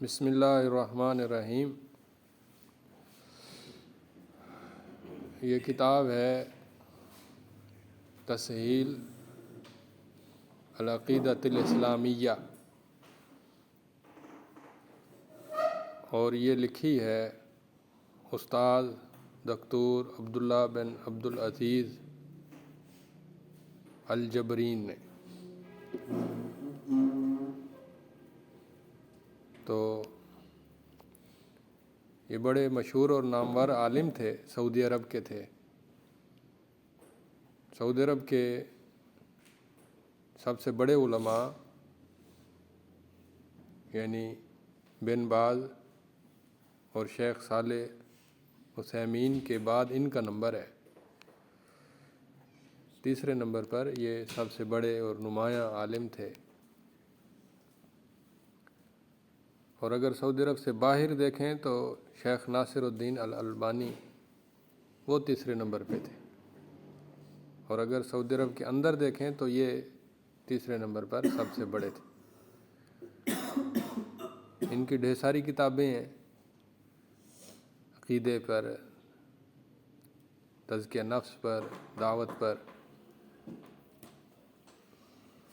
بسم اللہ الرحمن الرحیم۔ یہ کتاب ہے تصحیح العقیدۃ الاسلامیہ، اور یہ لکھی ہے استاد دکتور عبداللہ بن عبدالعزیز الجبرین نے۔ تو یہ بڑے مشہور اور نامور عالم تھے، سعودی عرب کے تھے۔ سعودی عرب کے سب سے بڑے علماء یعنی بن باز اور شیخ صالح عثیمین کے بعد ان کا نمبر ہے۔ تیسرے نمبر پر یہ سب سے بڑے اور نمایاں عالم تھے۔ اور اگر سعودی عرب سے باہر دیکھیں تو شیخ ناصر الدین الالبانی وہ تیسرے نمبر پہ تھے، اور اگر سعودی عرب کے اندر دیکھیں تو یہ تیسرے نمبر پر سب سے بڑے تھے۔ ان کی ڈھیر ساری کتابیں ہیں، عقیدے پر، تزکیہ نفس پر، دعوت پر،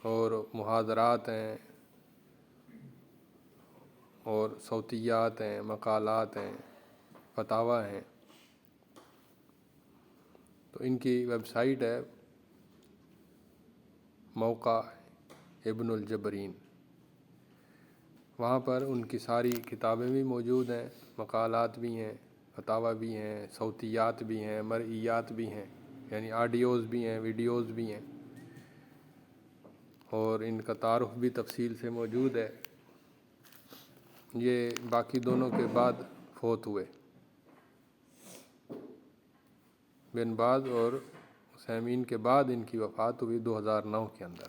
اور محاضرات ہیں، اور صوتیات ہیں، مقالات ہیں، فتاوی ہیں۔ تو ان کی ویب سائٹ ہے موقع ابن الجبرین، وہاں پر ان کی ساری کتابیں بھی موجود ہیں، مقالات بھی ہیں، فتاوی بھی ہیں، صوتیات بھی ہیں، مرئیات بھی ہیں، یعنی آڈیوز بھی ہیں، ویڈیوز بھی ہیں، اور ان کا تعارف بھی تفصیل سے موجود ہے۔ یہ باقی دونوں کے بعد فوت ہوئے، بن باز اور عثیمین کے بعد ان کی وفات ہوئی 2009 کے اندر۔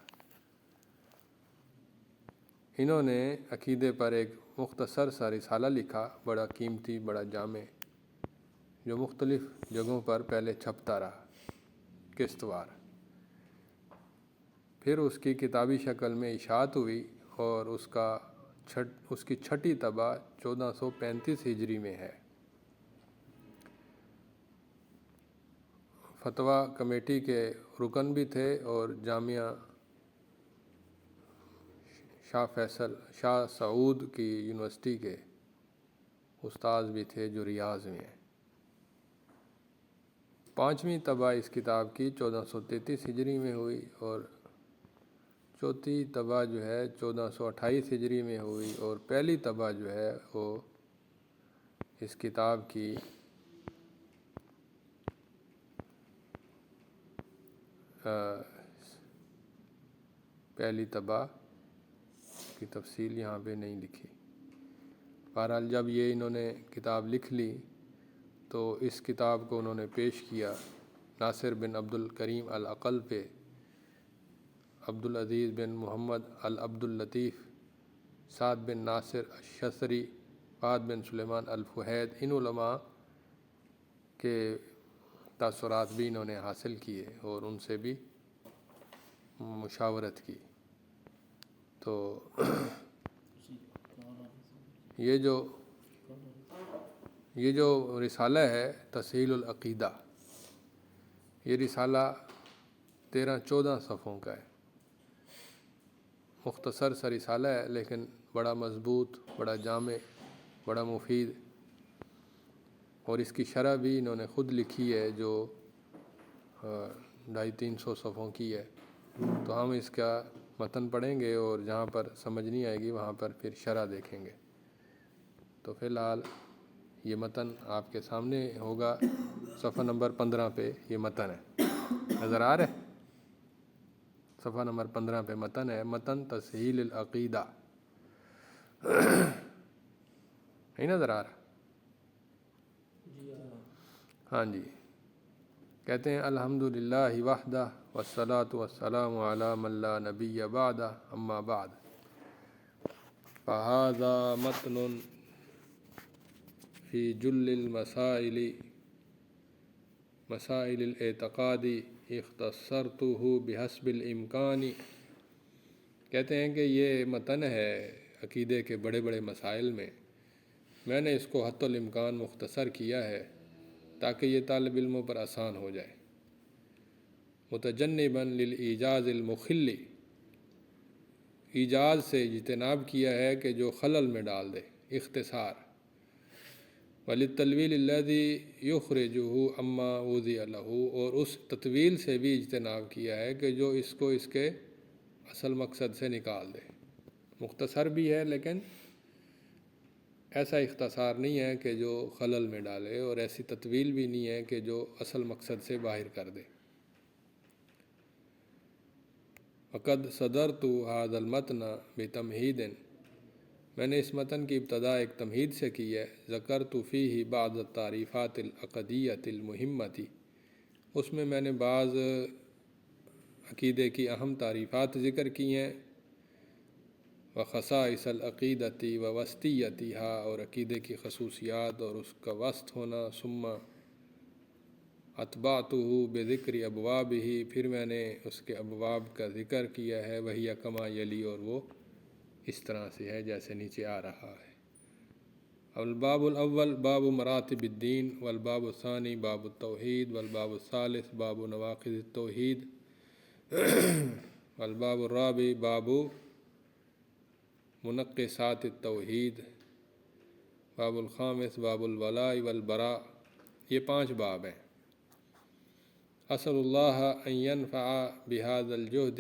انہوں نے عقیدے پر ایک مختصر سا رسالہ لکھا، بڑا قیمتی، بڑا جامع، جو مختلف جگہوں پر پہلے چھپتا رہا قسط وار۔ پھر اس کی کتابی شکل میں اشاعت ہوئی، اور اس کی چھٹی طبع 1435 ہجری میں ہے۔ فتویٰ کمیٹی کے رکن بھی تھے، اور جامعہ شاہ سعود کی یونیورسٹی کے استاذ بھی تھے، جو ریاض میں ہیں۔ 5ویں طبع اس کتاب کی 1433 ہجری میں ہوئی، اور چوتھی طبع جو ہے 1428 ہجری میں ہوئی، اور پہلی طبع جو ہے وہ اس کتاب کی پہلی طبع کی تفصیل یہاں پہ نہیں لکھی۔ بہرحال جب یہ انہوں نے کتاب لکھ لی تو اس کتاب کو انہوں نے پیش کیا ناصر بن عبد الکریم العقل پہ، عبدالعزیز بن محمد العبداللطیف، سعد بن ناصر الشصری، فہد بن سلیمان الفہید، ان علماء کے تاثرات بھی انہوں نے حاصل کیے اور ان سے بھی مشاورت کی۔ تو یہ جو رسالہ ہے تصحیح العقیدہ، یہ رسالہ 13-14 صفحوں کا ہے، مختصر سا رسالہ ہے، لیکن بڑا مضبوط، بڑا جامع، بڑا مفید، اور اس کی شرح بھی انہوں نے خود لکھی ہے، جو 250-300 صفحوں کی ہے۔ تو ہم اس کا متن پڑھیں گے، اور جہاں پر سمجھ نہیں آئے گی وہاں پر پھر شرح دیکھیں گے۔ تو فی الحال یہ متن آپ کے سامنے ہوگا، صفحہ نمبر 15 پہ یہ متن ہے، نظر آ رہا ہے؟ صفحہ نمبر 15 پہ متن ہے، متن تصحیح العقیدہ، نہیں نظر آ رہا؟ ہاں جی، کہتے ہیں الحمدللہ وحدہ والصلاة والسلام علی من لا نبی بعدہ، اما بعد، فہذا متن فی جل مسائل الاعتقاد اختصرتہ بحسب الامکان۔ کہتے ہیں کہ یہ متن ہے عقیدے کے بڑے بڑے مسائل میں نے اس کو حتی الامکان مختصر کیا ہے تاکہ یہ طالب علموں پر آسان ہو جائے۔ متجنباً للایجاز المخلی، ایجاز سے اجتناب کیا ہے کہ جو خلل میں ڈال دے، اختصار۔ وللتلویل الذی یخرجہ عما وضع لہ، اور اس تطویل سے بھی اجتناب کیا ہے کہ جو اس کو اس کے اصل مقصد سے نکال دے۔ مختصر بھی ہے لیکن ایسا اختصار نہیں ہے کہ جو خلل میں ڈالے، اور ایسی تطویل بھی نہیں ہے کہ جو اصل مقصد سے باہر کر دے۔ وقد صدرت هذا المتن بتمہید، میں نے اس متن کی ابتدا ایک تمہید سے کی ہے۔ ذکرت فیہ بعض التعریفات العقدیۃ المہمۃ، اس میں نے بعض عقیدے کی اہم تعریفات ذکر کی ہیں۔ وخصائص العقیدۃ ووسطیتھا، اور عقیدے کی خصوصیات اور اس کا وسط ہونا۔ ثم اتبعتہ بذکر ابوابہ، پھر میں نے اس کے ابواب کا ذکر کیا ہے۔ وہی کما یلی، اور وہ اس طرح سے ہے جیسے نیچے آ رہا ہے۔ الباب الاول باب مراتب الدین، والباب الثانی باب التوحید، والباب الثالث باب نواقض التوحید، والباب الرابع باب منقصات التوحید، باب الخامس باب الولاء والبراء۔ یہ 5 باب ہیں۔ اسأل اللہ ان ينفع بهذا الجہد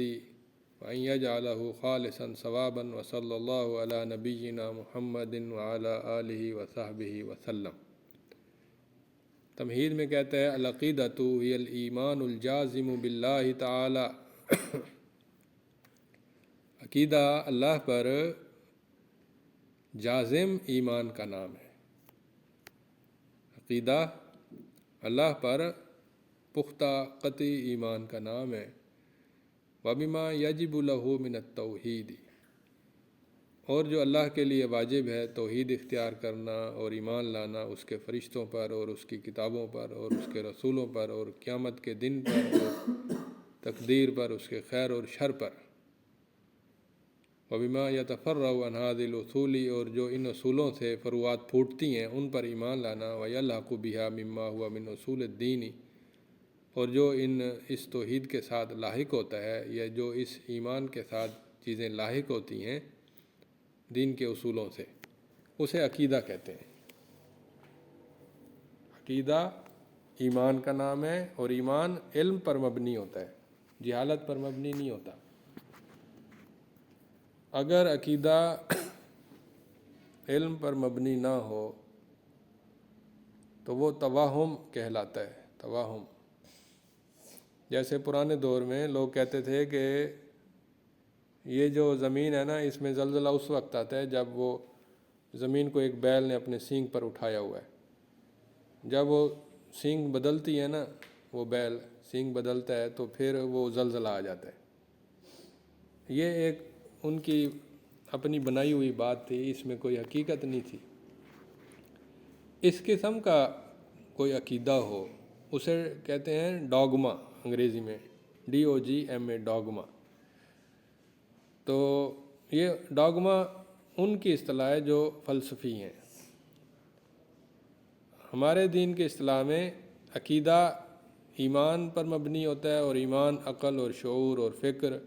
وان يجعلہ خالصا صوابا، وصلی اللہ علی نبینا محمد وعلی آلہ وصحبہ وسلم۔ تمہید میں کہتا ہے العقیدۃ ہی الایمان الجازم باللہ تعالی، عقیدہ اللہ پر جازم ایمان کا نام ہے۔ عقیدہ اللہ پر پختہ قطعی ایمان کا نام ہے۔ وبما یجب لہ من التوحید، اور جو اللہ کے لیے واجب ہے توحید اختیار کرنا اور ایمان لانا اس کے فرشتوں پر اور اس کی کتابوں پر اور اس کے رسولوں پر اور قیامت کے دن پر اور تقدیر پر، اس کے خیر اور شر پر۔ وبما یتفرع عن هذه الاصول، اور جو ان اصولوں سے فروعات پھوٹتی ہیں ان پر ایمان لانا۔ ویلحق بها مما هو من اصول الدین، اور جو اس توحید کے ساتھ لاحق ہوتا ہے، یا جو اس ایمان کے ساتھ چیزیں لاحق ہوتی ہیں دین کے اصولوں سے، اسے عقیدہ کہتے ہیں۔ عقیدہ ایمان کا نام ہے، اور ایمان علم پر مبنی ہوتا ہے، جہالت پر مبنی نہیں ہوتا۔ اگر عقیدہ علم پر مبنی نہ ہو تو وہ توہم کہلاتا ہے، توہم۔ جیسے پرانے دور میں لوگ کہتے تھے کہ یہ جو زمین ہے نا، اس میں زلزلہ اس وقت آتا ہے جب وہ زمین کو ایک بیل نے اپنے سینگ پر اٹھایا ہوا ہے۔ جب وہ سینگ بدلتی ہے نا، وہ بیل سینگ بدلتا ہے تو پھر وہ زلزلہ آ جاتا ہے۔ یہ ایک ان کی اپنی بنائی ہوئی بات تھی، اس میں کوئی حقیقت نہیں تھی۔ اس قسم کا کوئی عقیدہ ہو اسے کہتے ہیں ڈاگما، انگریزی میں DOGMA، ڈاگما۔ تو یہ ڈاگما ان کی اصطلاح ہے جو فلسفی ہیں۔ ہمارے دین کے اصطلاح میں عقیدہ ایمان پر مبنی ہوتا ہے، اور ایمان عقل اور شعور اور فکر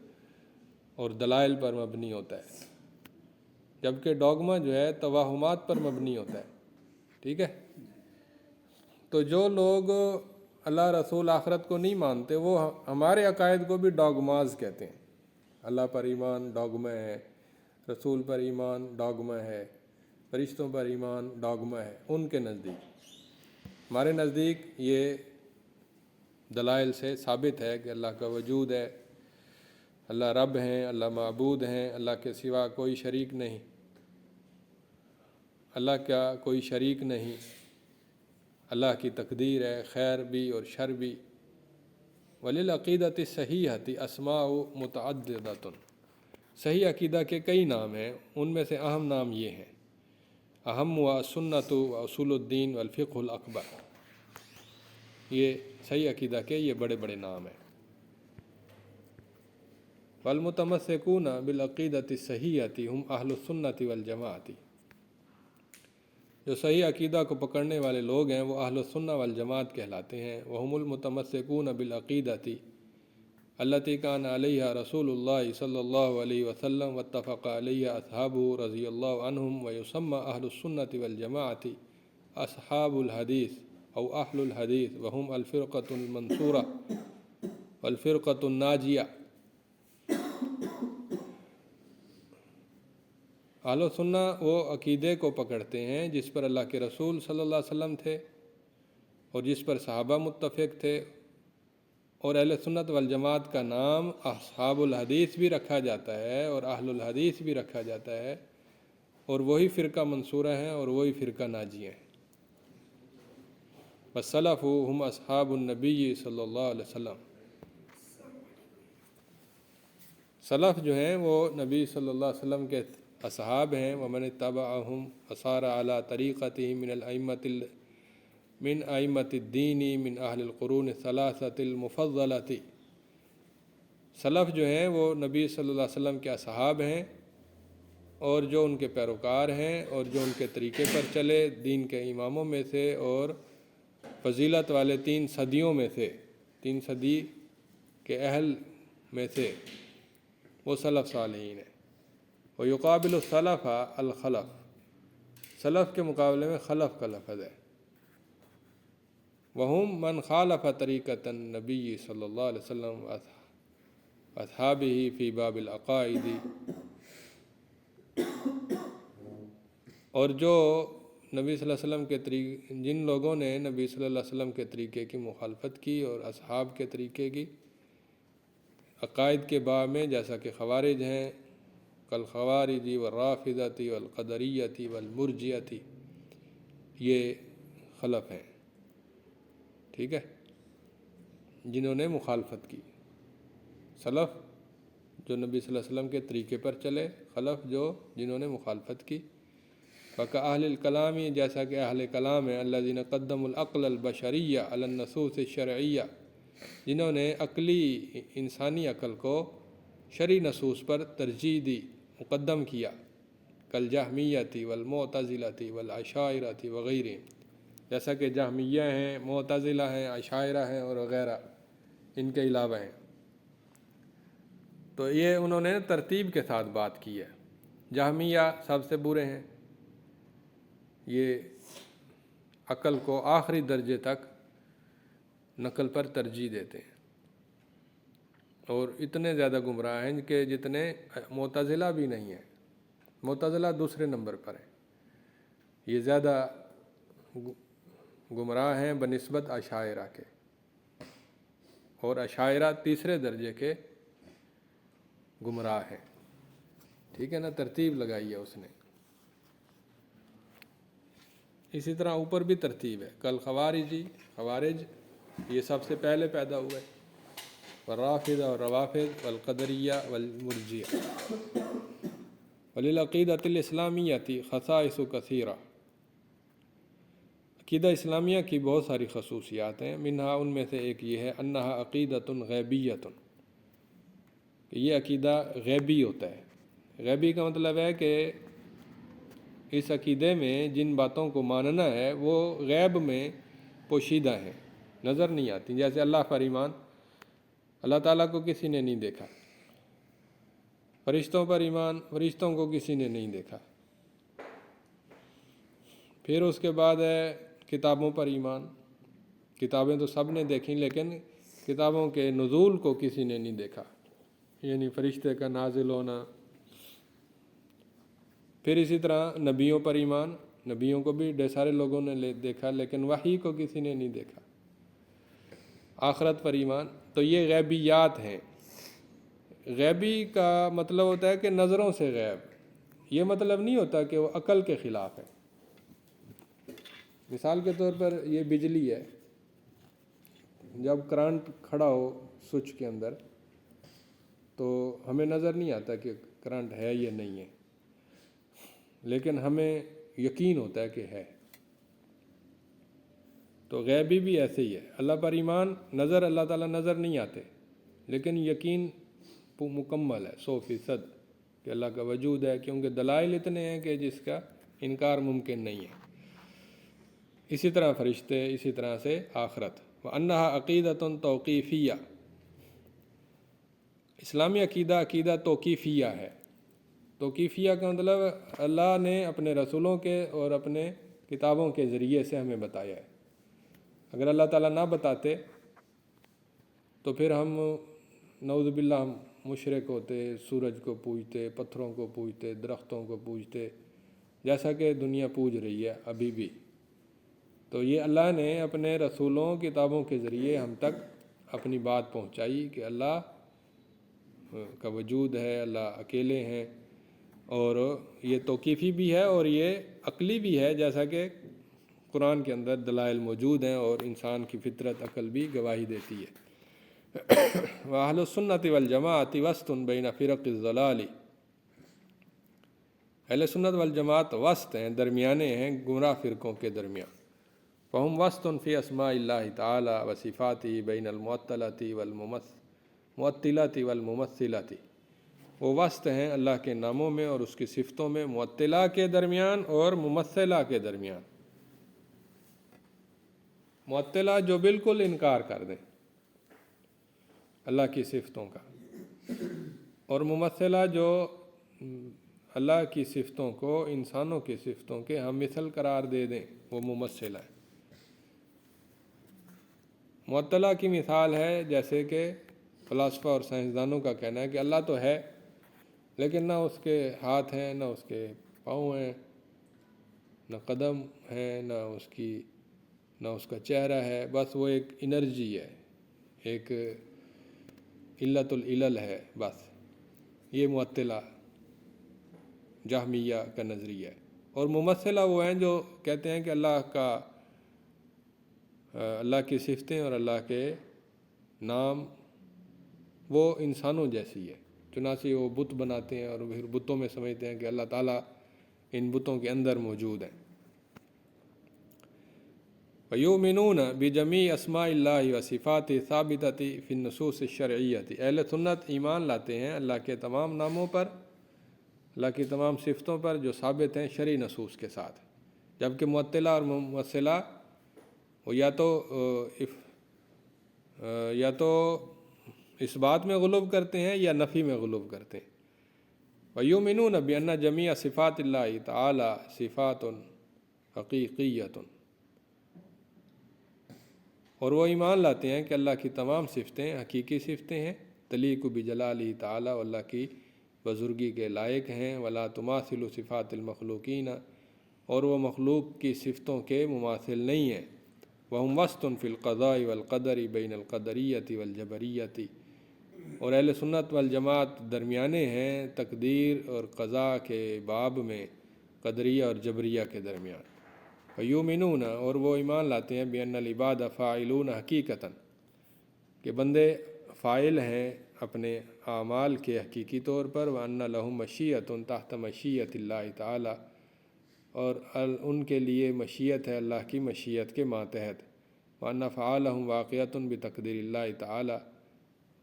اور دلائل پر مبنی ہوتا ہے، جبکہ ڈاگما جو ہے توہمات پر مبنی ہوتا ہے۔ ٹھیک ہے؟ تو جو لوگ اللہ رسول آخرت کو نہیں مانتے وہ ہمارے عقائد کو بھی ڈاگماز کہتے ہیں۔ اللہ پر ایمان ڈاگما ہے، رسول پر ایمان ڈاگما ہے، فرشتوں پر ایمان ڈاگما ہے ان کے نزدیک۔ ہمارے نزدیک یہ دلائل سے ثابت ہے کہ اللہ کا وجود ہے، اللہ رب ہیں، اللہ معبود ہیں، اللہ کے سوا کوئی شریک نہیں، اللہ کا کوئی شریک نہیں، اللہ کی تقدیر ہے، خیر بھی اور شر بھی۔ وللعقیدۃ الصحیحۃ اسماء متعددۃ، صحیح عقیدہ کے کئی نام ہیں، ان میں سے اہم نام یہ ہیں: اہم و سنت و اصول الدین والفقہ الاکبر۔ یہ صحیح عقیدہ کے یہ بڑے بڑے نام ہیں۔ والمتمسکون بالعقیدۃ الصحیحۃ ہم اہل السنۃ والجماعۃ، جو صحیح عقیدہ کو پکڑنے والے لوگ ہیں وہ اہل السنہ والجماعت کہلاتے ہیں۔ وہم المتمسکون بالعقیدۃ التی کان علیہ رسول اللہ صلی اللہ علیہ وسلم واتفق علیہ اصحابہ رضی اللہ عنہم، ویسمى اہل السنۃ والجماعۃ اصحاب الحدیث او اہل الحدیث، وہم الفرقۃ المنصورہ والفرقۃ الناجیہ۔ اہل سنہ وہ عقیدے کو پکڑتے ہیں جس پر اللہ کے رسول صلی اللہ علیہ وسلم تھے اور جس پر صحابہ متفق تھے، اور اہل سنت والجماعت کا نام اصحاب الحدیث بھی رکھا جاتا ہے اور اہل الحدیث بھی رکھا جاتا ہے، اور وہی فرقہ منصورہ ہیں اور وہی فرقہ ناجیہ ہیں۔ والسلف ہم اصحاب النبی صلی اللہ علیہ وسلم، سلف جو ہیں وہ نبی صلی اللہ علیہ وسلم کے اصحاب ہیں۔ ومن اتبعہم وسار علی طریقتہم من ائمۃ الدین من اہل القرون الثلاثۃ المفضلۃ، سلف جو ہیں وہ نبی صلی اللہ علیہ وسلم کے اصحاب ہیں اور جو ان کے پیروکار ہیں اور جو ان کے طریقے پر چلے دین کے اماموں میں سے اور فضیلت والے 3 صدیوں میں سے، 3 صدی کے اہل میں سے وہ سلف صالحین ہیں۔ ویقابل السلف الخلف، سلف کے مقابلے میں خلف کا لفظ ہے۔ وہم من خالف طریقۃ النبی صلی اللہ علیہ وسلم اصحابہ فی باب العقائد، اور جو نبی صلی اللہ علیہ وسلم کے جن لوگوں نے نبی صلی اللہ علیہ وسلم کے طریقے کی مخالفت کی اور اصحاب کے طریقے کی عقائد کے باب میں، جیسا کہ خوارج ہیں، کالخوارج والرافضۃ والقدریۃ والمرجئۃ، یہ خلف ہیں، ٹھیک ہے، جنہوں نے مخالفت کی۔ سلف جو نبی صلی اللہ علیہ وسلم کے طریقے پر چلے، خلف جو جنہوں نے مخالفت کی۔ فکأہل الکلام، جیسا کہ اہل کلام ہیں، الذین قدموا العقل البشریہ علی النصوص الشرعیہ، جنہوں نے عقلی انسانی عقل کو شرعی نصوص پر ترجیح دی، مقدم کیا، کالجہمیۃ والمعتزلۃ والاشاعرۃ وغیرہ، جیسا کہ جہمیہ ہیں، معتزلہ ہیں، اشاعرہ ہیں اور وغیرہ ان کے علاوہ ہیں۔ تو یہ انہوں نے ترتیب کے ساتھ بات کی ہے۔ جہمیہ سب سے برے ہیں، یہ عقل کو آخری درجے تک نقل پر ترجیح دیتے ہیں اور اتنے زیادہ گمراہ ہیں کہ جتنے معتزلہ بھی نہیں ہیں، معتزلہ دوسرے نمبر پر ہیں، یہ زیادہ گمراہ ہیں بنسبت اشاعرہ کے، اور اشاعرہ تیسرے درجے کے گمراہ ہیں، ٹھیک ہے نا، ترتیب لگائی ہے اس نے۔ اسی طرح اوپر بھی ترتیب ہے، کل خوارج یہ سب سے پہلے پیدا ہوئے، والرافضہ اور روافض، والقدریہ والمرجیہ۔ وللعقیدۃ الاسلامیۃ خصائص کثیرہ، عقیدہ اسلامیہ کی بہت ساری خصوصیات ہیں، منہا ان میں سے ایک یہ ہے، انہا عقیدۃ غیبیۃ، کہ یہ عقیدہ غیبی ہوتا ہے۔ غیبی کا مطلب ہے کہ اس عقیدے میں جن باتوں کو ماننا ہے وہ غیب میں پوشیدہ ہیں، نظر نہیں آتی، جیسے اللہ پر ایمان، اللہ تعالیٰ کو کسی نے نہیں دیکھا۔ فرشتوں پر ایمان، فرشتوں کو کسی نے نہیں دیکھا۔ پھر اس کے بعد ہے کتابوں پر ایمان، کتابیں تو سب نے دیکھیں لیکن کتابوں کے نزول کو کسی نے نہیں دیکھا، یعنی فرشتے کا نازل ہونا۔ پھر اسی طرح نبیوں پر ایمان، نبیوں کو بھی ڈھیر سارے لوگوں نے دیکھا لیکن وحی کو کسی نے نہیں دیکھا۔ آخرت پر ایمان، تو یہ غیبیات ہیں۔ غیبی کا مطلب ہوتا ہے کہ نظروں سے غیب، یہ مطلب نہیں ہوتا کہ وہ عقل کے خلاف ہے۔ مثال کے طور پر یہ بجلی ہے، جب کرنٹ کھڑا ہو سوئچ کے اندر تو ہمیں نظر نہیں آتا کہ کرنٹ ہے یا نہیں ہے، لیکن ہمیں یقین ہوتا ہے کہ ہے۔ تو غیبی بھی ایسے ہی ہے، اللہ پر ایمان، نظر اللہ تعالیٰ نظر نہیں آتے لیکن یقین مکمل ہے 100% کہ اللہ کا وجود ہے، کیونکہ دلائل اتنے ہیں کہ جس کا انکار ممکن نہیں ہے۔ اسی طرح فرشتے، اسی طرح سے آخرت۔ وَأَنَّهَا عَقِیدَةٌ تَوْقِیفِیَّہ، اسلامی عقیدہ توقیفیہ ہے۔ توقیفیہ کا مطلب اللہ نے اپنے رسولوں کے اور اپنے کتابوں کے ذریعے سے ہمیں بتایا ہے۔ اگر اللہ تعالیٰ نہ بتاتے تو پھر ہم نعوذ باللہ ہم مشرک ہوتے، سورج کو پوجتے، پتھروں کو پوجتے، درختوں کو پوجتے، جیسا کہ دنیا پوج رہی ہے ابھی بھی۔ تو یہ اللہ نے اپنے رسولوں کتابوں کے ذریعے ہم تک اپنی بات پہنچائی کہ اللہ کا وجود ہے، اللہ اکیلے ہیں، اور یہ توقیفی بھی ہے اور یہ عقلی بھی ہے، جیسا کہ قرآن کے اندر دلائل موجود ہیں اور انسان کی فطرت عقل بھی گواہی دیتی ہے۔ وَأَهْلُ السُّنَّةِ وَالْجَمَاعَةِ وَسْطٌ بَيْنَ فِرَقِ الضَّلَالِ، اہل سنت والجماعت وسط ہیں، درمیانے ہیں گمراہ فرقوں کے درمیان۔ فَهُمْ وَسْطٌ فِي أَسْمَاءِ اللَّهِ تَعَالَى وَصِفَاتِهِ بَيْنَ الْمُعَطِّلَةِ وَالْمُمَثِّلَةِ، وہ وسط ہیں اللہ کے ناموں میں اور اس کی صفتوں میں معطلہ کے درمیان اور ممثلہ کے درمیان۔ معطلہ جو بالکل انکار کر دیں اللہ کی صفتوں کا، اور ممثلہ جو اللہ کی صفتوں کو انسانوں کی صفتوں کے ہم مثل قرار دے دیں، وہ ممثلہ ہے۔ معطلہ کی مثال ہے جیسے کہ فلاسفہ اور سائنسدانوں کا کہنا ہے کہ اللہ تو ہے لیکن نہ اس کے ہاتھ ہیں، نہ اس کے پاؤں ہیں، نہ قدم ہیں، نہ اس کا چہرہ ہے، بس وہ ایک انرجی ہے، ایک علت العلل ہے بس۔ یہ معطلہ جہمیہ کا نظریہ ہے۔ اور ممثلہ وہ ہیں جو کہتے ہیں کہ اللہ کی صفتیں اور اللہ کے نام وہ انسانوں جیسی ہے، چنانچہ وہ بت بناتے ہیں اور پھر بتوں میں سمجھتے ہیں کہ اللہ تعالیٰ ان بتوں کے اندر موجود ہیں۔ وَيُؤْمِنُونَ بِجَمِيعِ أَسْمَاءِ اللَّهِ وَصِفَاتِهِ ثَابِتَةِ فِي النُّصُوصِ الشَّرْعِيَّةِ، اہل سنت ایمان لاتے ہیں اللہ کے تمام ناموں پر، اللہ کی تمام صفتوں پر جو ثابت ہیں شرعی نصوص کے ساتھ، جبکہ معطلہ اور ممثلہ وہ یا تو اس بات میں غلو کرتے ہیں یا نفی میں غلو کرتے ہیں۔ وَيُؤْمِنُونَ بِأَنَّ جَمِيعَ صِفَاتِ اللَّهِ تَعَالَى صِفَاتٌ حَقِيقِيَّةٌ، اور وہ ایمان لاتے ہیں کہ اللہ کی تمام صفتیں حقیقی صفتیں ہیں، تلیق بجلالہ تعالی، اللہ کی بزرگی کے لائق ہیں، ولا تماثل صفات المخلوقین، اور وہ مخلوق کی صفتوں کے مماثل نہیں ہیں۔ وہم وسط فی القضاء والقدر بین القدریۃ والجبریۃ، اور اہل سنت والجماعت درمیانے ہیں تقدیر اور قضاء کے باب میں قدریہ اور جبریہ کے درمیان۔ ویؤمنون، اور وہ ایمان لاتے ہیں بأن العباد فاعلون حقیقتاً، کہ بندے فاعل ہیں اپنے اعمال کے حقیقی طور پر، وأن لهم مشیۃ تحت مشیۃ اللہ تعالی، اور ان کے لیے مشیت ہے اللہ کی مشیت کے ماتحت، وأن افعالهم واقعۃ بتقدیر اللہ تعالی،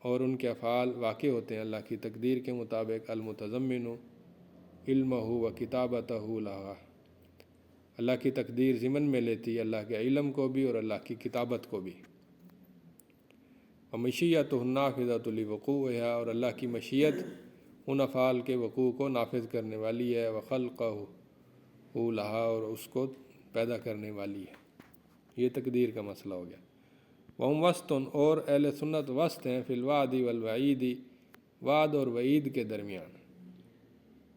اور ان کے افعال واقع ہوتے ہیں اللہ کی تقدیر کے مطابق، المتضمن علمہ و کتابتہ لہا، اللہ کی تقدیر ضمن میں لیتی ہے اللہ کے علم کو بھی اور اللہ کی کتابت کو بھی۔ ومشیۃہ النافذۃ لوقوعہا، اور اللہ کی مشیت ان افعال کے وقوع کو نافذ کرنے والی ہے، وخلقہ لہا، اور اس کو پیدا کرنے والی ہے۔ یہ تقدیر کا مسئلہ ہو گیا۔ وہم وسط، اور اہل سنت وسط ہیں فی الوعد والوعید، وعد اور وعید کے درمیان۔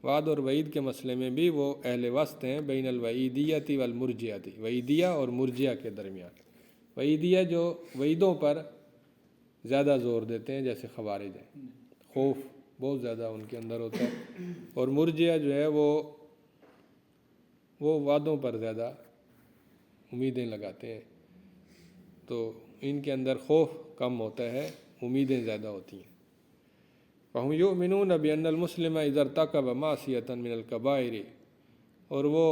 وعد اور وعید کے مسئلے میں بھی وہ اہل وسط ہیں، بین الوعیدیۃ والمرجیۃ، وعیدیہ اور مرجیہ کے درمیان۔ وعیدیہ جو وعیدوں پر زیادہ زور دیتے ہیں جیسے خوارج ہیں، خوف بہت زیادہ ان کے اندر ہوتا ہے، اور مرجیہ جو ہے وہ وعدوں پر زیادہ امیدیں لگاتے ہیں، تو ان کے اندر خوف کم ہوتا ہے، امیدیں زیادہ ہوتی ہیں۔ فَهُمْ يُؤْمِنُونَ بِأَنَّ الْمُسْلِمَ إِذَا ارْتَكَبَ مَعْصِيَةً مِنَ الْكَبَائِرِ، اور وہ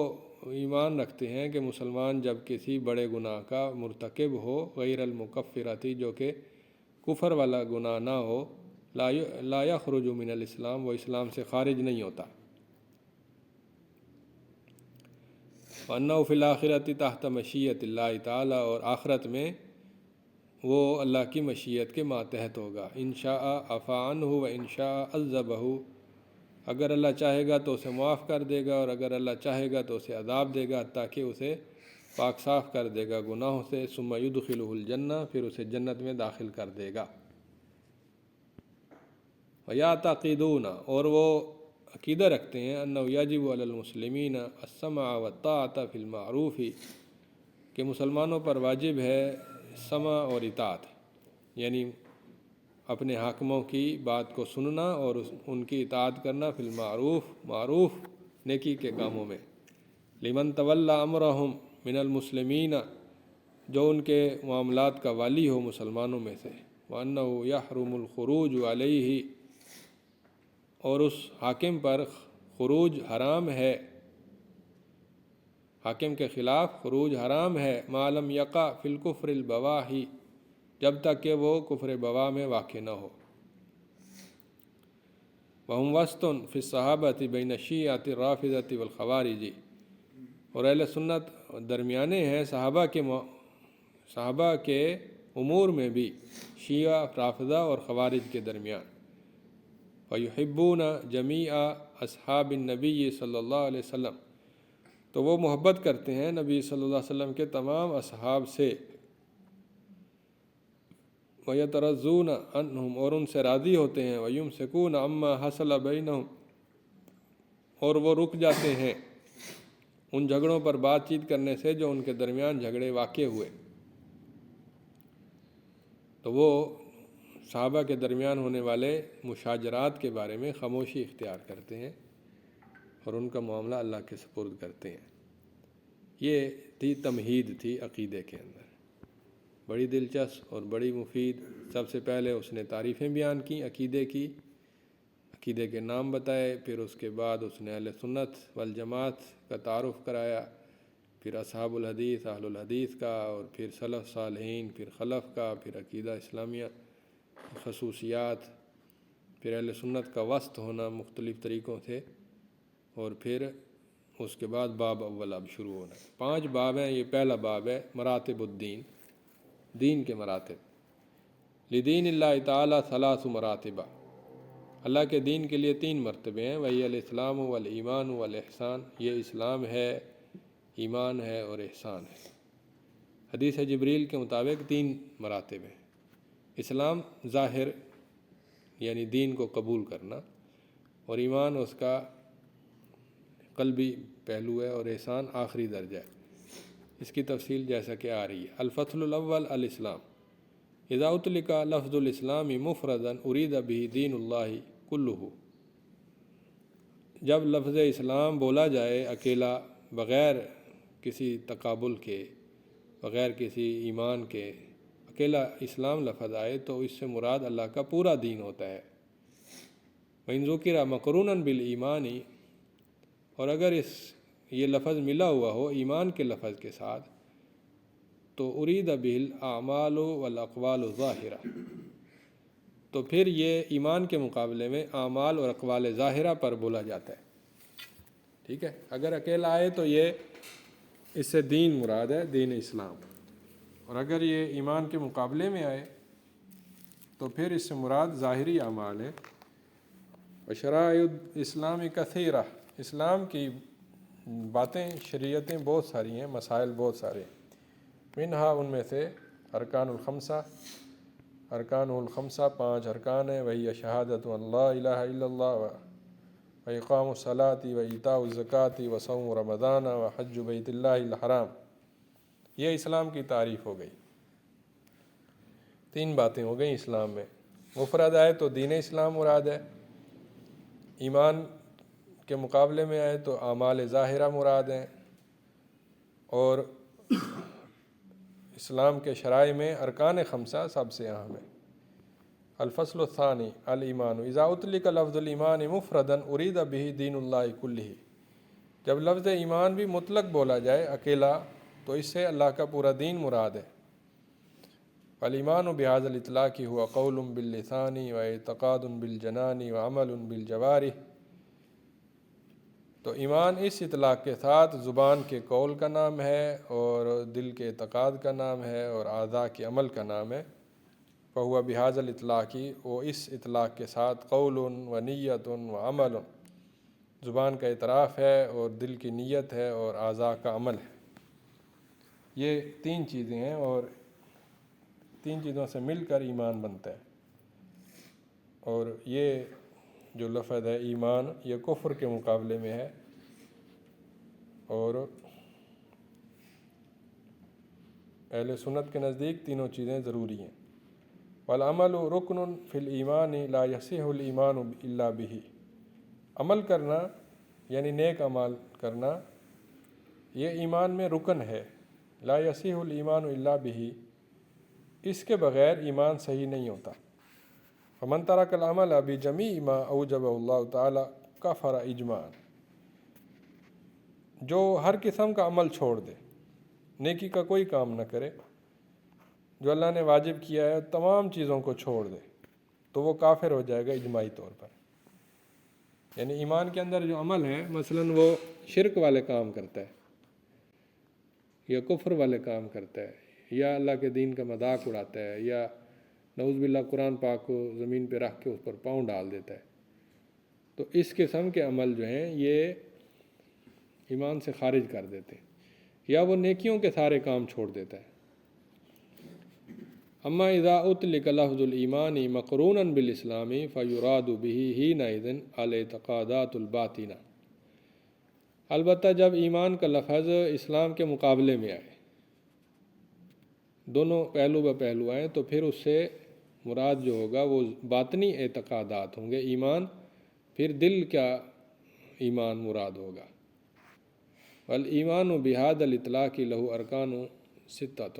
ایمان رکھتے ہیں کہ مسلمان جب کسی بڑے گناہ کا مرتکب ہو، غیر المکفرۃ، جو کہ کفر والا گناہ نہ ہو، لا یخرج من الاسلام، وہ اسلام سے خارج نہیں ہوتا۔ وَأَنَّهُ فِي الْآخِرَةِ تحت مشیت اللہ تعالیٰ، اور آخرت میں وہ اللہ کی مشیت کے ماتحت ہوگا۔ ان شاء عفا عنہ و ان شاء عذبہ، اگر اللہ چاہے گا تو اسے معاف کر دے گا، اور اگر اللہ چاہے گا تو اسے عذاب دے گا تاکہ اسے پاک صاف کر دے گا گناہوں سے۔ ثم یدخلہ الجنہ، پھر اسے جنت میں داخل کر دے گا۔ وَيَعْتَقِدُونَ، اور وہ عقیدہ رکھتے ہیں، انہ یجب علی المسلمین السمع والطاعۃ فی المعروف، کہ مسلمانوں پر واجب ہے سمع اور اطاعت، یعنی اپنے حاکموں کی بات کو سننا اور ان کی اطاعت کرنا، فی المعروف، معروف نیکی کے کاموں میں۔ لمن تولی امرہم من المسلمین، جو ان کے معاملات کا والی ہو مسلمانوں میں سے۔ وَأَنَّهُ يَحْرُمُ الْخُرُوجُ عَلَيْهِ، اور اس حاکم پر خروج حرام ہے، حاکم کے خلاف خروج حرام ہے، ما لم یقع فی الکفر البواح، جب تک کہ وہ کفر بواح میں واقع نہ ہو۔ وہم وسط فی الصحابۃ بین الشیعۃ الرافضۃ والخوارج، اور اہل سنت درمیانے ہیں صحابہ کے امور میں بھی، شیعہ، رافضہ اور خوارج کے درمیان۔ وَيُحِبُّونَ جَمِيعَ أَصْحَابِ النَّبِيِّ صلی اللہ علیہ وسلم، تو وہ محبت کرتے ہیں نبی صلی اللہ علیہ وسلم کے تمام اصحاب سے۔ وَيَتَرَضُّونَ عَنْهُمْ، اور ان سے راضی ہوتے ہیں۔ وَيُمْسِكُونَ عَمَّا حَصَلَ بَيْنَهُمْ، اور وہ رک جاتے ہیں ان جھگڑوں پر بات چیت کرنے سے جو ان کے درمیان جھگڑے واقع ہوئے۔ تو وہ صحابہ کے درمیان ہونے والے مشاجرات کے بارے میں خاموشی اختیار کرتے ہیں اور ان کا معاملہ اللہ کے سپرد کرتے ہیں۔ یہ تھی تمہید تھی عقیدے کے اندر، بڑی دلچسپ اور بڑی مفید۔ سب سے پہلے اس نے تعریفیں بیان کی عقیدے کی، عقیدے کے نام بتائے، پھر اس کے بعد اس نے اہل سنت والجماعت کا تعارف کرایا، پھر اصحاب الحدیث، اہل الحدیث کا، اور پھر سلف صالحین، پھر خلف کا، پھر عقیدہ اسلامیہ خصوصیات، پھر اہل سنت کا وسط ہونا مختلف طریقوں سے، اور پھر اس کے بعد باب اول اب شروع ہونا ہے۔ 5 باب ہیں، یہ پہلا باب ہے مراتب الدین، دین کے مراتب۔ لدین اللہ تعالیٰ 3 مراتب، اللہ کے دین کے لیے 3 مرتبے ہیں۔ وہی الاسلام والایمان والاحسان، یہ اسلام ہے، ایمان ہے اور احسان ہے۔ حدیث جبریل کے مطابق 3 مراتب ہیں۔ اسلام ظاہر، یعنی دین کو قبول کرنا، اور ایمان اس کا قلبی پہلو ہے، اور احسان آخری درجہ ہے۔ اس کی تفصیل جیسا کہ آ رہی ہے۔ الفصل الاول الاسلام، اذا اطلق لفظ الاسلام مفردا ارید به دین اللہ کلہ، جب لفظ اسلام بولا جائے اکیلا، بغیر کسی تقابل کے، بغیر کسی ایمان کے، اکیلا اسلام لفظ آئے تو اس سے مراد اللہ کا پورا دین ہوتا ہے۔ وَإِن ذُكِرَ مَقْرُونًا بِالْإِيمَانِ، اور اگر یہ لفظ ملا ہوا ہو ایمان کے لفظ کے ساتھ، تو ارید بہ الاعمال والاقوال ظاہرہ، تو پھر یہ ایمان کے مقابلے میں اعمال اور اقوال ظاہرہ پر بولا جاتا ہے۔ ٹھیک ہے، اگر اکیلا آئے تو یہ اس سے دین مراد ہے، دین اسلام، اور اگر یہ ایمان کے مقابلے میں آئے تو پھر اس سے مراد ظاہری اعمال ہیں۔ وشرائع الاسلام کثیرہ، اسلام کی باتیں، شریعتیں بہت ساری ہیں، مسائل بہت سارے ہیں۔ منہا، ان میں سے ارکان الخمسہ، ارکان الخمسہ 5 ارکان ہیں۔ وہی شہادت ان لا الہ الا اللہ و اقام الصلاۃ و ایتاء الزکوٰۃ و صوم رمضان و حج بیت اللہ الحرام، یہ اسلام کی تعریف ہو گئی۔ 3 باتیں ہو گئیں اسلام میں۔ مفرد آئے تو دین اسلام مراد ہے، ایمان کے مقابلے میں آئے تو اعمال ظاہرہ مراد ہیں، اور اسلام کے شرائع میں ارکان 5 سب سے اہم ہے۔ الفصل الثانی الایمان، اذا اطلق لفظ الایمان مفردا ارید به دین اللہ کلہ، جب لفظ ایمان بھی مطلق بولا جائے اکیلا تو اس سے اللہ کا پورا دین مراد ہے۔ الایمان بهذا الاطلاق هو قول باللسان واعتقاد بالجنان وعمل بالجوارح، تو ایمان اس اطلاق کے ساتھ زبان کے قول کا نام ہے اور دل کے اعتقاد کا نام ہے اور اعضاء کے عمل کا نام ہے۔ فہو بہذا الاطلاق، وہ اس اطلاق کے ساتھ قول و نیت و عمل، زبان کا اعتراف ہے اور دل کی نیت ہے اور اعضاء کا عمل ہے۔ یہ تین چیزیں ہیں اور تین چیزوں سے مل کر ایمان بنتا ہے۔ اور یہ جو لفظ ہے ایمان، یہ کفر کے مقابلے میں ہے، اور اہل سنت کے نزدیک تینوں چیزیں ضروری ہیں۔ والعمل رکن فی الایمان لا یصح الایمان الا به، عمل کرنا یعنی نیک اعمال کرنا یہ ایمان میں رکن ہے۔ لا یصح الایمان الا به، اس کے بغیر ایمان صحیح نہیں ہوتا۔ فمن ترک العمل بجمیع ما اوجبہ اللہ تعالی کفر اجماعا، جو ہر قسم کا عمل چھوڑ دے، نیکی کا کوئی کام نہ کرے، جو اللہ نے واجب کیا ہے تمام چیزوں کو چھوڑ دے، تو وہ کافر ہو جائے گا اجماعی طور پر۔ یعنی ایمان کے اندر جو عمل ہے، مثلاً وہ شرک والے کام کرتا ہے یا کفر والے کام کرتا ہے یا اللہ کے دین کا مذاق اڑاتا ہے یا نعوذ باللہ قرآن پاک کو زمین پہ رکھ کے اس پر پاؤں ڈال دیتا ہے، تو اس قسم کے عمل جو ہیں یہ ایمان سے خارج کر دیتے ہیں، یا وہ نیکیوں کے سارے کام چھوڑ دیتا ہے۔ اما اذا اطلق لفظ الایمان مقرونا بالاسلام فیراد به حینئذ الاعتقادات الباطنہ، البتہ جب ایمان کا لفظ اسلام کے مقابلے میں آئے، دونوں پہلو بہ پہلو آئیں، تو پھر اس سے مراد جو ہوگا وہ باطنی اعتقادات ہوں گے، ایمان، پھر دل کا ایمان مراد ہوگا۔ والایمان بہذا الاطلاق لہ ارکان ستۃ،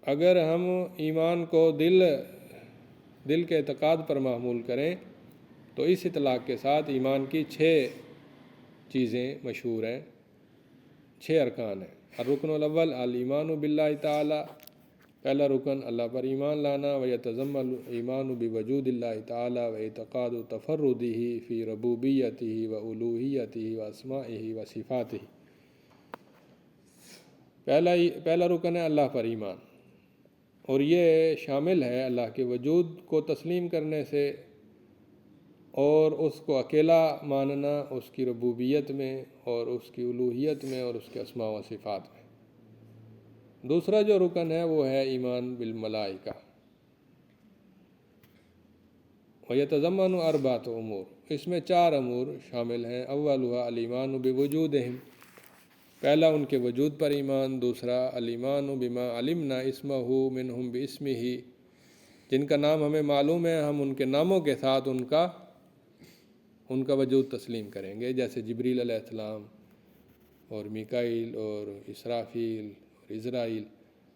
اگر ہم ایمان کو دل کے اعتقاد پر محمول کریں تو اس اطلاق کے ساتھ ایمان کی 6 چیزیں مشہور ہیں، 6 ارکان ہیں۔ الرکن الاول الایمان باللہ تعالی، پہلا رکن اللہ پر ایمان لانا، ویتضمن الایمان بوجود اللہ تعالی واعتقاد تفردہ فی ربوبیتہ والوہیتہ واسمائہ وصفاتہ، پہلا رکن ہے اللہ پر ایمان، اور یہ شامل ہے اللہ کے وجود کو تسلیم کرنے سے اور اس کو اکیلا ماننا اس کی ربوبیت میں اور اس کی الوہیت میں اور اس کے اسماء و صفات میں۔ دوسرا جو رکن ہے وہ ہے ایمان بالملائکہ، ویتضمن 4 امور، اس میں 4 امور شامل ہیں۔ اولھا الایمان بوجودہم، پہلا ان کے وجود پر ایمان۔ دوسرا الایمان بما علمنا اسمہ منہم باسمہ، جن کا نام ہمیں معلوم ہے ہم ان کے ناموں کے ساتھ ان کا وجود تسلیم کریں گے، جیسے جبریل علیہ السلام اور میکائیل اور اسرافیل اور عزرائیل۔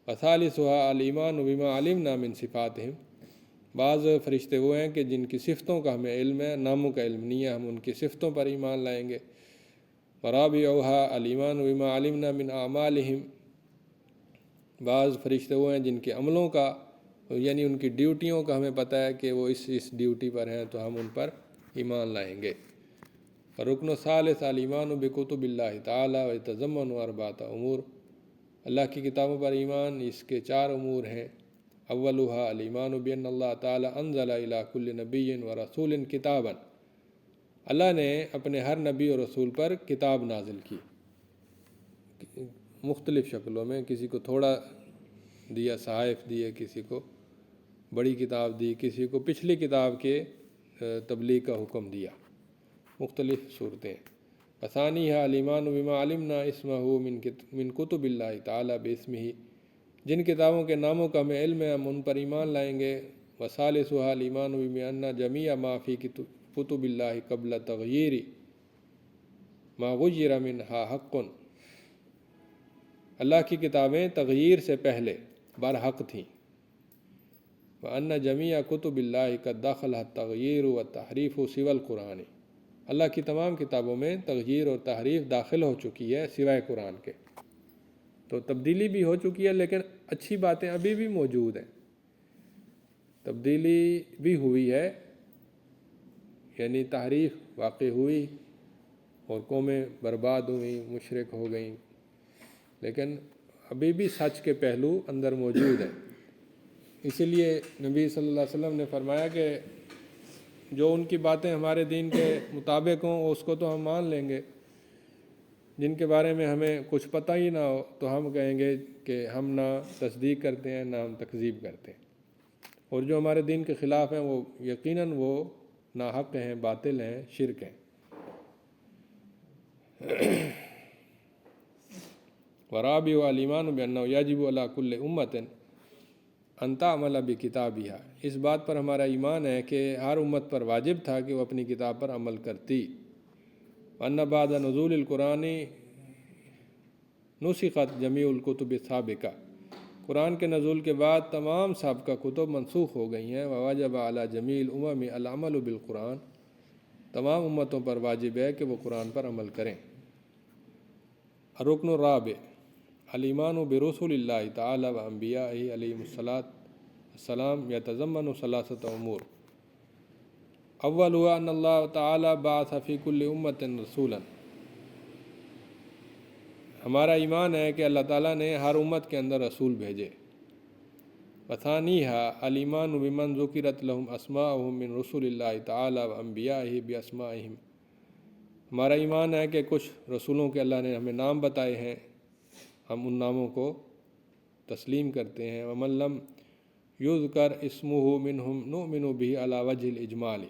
وثالثھا الایمان بما علمنا من صفاتہم، بعض فرشتے وہ ہیں کہ جن کی صفتوں کا ہمیں علم ہے، ناموں کا علم نہیں ہے، ہم ان کی صفتوں پر ایمان لائیں گے۔ ورابعھا الایمان بما علمنا من اعمالہم، بعض فرشتے وہ ہیں جن کے عملوں کا یعنی ان کی ڈیوٹیوں کا ہمیں پتہ ہے کہ وہ اس ڈیوٹی پر ہیں، تو ہم ان پر ایمان لائیں گے۔ رکن الثالث الایمان بکتب اللہ تعالی ویتضمن 4 امور، اللہ کی کتابوں پر ایمان، اس کے 4 امور ہیں۔ اولھا الایمان بان اللہ تعالی انزل الی کل نبی ورسول کتابا، اللہ نے اپنے ہر نبی اور رسول پر کتاب نازل کی مختلف شکلوں میں، کسی کو تھوڑا دیا، صحائف دیے، کسی کو بڑی کتاب دی، کسی کو پچھلی کتاب کے تبلیغ کا حکم دیا، مختلف صورتیں۔ ثانیھا الایمان بما علمنا اسمہ من کتب اللہ تعالی باسمہ، جن کتابوں کے ناموں کا ہمیں علم ہے ہم ان پر ایمان لائیں گے۔ وثالثھا الایمان بان جمیع ما فی کتب اللہ قبل تغییر ما غیر منہا حق، اللہ کی کتابیں تغییر سے پہلے برحق تھیں۔ وان جمیع کتب اللہ قد دخلھا التغییر والتحریف سوى القرآن، اللہ کی تمام کتابوں میں تغییر اور تحریف داخل ہو چکی ہے سوائے قرآن کے۔ تو تبدیلی بھی ہو چکی ہے، لیکن اچھی باتیں ابھی بھی موجود ہیں، تبدیلی بھی ہوئی ہے، یعنی تحریف واقع ہوئی اور قومیں برباد ہوئیں، مشرک ہو گئیں، لیکن ابھی بھی سچ کے پہلو اندر موجود ہیں۔ اسی لیے نبی صلی اللہ علیہ وسلم نے فرمایا کہ جو ان کی باتیں ہمارے دین کے مطابق ہوں اس کو تو ہم مان لیں گے، جن کے بارے میں ہمیں کچھ پتہ ہی نہ ہو تو ہم کہیں گے کہ ہم نہ تصدیق کرتے ہیں نہ ہم تکذیب کرتے ہیں، اور جو ہمارے دین کے خلاف ہیں وہ یقیناً وہ ناحق ہیں، باطل ہیں، شرک ہیں۔ ورابع الایمان بانہ یجب علی کل امۃ ان تعمل بکتابہا، اس بات پر ہمارا ایمان ہے کہ ہر امت پر واجب تھا کہ وہ اپنی کتاب پر عمل کرتی۔ وان بعد نزول القرآن نسخت جمیع الکتب السابقہ، قرآن کے نزول کے بعد تمام سابقہ کتب منسوخ ہو گئی ہیں۔ وواجب علی جمیع الامم العمل بالقرآن، تمام امتوں پر واجب ہے کہ وہ قرآن پر عمل کریں۔ الرکن الرابع الایمان برسل اللہ تعالی و انبیائہ علیہم السلام یتضمن ثلاثۃ امور۔ اول ہوا ان اللہ تعالی بعث فی کل امۃ رسولا، ہمارا ایمان ہے کہ اللہ تعالیٰ نے ہر امت کے اندر رسول بھیجے۔ وثانیہا الایمان بمن ذکرت لہم اسماؤہم من رسول اللہ تعالی و انبیائہ باسمائہم، ہمارا ایمان ہے کہ کچھ رسولوں کے اللہ نے ہمیں نام بتائے ہیں، ہم ان ناموں کو تسلیم کرتے ہیں۔ ومن لم یذکر اسمہ منہم نؤمن بہ علی وجہ الاجمال،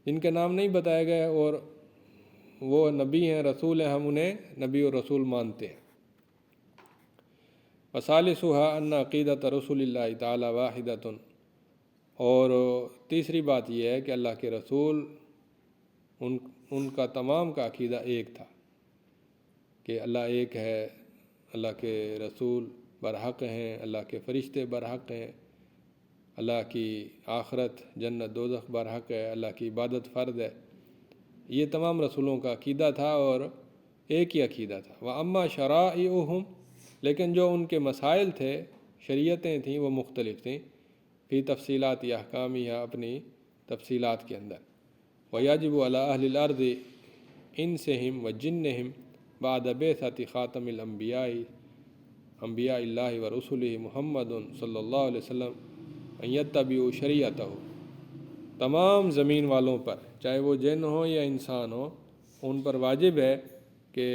جن کے نام نہیں بتائے گئے اور وہ نبی ہیں، رسول ہیں، ہم انہیں نبی اور رسول مانتے ہیں۔ وثالثھا ان عقیدۃ رسول اللہ تعالی واحدۃ، اور تیسری بات یہ ہے کہ اللہ کے رسول ان کا تمام کا عقیدہ ایک تھا کہ اللہ ایک ہے، اللہ کے رسول برحق ہیں، اللہ کے فرشتے برحق ہیں، اللہ کی آخرت جنت دوزخ برحق ہے، اللہ کی عبادت فرض ہے۔ یہ تمام رسولوں کا عقیدہ تھا اور ایک ہی عقیدہ تھا۔ وَأَمَّا شَرَائِعُهُمْ، لیکن جو ان کے مسائل تھے، شریعتیں تھیں، وہ مختلف تھیں، فی تفصیلات یا احکامیہ، اپنی تفصیلات کے اندر۔ وَيَجِبُ عَلَىٰ أَهْلِ الْأَرْضِ إِنسِهِمْ وَجِنِّهِمْ بَعْدَ بِعْثَةِ خَاتَمِ الْأَنْبِيَاءِ انبیاء اللہ ورسولہ محمد صلی اللہ علیہ وسلم ان یتبعوا شریعتہ، تمام زمین والوں پر، چاہے وہ جن ہوں یا انسان ہوں، ان پر واجب ہے کہ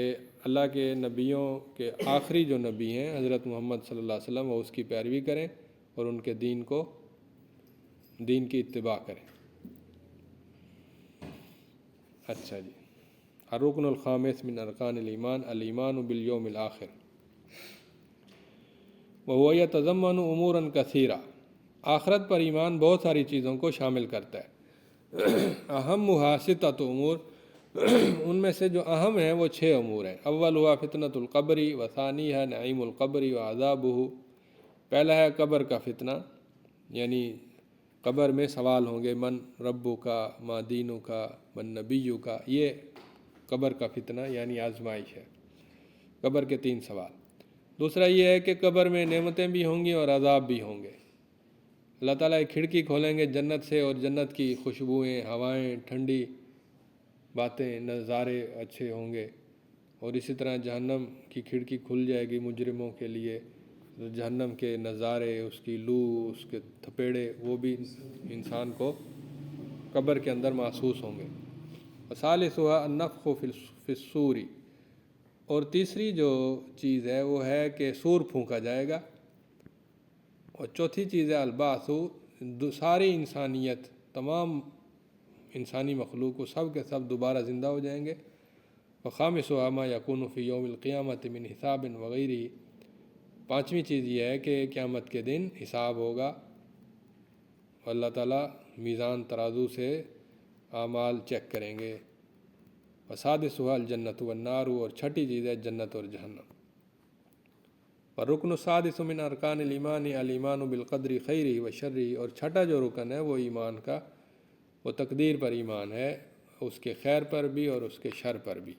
اللہ کے نبیوں کے آخری جو نبی ہیں حضرت محمد صلی اللہ علیہ وسلم، وہ اس کی پیروی کریں اور ان کے دین کی اتباع کریں۔ اچھا جی، الرکن الخامس من ارکان الایمان الایمان بالیوم الآخر، وہو یتضمن امورا کثیرہ، آخرت پر ایمان بہت ساری چیزوں کو شامل کرتا ہے۔ اہمھا ستۃ امور، ان میں سے جو اہم ہیں وہ 6 امور ہیں۔ اول ہوا فتنۃ القبر، وثانیہ نعیم القبر وعذابہ، پہلا ہے قبر کا فتنہ، یعنی قبر میں سوال ہوں گے، من ربک ما دینک من نبیک، یہ قبر کا فتنہ یعنی آزمائش ہے، قبر کے 3 سوال۔ دوسرا یہ ہے کہ قبر میں نعمتیں بھی ہوں گی اور عذاب بھی ہوں گے۔ اللہ تعالیٰ ایک کھڑکی کھولیں گے جنت سے، اور جنت کی خوشبوئیں، ہوائیں، ٹھنڈی باتیں، نظارے اچھے ہوں گے، اور اسی طرح جہنم کی کھڑکی کھل جائے گی مجرموں کے لیے، جہنم کے نظارے، اس کی لو، اس کے تھپیڑے، وہ بھی انسان کو قبر کے اندر محسوس ہوں گے۔ وثالثھا النفخ فی الصور، اور تیسری جو چیز ہے وہ ہے کہ سور پھونکا جائے گا، اور چوتھی چیز ہے البعث، ساری انسانیت، تمام انسانی مخلوق کو سب کے سب دوبارہ زندہ ہو جائیں گے۔ وخامسھا ما یکون فی یوم القیامۃ من حساب وغیرہ، پانچویں چیز یہ ہے کہ قیامت کے دن حساب ہوگا، اللہ تعالیٰ میزان ترازو سے اعمال چیک کریں گے۔ وسادسھا الجنۃ والنار، اور چھٹی چیز ہے جنت اور جہنم۔ والرکن السادس من ارکان الایمان الایمان بالقدر خیرہ وشرہ، اور چھٹا جو رکن ہے وہ ایمان کا، وہ تقدیر پر ایمان ہے، اس کے خیر پر بھی اور اس کے شر پر بھی۔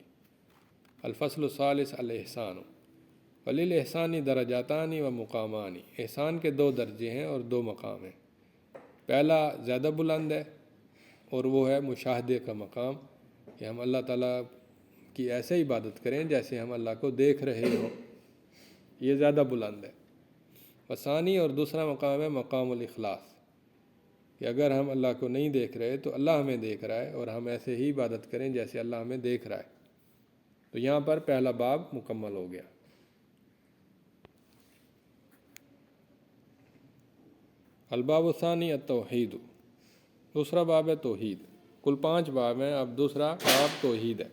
الفصل الثالث الاحسان، ولیل درجاتانی و مقامانی، احسان کے 2 درجے ہیں اور 2 مقام ہیں۔ پہلا زیادہ بلند ہے اور وہ ہے مشاہدے کا مقام، کہ ہم اللہ تعالیٰ کی ایسے عبادت کریں جیسے ہم اللہ کو دیکھ رہے ہوں، یہ زیادہ بلند ہے۔ وثانی اور دوسرا مقام ہے مقام الاخلاص، کہ اگر ہم اللہ کو نہیں دیکھ رہے تو اللہ ہمیں دیکھ رہا ہے، اور ہم ایسے ہی عبادت کریں جیسے اللہ ہمیں دیکھ رہا ہے۔ تو یہاں پر پہلا باب مکمل ہو گیا۔ الباب الثانی التوحید، دوسرا باب ہے توحید۔ کل 5 باب ہیں، اب دوسرا باب توحید ہے۔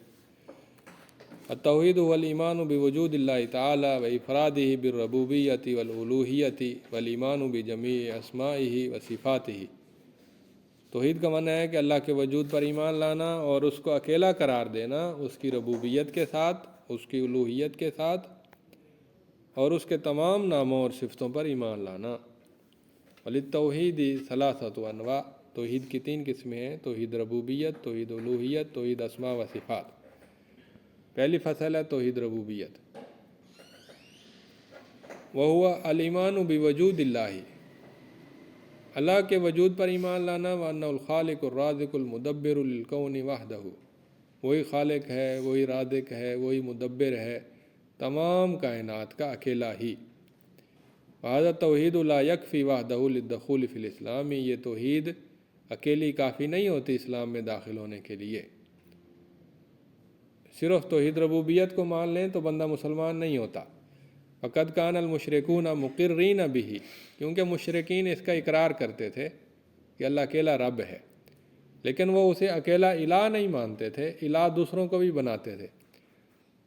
التوحید هو الایمان بوجود اللہ تعالی و افرادہ بالربوبیۃ والالوہیۃ والایمان بجمیع اسمائہ و صفاتہ۔ توحید کا معنی ہے کہ اللہ کے وجود پر ایمان لانا اور اس کو اکیلا قرار دینا، اس کی ربوبیت کے ساتھ، اس کی الوہیت کے ساتھ، اور اس کے تمام ناموں اور صفتوں پر ایمان لانا۔ وللتوحید ثلاثۃ انواع، توحید کی 3 قسمیں ہیں: توحید ربوبیت، توحید الوہیت، توحید اسماء و صفات۔ پہلی فصل ہے توحید ربوبیت۔ وہو الایمان بوجود اللہ، اللہ کے وجود پر ایمان لانا، وانہ الخالق الرازق المدبر للکون وحدہ، وہی خالق ہے، وہی رازق ہے، وہی مدبر ہے تمام کائنات کا اکیلا ہی۔ وہذا توحید لا یکفی وحدہ للدخول فی الاسلام، یہ توحید اکیلی کافی نہیں ہوتی اسلام میں داخل ہونے کے لیے۔ صرف توحید ربوبیت کو مان لیں تو بندہ مسلمان نہیں ہوتا۔ فقد کان المشرکون مقرین بہ، کیونکہ مشرکین اس کا اقرار کرتے تھے کہ اللہ اکیلا رب ہے، لیکن وہ اسے اکیلا الہ نہیں مانتے تھے، الہ دوسروں کو بھی بناتے تھے۔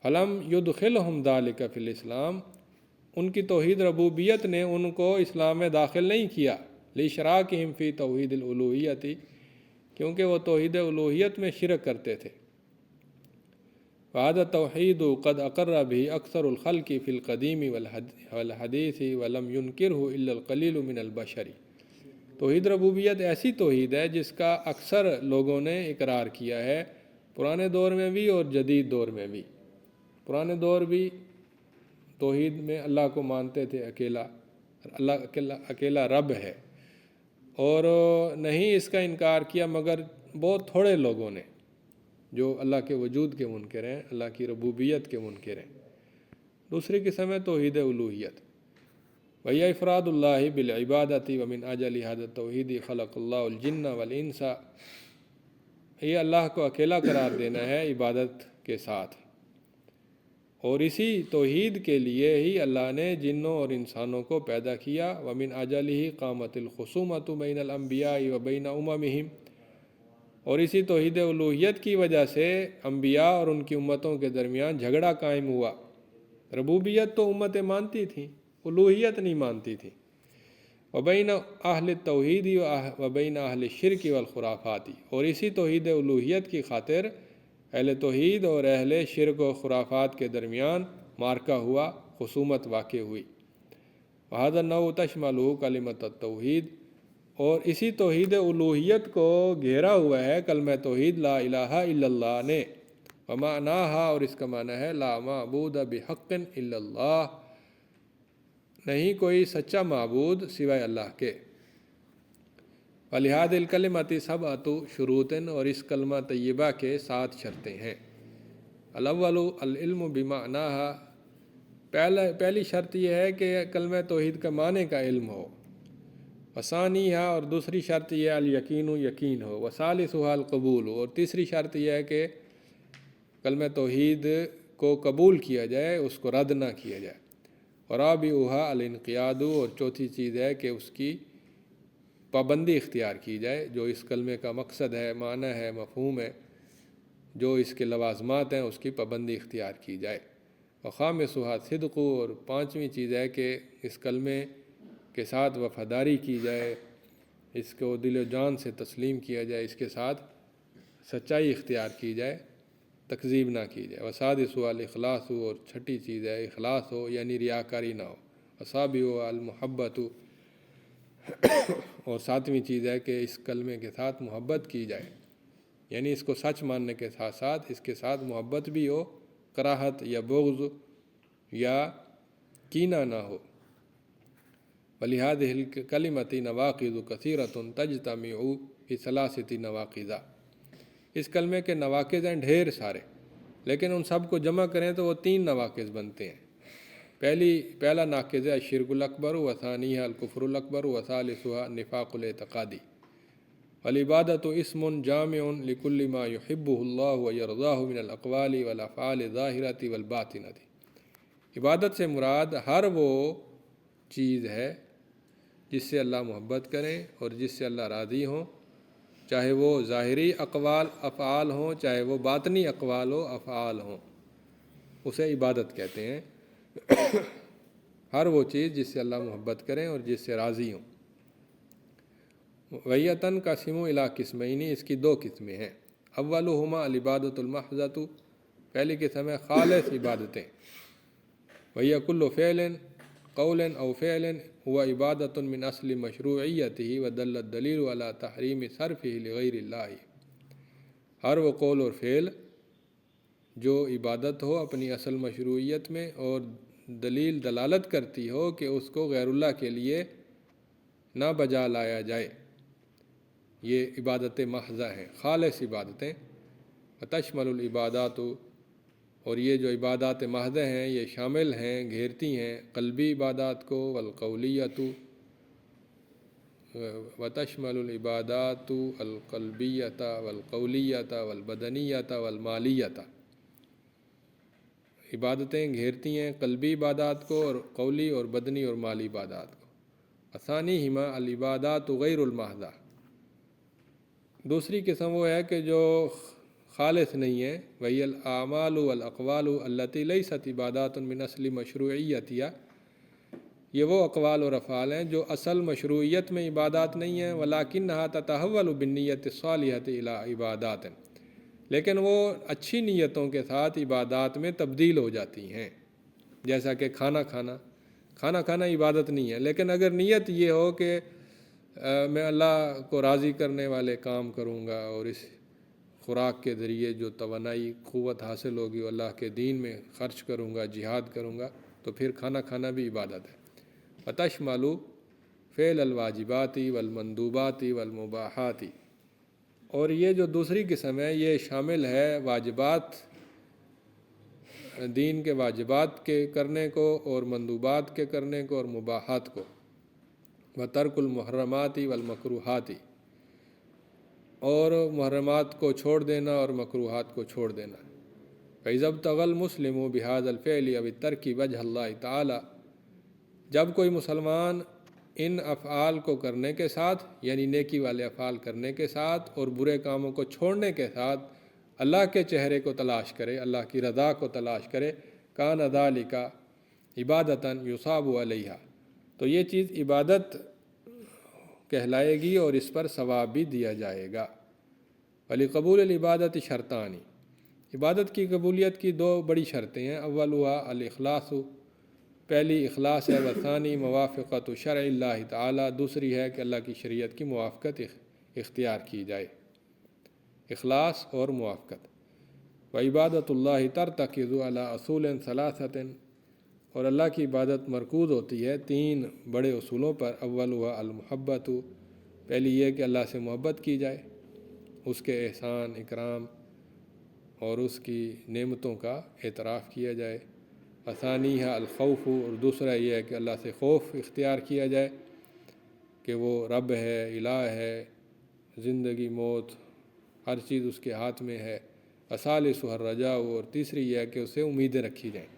فلم یدخلہم ذلک فی الاسلام، ان کی توحید ربوبیت نے ان کو اسلام میں داخل نہیں کیا، لاشراکہم فی توحید الالوہیت، کیونکہ وہ توحید الوہیت میں شرک کرتے تھے۔ وهذا التوحید قد اقر به اکثر الخلق فی القدیم والحدیث ولم ينکرہ الا القلیل من البشر۔ توحید ربوبیت ایسی توحید ہے جس کا اکثر لوگوں نے اقرار کیا ہے، پرانے دور میں بھی اور جدید دور میں بھی۔ پرانے دور بھی توحید میں اللہ کو مانتے تھے اکیلا، اللہ اکیلا رب ہے، اور نہیں اس کا انکار کیا مگر بہت تھوڑے لوگوں نے جو اللہ کے وجود کے منکر ہیں، اللہ کی ربوبیت کے منکر ہیں۔ دوسری قسم ہے توحید الوہیت، وہی افراد اللہ بالعبادت ومن اجل ھذا التوحید خلق اللہ الجن والانس، یہ اللہ کو اکیلا قرار دینا ہے عبادت کے ساتھ، اور اسی توحید کے لیے ہی اللہ نے جنوں اور انسانوں کو پیدا کیا۔ ومن اجلہ قامت الخصومۃ بین الانبیاء وبین اممہم، اور اسی توحید الوہیت کی وجہ سے انبیاء اور ان کی امتوں کے درمیان جھگڑا قائم ہوا۔ ربوبیت تو امتیں مانتی تھیں، الوہیت نہیں مانتی تھیں۔ وبین اہل التوحید وبین اہل الشرک والخرافات، اور اسی توحید الوہیت کی خاطر اہل توحید اور اہل شرک و خرافات کے درمیان معرکہ ہوا، خصومت واقع ہوئی۔ وہذا النوع تشملہ کلمۃ التوحید، اور اسی توحید الوہیت کو گھیرا ہوا ہے کلمہ توحید لا الہ الا اللہ نے، ومعناہا، اور اس کا معنی ہے لا معبود بحق الا اللہ، نہیں کوئی سچا معبود سوائے اللہ کے۔ وَلِهَذِهِ الْكَلِمَةِ سَبْعَةُ شُرُوطٍ، اور اس کلمہ طیبہ کے 7 شرطیں ہیں۔ الاول العلم بمعناہا، پہلی شرط یہ ہے کہ کلمہ توحید کا معنی کا علم ہو۔ وثانیہا، اور دوسری شرط یہ الیقین، یقین ہو۔ وثالثھا القبول، اور تیسری شرط یہ ہے کہ کلمہ توحید کو قبول کیا جائے، اس کو رد نہ کیا جائے۔ ورابعھا الانقیاد، اور چوتھی چیز ہے کہ اس کی پابندی اختیار کی جائے، جو اس کلمے کا مقصد ہے، معنی ہے، مفہوم ہے، جو اس کے لوازمات ہیں، اس کی پابندی اختیار کی جائے۔ وخامسھا صدق، اور 5ویں چیز ہے کہ اس کلمے کے ساتھ وفاداری کی جائے، اس کو دل و جان سے تسلیم کیا جائے، اس کے ساتھ سچائی اختیار کی جائے، تکذیب نہ کی جائے۔ وسادسھا الاخلاص، اور 6ٹھی چیز ہے اخلاص ہو، یعنی ریاکاری نہ ہو۔ وسابعھا المحبت، اور 7ویں چیز ہے کہ اس کلمے کے ساتھ محبت کی جائے، یعنی اس کو سچ ماننے کے ساتھ ساتھ اس کے ساتھ محبت بھی ہو، کراہت یا بغض یا کینہ نہ ہو۔ وَلِهَذِهِ الْكَلِمَةِ نَوَاقِضُ كَثِيرَةٌ تَجْتَمِعُ فِي ثَلَاثَةِ نَوَاقِضَ، اس کلمے کے نواقض ہیں ڈھیر سارے، لیکن ان سب کو جمع کریں تو وہ 3 نواقض بنتے ہیں۔ پہلا ناقض ہے الشرک الاکبر، وثانیہ الکفر الاکبر، وثالثها النفاق الاعتقادی۔ والعبادۃ اسم جامع لكل ما يحبه الله ويرضاه من الاقوال والافعال الظاہرۃ والباطنۃ۔ عبادت سے مراد ہر وہ چیز ہے جس سے اللہ محبت کریں اور جس سے اللہ راضی ہوں، چاہے وہ ظاہری اقوال افعال ہوں، چاہے وہ باطنی اقوال و افعال ہوں، اسے عبادت کہتے ہیں۔ ہر وہ چیز جس سے اللہ محبت کریں اور جس سے راضی ہوں۔ وَيَّتَنْ قَسِمُ إِلَىٰ قِسْمَيْنِ، اس کی 2 قسمیں ہیں۔ اولہما العبادۃ المحضۃ، پہلی قسم ہے خالص عبادتیں۔ وَهِيَ كُلُّ فعل قول او فعل هو عبادۃ من اصل مشروعیتہ ودل الدلیل علی تحریم صرفہ لغیر اللہ، ہر وہ قول اور فعل جو عبادت ہو اپنی اصل مشروعیت میں اور دلیل دلالت کرتی ہو کہ اس کو غیر اللہ کے لیے نہ بجا لایا جائے، یہ عبادت محضہ ہیں، خالص عبادتیں۔ وتشمل العبادات، اور یہ جو عبادات محضہ ہیں یہ شامل ہیں، گھیرتی ہیں قلبی عبادات کو، والقولیۃ، وتشمل العبادات القلبیۃ والقولیۃ والبدنیۃ والمالیۃ، عبادتیں گھیرتی ہیں قلبی عبادات کو اور قولی اور بدنی اور مالی عبادات کو۔ وثانیہما العبادات غیر المحضہ، دوسری قسم وہ ہے کہ جو خالص نہیں ہے، وہی الاعمال والاقوال التی لیست عبادات من اصل مشروعیتہا، یہ وہ اقوال اور افعال ہیں جو اصل مشروعیت میں عبادات نہیں ہیں، ولکنھا تتحول بالنیت الصالحۃ الی عبادات، لیکن وہ اچھی نیتوں کے ساتھ عبادات میں تبدیل ہو جاتی ہیں۔ جیسا کہ کھانا کھانا عبادت نہیں ہے، لیکن اگر نیت یہ ہو کہ میں اللہ کو راضی کرنے والے کام کروں گا اور اس خوراک کے ذریعے جو توانائی قوت حاصل ہوگی وہ اللہ کے دین میں خرچ کروں گا، جہاد کروں گا، تو پھر کھانا بھی عبادت ہے۔ وتشمل فعل الواجبات والمندوبات والمباحات، اور یہ جو دوسری قسم ہے یہ شامل ہے واجبات، دین کے واجبات کے کرنے کو اور مندوبات کے کرنے کو اور مباحات کو، وترک المحرمات والمکروہات، اور محرمات کو چھوڑ دینا اور مکروہات کو چھوڑ دینا۔ فَإِذَا ابْتَغَى الْمُسْلِمُ بِهَذَا الْفِعْلِ أَوِ التَّرْكِ وَجْهَ اللَّهِ تَعَالَى، جب کوئی مسلمان ان افعال کو کرنے کے ساتھ، یعنی نیکی والے افعال کرنے کے ساتھ اور برے کاموں کو چھوڑنے کے ساتھ اللہ کے چہرے کو تلاش کرے، اللہ کی رضا کو تلاش کرے، كَانَ ذَلِكَ عِبَادَةً يُثَابُ عَلَيْهَا، تو یہ چیز عبادت کہلائے گی اور اس پر ثواب بھی دیا جائے گا۔ وَلِقَبُولِ الْعِبَادَةِ شرطان، عبادت کی قبولیت کی 2 بڑی شرطیں ہیں۔ اولها الاخلاص، پہلی اخلاص ہے، وثانی موافقت شرع اللہ تعالی، دوسری ہے کہ اللہ کی شریعت کی موافقت اختیار کی جائے، اخلاص اور موافقت۔ وعبادۃ اللہ ترتکز علی اصول 3، اور اللہ کی عبادت مرکوز ہوتی ہے 3 بڑے اصولوں پر۔ اولها المحبت، پہلی یہ کہ اللہ سے محبت کی جائے، اس کے احسان اکرام اور اس کی نعمتوں کا اعتراف کیا جائے۔ وثانیہ الخوف، اور دوسرا یہ ہے کہ اللہ سے خوف اختیار کیا جائے کہ وہ رب ہے، الہ ہے، زندگی موت ہر چیز اس کے ہاتھ میں ہے۔ وثالثہ الرجاء، اور تیسری یہ ہے کہ اسے امیدیں رکھی جائیں۔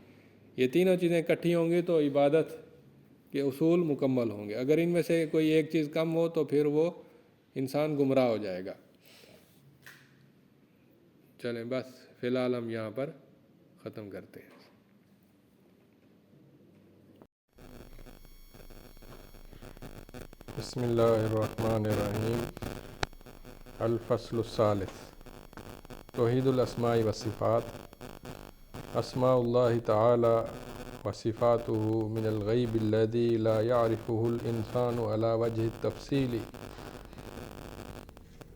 یہ تینوں چیزیں اکٹھی ہوں گی تو عبادت کے اصول مکمل ہوں گے۔ اگر ان میں سے کوئی ایک چیز کم ہو تو پھر وہ انسان گمراہ ہو جائے گا۔ چلیں بس فی الحال ہم یہاں پر ختم کرتے ہیں۔ بسم اللہ الرحمن الرحیم۔ الفصل الثالث، توحید الاسماء والصفات۔ اسماء اللہ تعالی وصفاته من الغیب الذی لا يعرفه الانسان على وجه التفصیل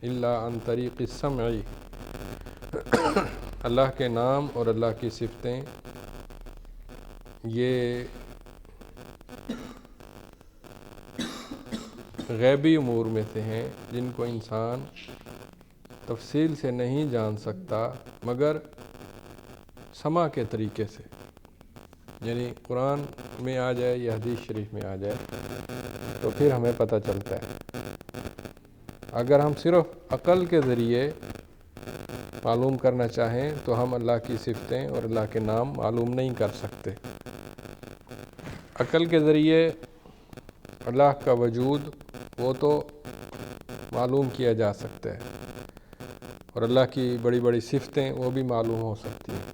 الا عن طریق السمع، اللہ کے نام اور اللہ کی صفتیں یہ غیبی امور میں سے ہیں جن کو انسان تفصیل سے نہیں جان سکتا مگر سماع کے طریقے سے، یعنی قرآن میں آ جائے یا حدیث شریف میں آ جائے تو پھر ہمیں پتہ چلتا ہے۔ اگر ہم صرف عقل کے ذریعے معلوم کرنا چاہیں تو ہم اللہ کی صفتیں اور اللہ کے نام معلوم نہیں کر سکتے۔ عقل کے ذریعے اللہ کا وجود وہ تو معلوم کیا جا سکتا ہے، اور اللہ کی بڑی بڑی صفتیں وہ بھی معلوم ہو سکتی ہیں،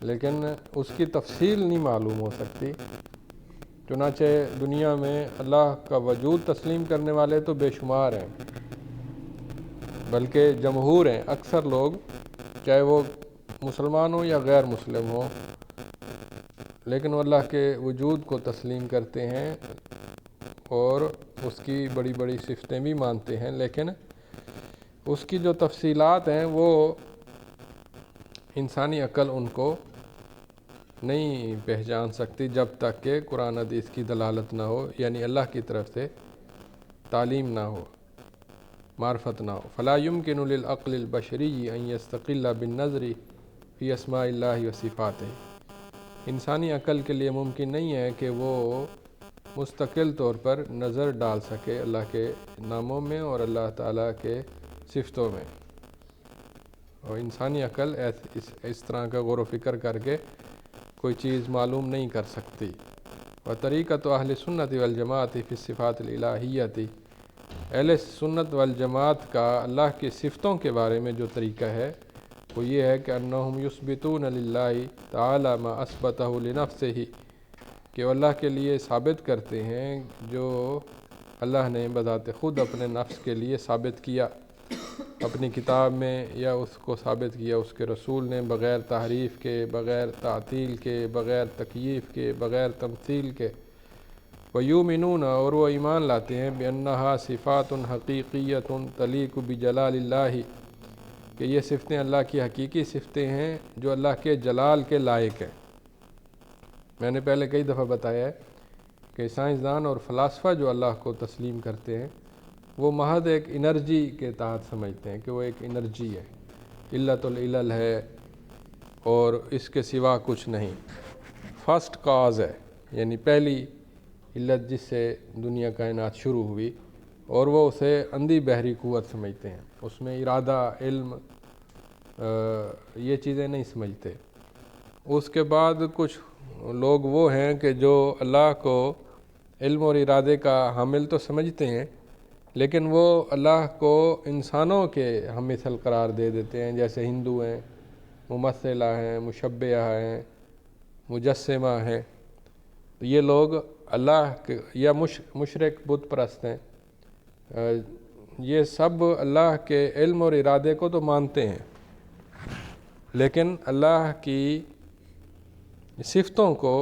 لیکن اس کی تفصیل نہیں معلوم ہو سکتی۔ چنانچہ دنیا میں اللہ کا وجود تسلیم کرنے والے تو بے شمار ہیں، بلکہ جمہور ہیں، اکثر لوگ، چاہے وہ مسلمان ہوں یا غیر مسلم ہوں، لیکن وہ اللہ کے وجود کو تسلیم کرتے ہیں اور اس کی بڑی بڑی صفتیں بھی مانتے ہیں، لیکن اس کی جو تفصیلات ہیں وہ انسانی عقل ان کو نہیں پہچان سکتی جب تک کہ قرآن حدیث کی دلالت نہ ہو، یعنی اللہ کی طرف سے تعلیم نہ ہو، معرفت نہ ہو۔ فلا يمكن للعقل البشری ان يستقل بالنظر فی اسماء اللہ و صفاتہ، انسانی عقل کے لیے ممکن نہیں ہے کہ وہ مستقل طور پر نظر ڈال سکے اللہ کے ناموں میں اور اللہ تعالیٰ کے صفتوں میں، اور انسانی عقل اس طرح کا غور و فکر کر کے کوئی چیز معلوم نہیں کر سکتی۔ وطریقۃ اہل سنت والجماعت فی الصفات الالہیۃ، اہل سنت والجماعت کا اللہ کی صفتوں کے بارے میں جو طریقہ ہے وہ یہ ہے کہ انہم یثبتون للہ تعالی ما اثبتہ لنفسہ، کہ وہ اللہ کے لیے ثابت کرتے ہیں جو اللہ نے بذات خود اپنے نفس کے لیے ثابت کیا اپنی کتاب میں، یا اس کو ثابت کیا اس کے رسول نے، بغیر تحریف کے، بغیر تعطیل کے، بغیر تکییف کے، بغیر تمثیل کے۔ وَيُؤْمِنُونَ، اور وہ ایمان لاتے ہیں، بِأَنَّهَا صِفَاتٌ حَقِيقِيَّةٌ تَلِيقُ بِجَلَالِ اللَّهِ، کہ یہ صفتیں اللہ کی حقیقی صفتیں ہیں جو اللہ کے جلال کے لائق ہیں۔ میں نے پہلے کئی دفعہ بتایا ہے کہ سائنسدان اور فلاسفہ جو اللہ کو تسلیم کرتے ہیں وہ محض ایک انرجی کے تحت سمجھتے ہیں کہ وہ ایک انرجی ہے، علت العلل ہے اور اس کے سوا کچھ نہیں، فرسٹ کاز ہے، یعنی پہلی علت جس سے دنیا کائنات شروع ہوئی، اور وہ اسے اندھی بحری قوت سمجھتے ہیں، اس میں ارادہ، علم، یہ چیزیں نہیں سمجھتے۔ اس کے بعد کچھ لوگ وہ ہیں کہ جو اللہ کو علم اور ارادے کا حامل تو سمجھتے ہیں، لیکن وہ اللہ کو انسانوں کے ہم مثل قرار دے دیتے ہیں، جیسے ہندو ہیں، ممثلہ ہیں، مشبہہ ہیں، مجسمہ ہیں۔ تو یہ لوگ اللہ کے یا مشرک بت پرست ہیں، یہ سب اللہ کے علم اور ارادے کو تو مانتے ہیں، لیکن اللہ کی صفتوں کو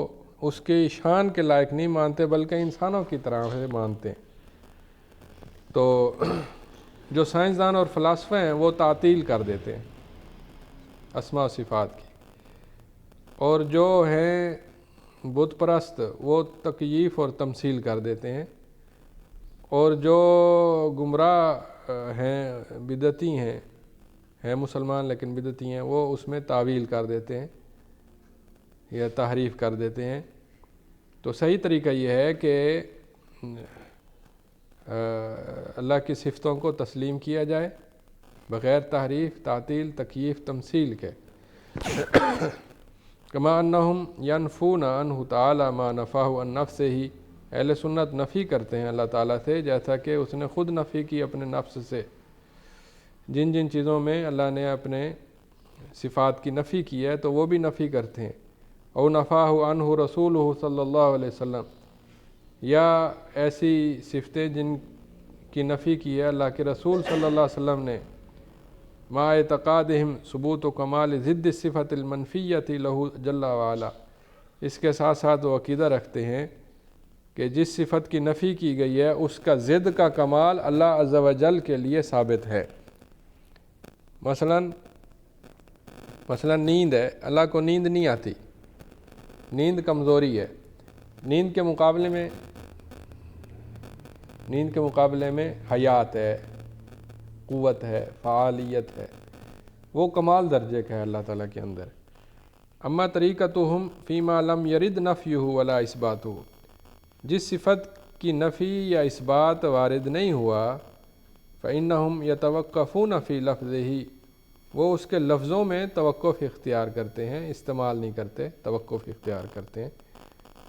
اس کی شان کے لائق نہیں مانتے، بلکہ انسانوں کی طرح سے مانتے ہیں۔ تو جو سائنسدان اور فلاسفہ ہیں وہ تعطیل کر دیتے ہیں اسماء و صفات کی، اور جو ہیں بت پرست وہ تکییف اور تمثیل کر دیتے ہیں، اور جو گمراہ ہیں، بدعتی ہیں مسلمان لیکن بدعتی ہیں، وہ اس میں تعویل کر دیتے ہیں یا تحریف کر دیتے ہیں۔ تو صحیح طریقہ یہ ہے کہ اللہ کی صفتوں کو تسلیم کیا جائے بغیر تحریف، تعطیل، تکییف، تمثیل کے۔ کما انہم ینفون عنہ تعالی ما نفاہ عن نفسہ، اہل سنت نفی کرتے ہیں اللہ تعالیٰ سے جیسا کہ اس نے خود نفی کی اپنے نفس سے، جن جن چیزوں میں اللہ نے اپنے صفات کی نفی کی ہے تو وہ بھی نفی کرتے ہیں۔ او نفاہ عنہ رسولہ صلی اللہ علیہ وسلم، یا ایسی صفتیں جن کی نفی کی ہے اللہ کے رسول صلی اللہ علیہ وسلم نے، ما اعتقادہم ثبوت و کمال ضد الصفت المنفیۃ لہ جل وعلا، اس کے ساتھ ساتھ وہ عقیدہ رکھتے ہیں کہ جس صفت کی نفی کی گئی ہے اس کا ضد کا کمال اللہ عز و جل کے لیے ثابت ہے۔ مثلا نیند ہے، اللہ کو نیند نہیں آتی، نیند کمزوری ہے، نیند کے مقابلے میں نیند کے مقابلے میں حیات ہے، قوت ہے، فعالیت ہے، وہ کمال درجے کا ہے اللہ تعالیٰ کے اندر۔ اما طریقتہم فیما لم یرد نفیہ ولا اثباتہ، جس صفت کی نفی یا اثبات وارد نہیں ہوا، فإنہم یتوقفون فی لفظہ، وہ اس کے لفظوں میں توقف اختیار کرتے ہیں، استعمال نہیں کرتے، توقف اختیار کرتے ہیں۔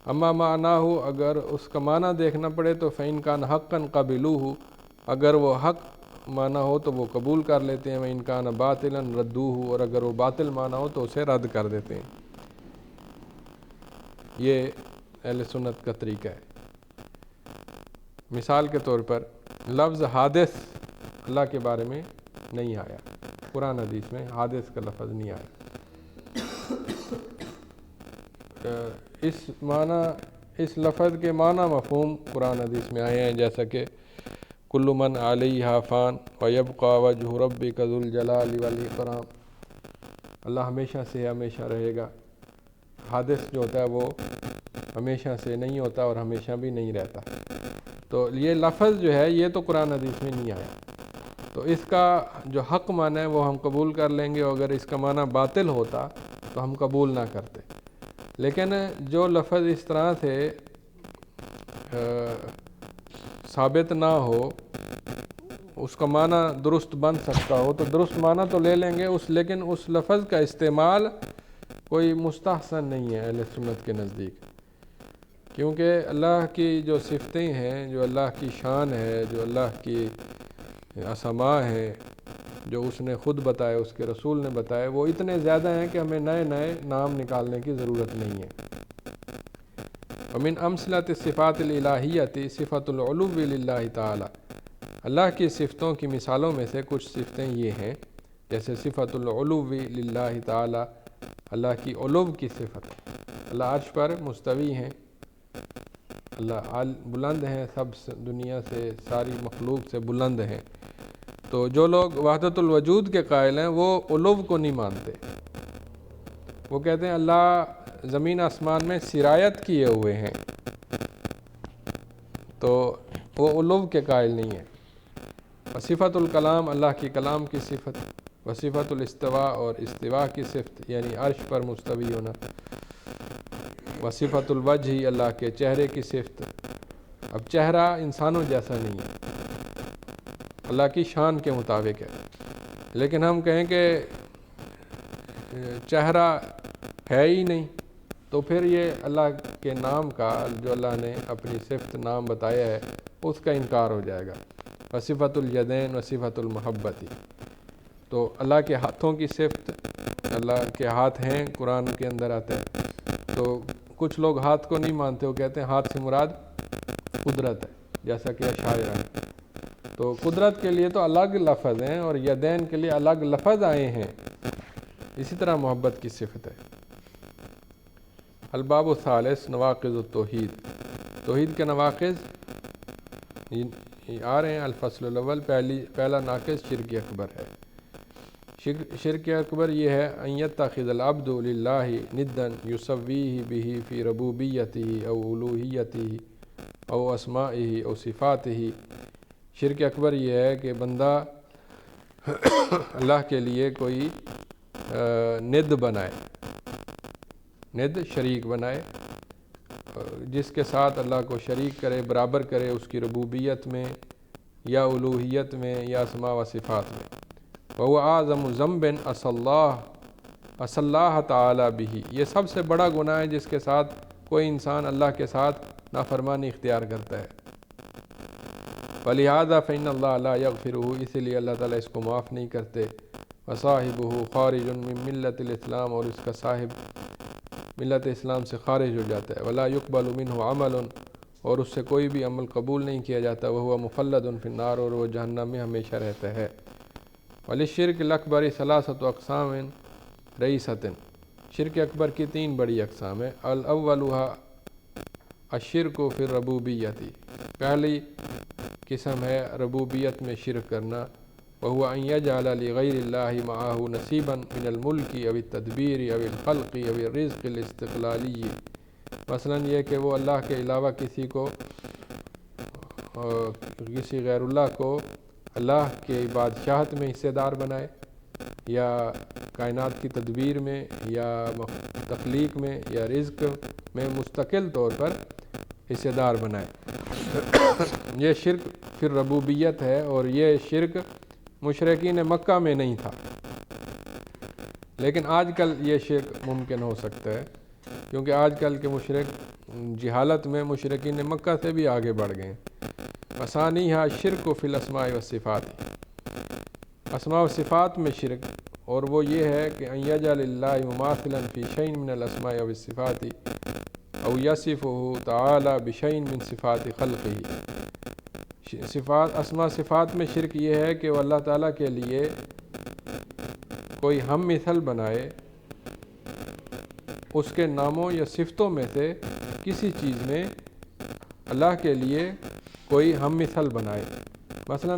اما معناہ، اگر اس کا معنی دیکھنا پڑے تو فإن کان حقا قبلوہ، اگر وہ حق معنی ہو تو وہ قبول کر لیتے ہیں، وإن کان باطلا ردوہ، اور اگر وہ باطل معنی ہو تو اسے رد کر دیتے ہیں۔ یہ اہل سنت کا طریقہ ہے۔ مثال کے طور پر لفظ حادث اللہ کے بارے میں نہیں آیا، قرآن حدیث میں حادث کا لفظ نہیں آیا۔ اس لفظ کے معنی مفہوم قرآن حدیث میں آئے ہیں، جیسا کہ کل من علیہا فان ویبقى وجہ ربک ذو الجلال والاکرام، اللہ ہمیشہ سے ہمیشہ رہے گا۔ حادث جو ہوتا ہے وہ ہمیشہ سے نہیں ہوتا اور ہمیشہ بھی نہیں رہتا، تو یہ لفظ جو ہے یہ تو قرآن حدیث میں نہیں آیا، تو اس کا جو حق معنی ہے وہ ہم قبول کر لیں گے، اور اگر اس کا معنی باطل ہوتا تو ہم قبول نہ کرتے۔ لیکن جو لفظ اس طرح سے ثابت نہ ہو، اس کا معنی درست بن سکتا ہو تو درست معنی تو لے لیں گے، لیکن اس لفظ کا استعمال کوئی مستحسن نہیں ہے اہل سنت کے نزدیک، کیونکہ اللہ کی جو صفتیں ہیں، جو اللہ کی شان ہے، جو اللہ کی اسماء ہیں، جو اس نے خود بتائے، اس کے رسول نے بتائے، وہ اتنے زیادہ ہیں کہ ہمیں نئے نئے نام نکالنے کی ضرورت نہیں ہے۔ ومن امثلۃ الصفات الالہیۃ صفۃ العلو للہ تعالی، اللہ کی صفتوں کی مثالوں میں سے کچھ صفتیں یہ ہیں، جیسے صفۃ العلو للہ تعالی، اللہ کی علو کی صفت، اللہ عرش پر مستوی ہیں، اللہ بلند ہیں، سب دنیا سے، ساری مخلوق سے بلند ہیں۔ تو جو لوگ وحدت الوجود کے قائل ہیں وہ علو کو نہیں مانتے، وہ کہتے ہیں اللہ زمین آسمان میں سرایت کیے ہوئے ہیں، تو وہ علو کے قائل نہیں ہیں۔ وصفۃ الکلام، اللہ کی کلام کی صفت، وصفۃ الاستواء، اور استواء کی صفت یعنی عرش پر مستوی ہونا، وصفۃ الوجہ، اللہ کے چہرے کی صفت۔ اب چہرہ انسانوں جیسا نہیں ہے، اللہ کی شان کے مطابق ہے، لیکن ہم کہیں کہ چہرہ ہے ہی نہیں، تو پھر یہ اللہ کے نام کا، جو اللہ نے اپنی صفت نام بتایا ہے، اس کا انکار ہو جائے گا۔ وصفۃ الیدین وصفۃ المحبت، تو اللہ کے ہاتھوں کی صفت، اللہ کے ہاتھ ہیں، قرآن کے اندر آتے ہیں، تو کچھ لوگ ہاتھ کو نہیں مانتے، وہ کہتے ہیں ہاتھ سے مراد قدرت ہے، جیسا کہ اشاعرہ ہے۔ تو قدرت کے لیے تو الگ لفظ ہیں اور یدین کے لیے الگ لفظ آئے ہیں، اسی طرح محبت کی صفت ہے۔ الباب الثالث نواقض التوحید، توحید کے نواقض آ رہے ہیں۔ الفصل الاول، پہلا ناقض شرک اکبر ہے۔ شرک اکبر یہ ہے ان یتخذ العبد للہ ندا یسویہ بہ فی ربوبیتہ او الوہیتہ او اسمائہ او صفاتہ۔ شرک اکبر یہ ہے کہ بندہ اللہ کے لیے کوئی ند بنائے، ند شریک بنائے، جس کے ساتھ اللہ کو شریک کرے، برابر کرے اس کی ربوبیت میں یا الوہیت میں یا اسماء و صفات میں۔ وَهُوَ أَعْظَمُ ذَنْبٍ عَصَى اللَّهَ تَعَالَى بِهِ، یہ سب سے بڑا گناہ ہے جس کے ساتھ کوئی انسان اللہ کے ساتھ نافرمانی اختیار کرتا ہے۔ وَلِهَذَا فَإِنَّ اللَّهَ لَا يَغْفِرُهُ، اسی لیے اللہ تعالیٰ اس کو معاف نہیں کرتے۔ وَصَاحِبُهُ خَارِجٌ مِّن مِّلَّةِ الْإِسْلَامِ، اور اس کا صاحب ملت اسلام سے خارج ہو جاتا ہے۔ وَلَا يُقْبَلُ مِنْهُ عَمَلٌ، اور اس سے کوئی بھی عمل قبول نہیں کیا جاتا۔ وَهُوَ مُخَلَّدٌ فِي النَّارِ، اور وہ جہنم میں ہمیشہ رہتا ہے۔ وَلِلشِّرْكِ الْأَكْبَرِ ثَلَاثَةُ أَقْسَامٍ رئیسَةٍ، شرک اکبر کی تین بڑی اقسام ہیں۔ الأولُ الشِّرْكُ فِي الرُّبُوبِيَّةِ، پہلی قسم ہے ربوبیت میں شرک کرنا۔ وَهُوَ أَن يَجْعَلَ لِغَيْرِ اللَّهِ مَعَهُ نَصِيبًا مِنَ الْمُلْكِ أَوِ التَّدْبِيرِ أَوِ الْخَلْقِ أَوِ الرِّزْقِ الِاسْتِقْلَالِيِّ، مثلاً یہ کہ وہ اللہ کے علاوہ کسی کو کسی غیر اللہ کو اللہ کے بادشاہت میں حصے دار بنائے، یا کائنات کی تدبیر میں، یا تخلیق میں، یا رزق میں مستقل طور پر حصے دار بنائے۔ یہ شرک پھر ربوبیت ہے، اور یہ شرک مشرکین مکہ میں نہیں تھا، لیکن آج کل یہ شرک ممکن ہو سکتا ہے، کیونکہ آج کل کے مشرک جہالت میں مشرکین مکہ سے بھی آگے بڑھ گئے ہیں۔ وثانیھا شرک فی الاسماء والصفات، اسماء و صفات میں شرک، اور وہ یہ ہے کہ ان یجعل اللہ مماثلا فی شیء من الاسماء والصفات او یصفہ تعالی بشیء من صفات خلقہ۔ صفات اسماء صفات میں شرک یہ ہے کہ وہ اللہ تعالیٰ کے لیے کوئی ہم مثل بنائے، اس کے ناموں یا صفتوں میں سے کسی چیز میں اللہ کے لیے کوئی ہم مثل بنائے۔ مثلا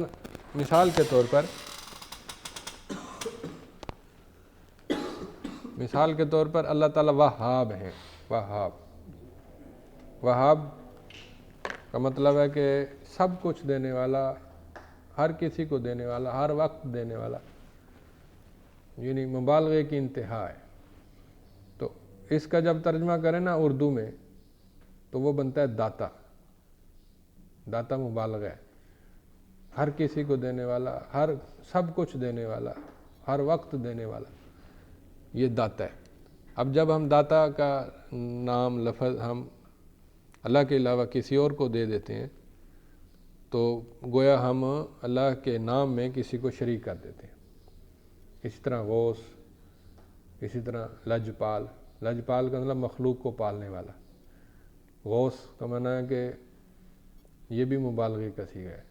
مثال کے طور پر اللہ تعالیٰ وہاب ہیں۔ وہاب کا مطلب ہے کہ سب کچھ دینے والا، ہر کسی کو دینے والا، ہر وقت دینے والا، یعنی مبالغے کی انتہا ہے۔ تو اس کا جب ترجمہ کریں نا اردو میں تو وہ بنتا ہے داتا۔ داتا مبالغہ ہے، ہر کسی کو دینے والا، ہر سب کچھ دینے والا، ہر وقت دینے والا، یہ داتا ہے۔ اب جب ہم داتا کا نام لفظ ہم اللہ کے علاوہ کسی اور کو دے دیتے ہیں تو گویا ہم اللہ کے نام میں کسی کو شریک کر دیتے ہیں۔ اسی طرح غوث، اسی طرح لجپال۔ لجپال کا مطلب مخلوق کو پالنے والا۔ غوث کا معنی ہے کہ یہ بھی مبالغے کا صیغہ ہے،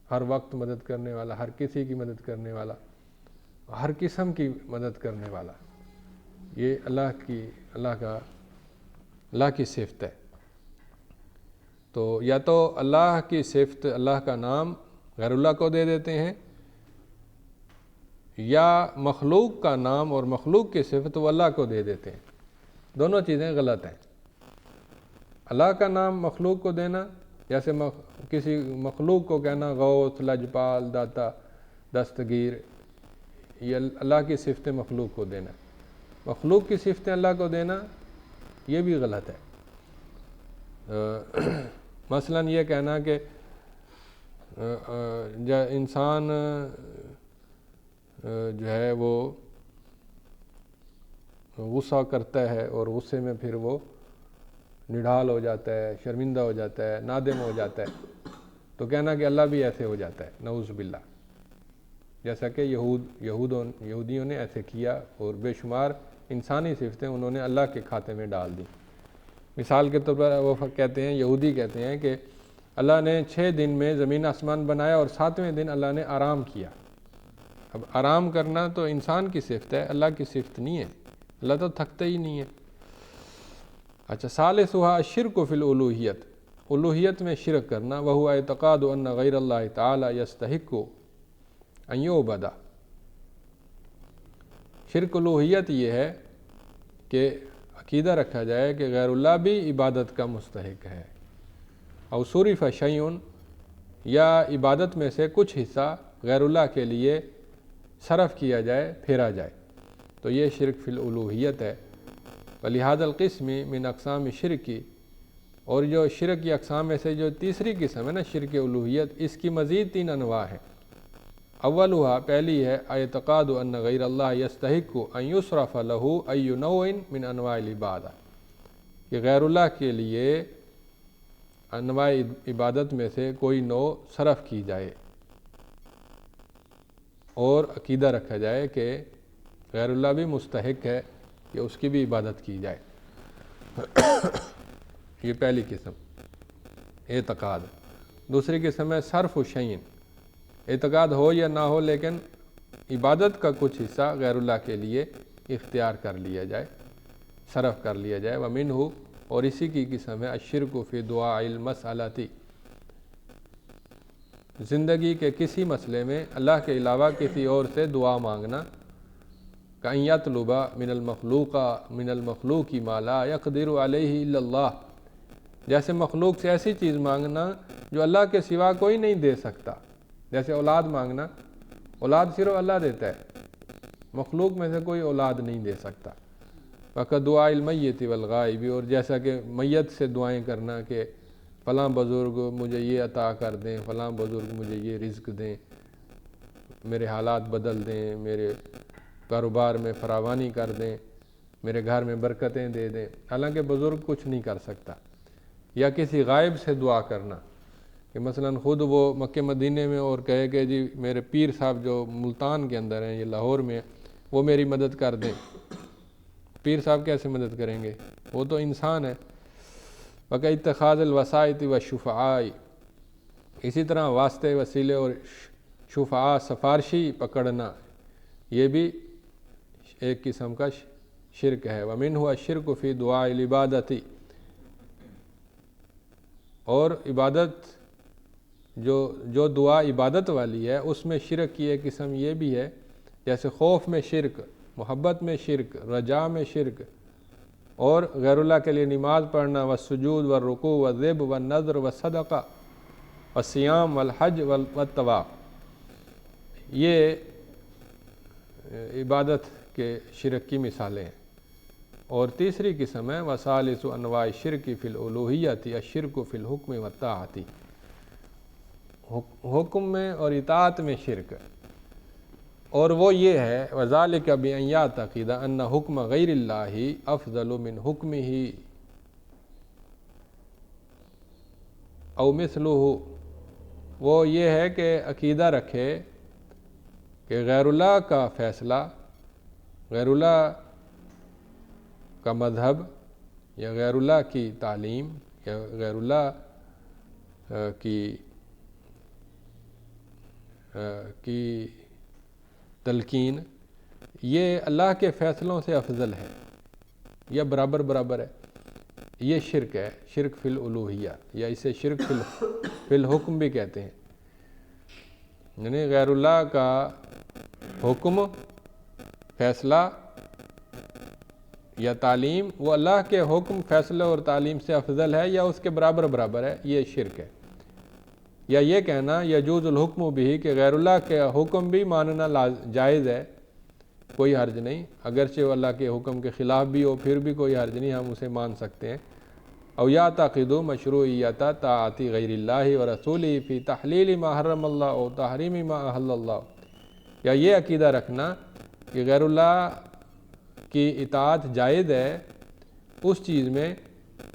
ہر وقت مدد کرنے والا، ہر کسی کی مدد کرنے والا، ہر قسم کی مدد کرنے والا۔ یہ اللہ کی صفت ہے۔ تو یا تو اللہ کی صفت، اللہ کا نام غیر اللہ کو دے دیتے ہیں، یا مخلوق کا نام اور مخلوق کی صفت وہ اللہ کو دے دیتے ہیں۔ دونوں چیزیں غلط ہیں۔ اللہ کا نام مخلوق کو دینا، جیسے کسی مخلوق کو کہنا غوث، لجپال، داتا، دستگیر، یہ اللہ کی صفتیں مخلوق کو دینا۔ مخلوق کی صفتیں اللہ کو دینا یہ بھی غلط ہے۔ مثلا یہ کہنا کہ انسان جو ہے وہ غصہ کرتا ہے اور غصے میں پھر وہ نڈھال ہو جاتا ہے، شرمندہ ہو جاتا ہے، نادم ہو جاتا ہے، تو کہنا کہ اللہ بھی ایسے ہو جاتا ہے، نعوذ باللہ۔ جیسا کہ یہودیوں نے ایسے کیا، اور بے شمار انسانی صفتیں انہوں نے اللہ کے کھاتے میں ڈال دی۔ مثال کے طور پر وہ کہتے ہیں، یہودی کہتے ہیں کہ اللہ نے 6 دن میں زمین آسمان بنایا اور 7ویں دن اللہ نے آرام کیا۔ اب آرام کرنا تو انسان کی صفت ہے، اللہ کی صفت نہیں ہے، اللہ تو تھکتا ہی نہیں ہے۔ اچھا، ثالثھا الشرک فی الالوہیت، الوہیت میں شرک کرنا، وہو اعتقاد ان غیر اللہ تعالی یستحق ان یعبد۔ شرک الوہیت یہ ہے کہ عقیدہ رکھا جائے کہ غیر اللہ بھی عبادت کا مستحق ہے۔ او صرف شیء، یا عبادت میں سے کچھ حصہ غیر اللہ کے لیے صرف کیا جائے، پھیرا جائے، تو یہ شرک فی الالوہیت ہے۔ ولہذا القسم من اقسام الشرک، اور جو شرک کی اقسام میں سے جو تیسری قسم ہے نا شرک الوہیت، اس کی مزید 3 انواع ہیں۔ اولھا، پہلی ہے اعتقاد ان غیر اللہ یستحق ان یصرف لہ ای نوع من انواع العبادہ، کہ غیر اللہ کے لیے انواع عبادت میں سے کوئی نوع صرف کی جائے، اور عقیدہ رکھا جائے کہ غیر اللہ بھی مستحق ہے کہ اس کی بھی عبادت کی جائے۔ یہ پہلی قسم اعتقاد۔ دوسری قسم ہے صرف شیء، اعتقاد ہو یا نہ ہو لیکن عبادت کا کچھ حصہ غیر اللہ کے لیے اختیار کر لیا جائے، صرف کر لیا جائے۔ ومنہ، اور اسی کی قسم ہے الشرک فی دعاء المسألۃ، زندگی کے کسی مسئلے میں اللہ کے علاوہ کسی اور سے دعا مانگنا، کأن یطلب من المخلوق ما لا یقدر علیہ الا اللہ، جیسے مخلوق سے ایسی چیز مانگنا جو اللہ کے سوا کوئی نہیں دے سکتا، جیسے اولاد مانگنا، اولاد صرف اللہ دیتا ہے، مخلوق میں سے کوئی اولاد نہیں دے سکتا۔ وقت دعاء المیت والغائب، اور جیسا کہ میت سے دعائیں کرنا کہ فلاں بزرگ مجھے یہ عطا کر دیں، فلاں بزرگ مجھے یہ رزق دیں، میرے حالات بدل دیں، میرے کاروبار میں فراوانی کر دیں، میرے گھر میں برکتیں دے دیں، حالانکہ بزرگ کچھ نہیں کر سکتا۔ یا کسی غائب سے دعا کرنا کہ مثلا خود وہ مکہ مدینے میں اور کہے کہ جی میرے پیر صاحب جو ملتان کے اندر ہیں، یہ لاہور میں، وہ میری مدد کر دیں۔ پیر صاحب کیسے مدد کریں گے؟ وہ تو انسان ہے۔ وَقَ اتخاذ الوسائط والشفعاء، اسی طرح واسطے، وسیلے اور شفعاء سفارشی پکڑنا، یہ بھی ایک قسم کا شرک ہے۔ وَمِنْهُ الشِّرْكُ فِي دُعَاءِ الْعِبَادَةِ، اور عبادت جو دعا عبادت والی ہے اس میں شرک کی ایک قسم یہ بھی ہے، جیسے خوف میں شرک، محبت میں شرک، رجاء میں شرک، اور غیر اللہ کے لیے نماز پڑھنا، والسجود والرکوع والذبح والنذر والصدقہ والصیام والحج والطواف، یہ عبادت کے شرک کی مثالیں ہیں۔ اور تیسری قسم ہے وثالث انواع الشرک فی الالوہیۃ الشرک فی الحکم والطاعۃ، حکم میں اور اطاعت میں شرک، اور وہ یہ ہے وذالک بان یعتقد ان حکم غیر اللہ افضل من حکمہ او مثلہ، وہ یہ ہے کہ عقیدہ رکھے کہ غیر اللہ کا فیصلہ، غیر اللہ کا مذہب، یا غیر اللہ کی تعلیم، یا غیر اللہ کی تلقین، یہ اللہ کے فیصلوں سے افضل ہے یا برابر ہے۔ یہ شرک ہے، شرک فی الالوہیہ، یا اسے شرک فی الحکم بھی کہتے ہیں، یعنی غیر اللہ کا حکم، فیصلہ یا تعلیم وہ اللہ کے حکم، فیصلے اور تعلیم سے افضل ہے یا اس کے برابر ہے، یہ شرک ہے۔ یا یہ کہنا یجوز الحکم بھی، کہ غیر اللہ کے حکم بھی ماننا جائز ہے، کوئی حرج نہیں، اگرچہ وہ اللہ کے حکم کے خلاف بھی ہو پھر بھی کوئی حرج نہیں، ہم اسے مان سکتے ہیں۔ او یعتقد مشروعیت طاعت غیر اللہ ورسولہ فی تحلیل ما حرم اللہ و تحریم ما احل اللہ، یا یہ عقیدہ رکھنا کہ غیر اللہ کی اطاعت جائز ہے اس چیز میں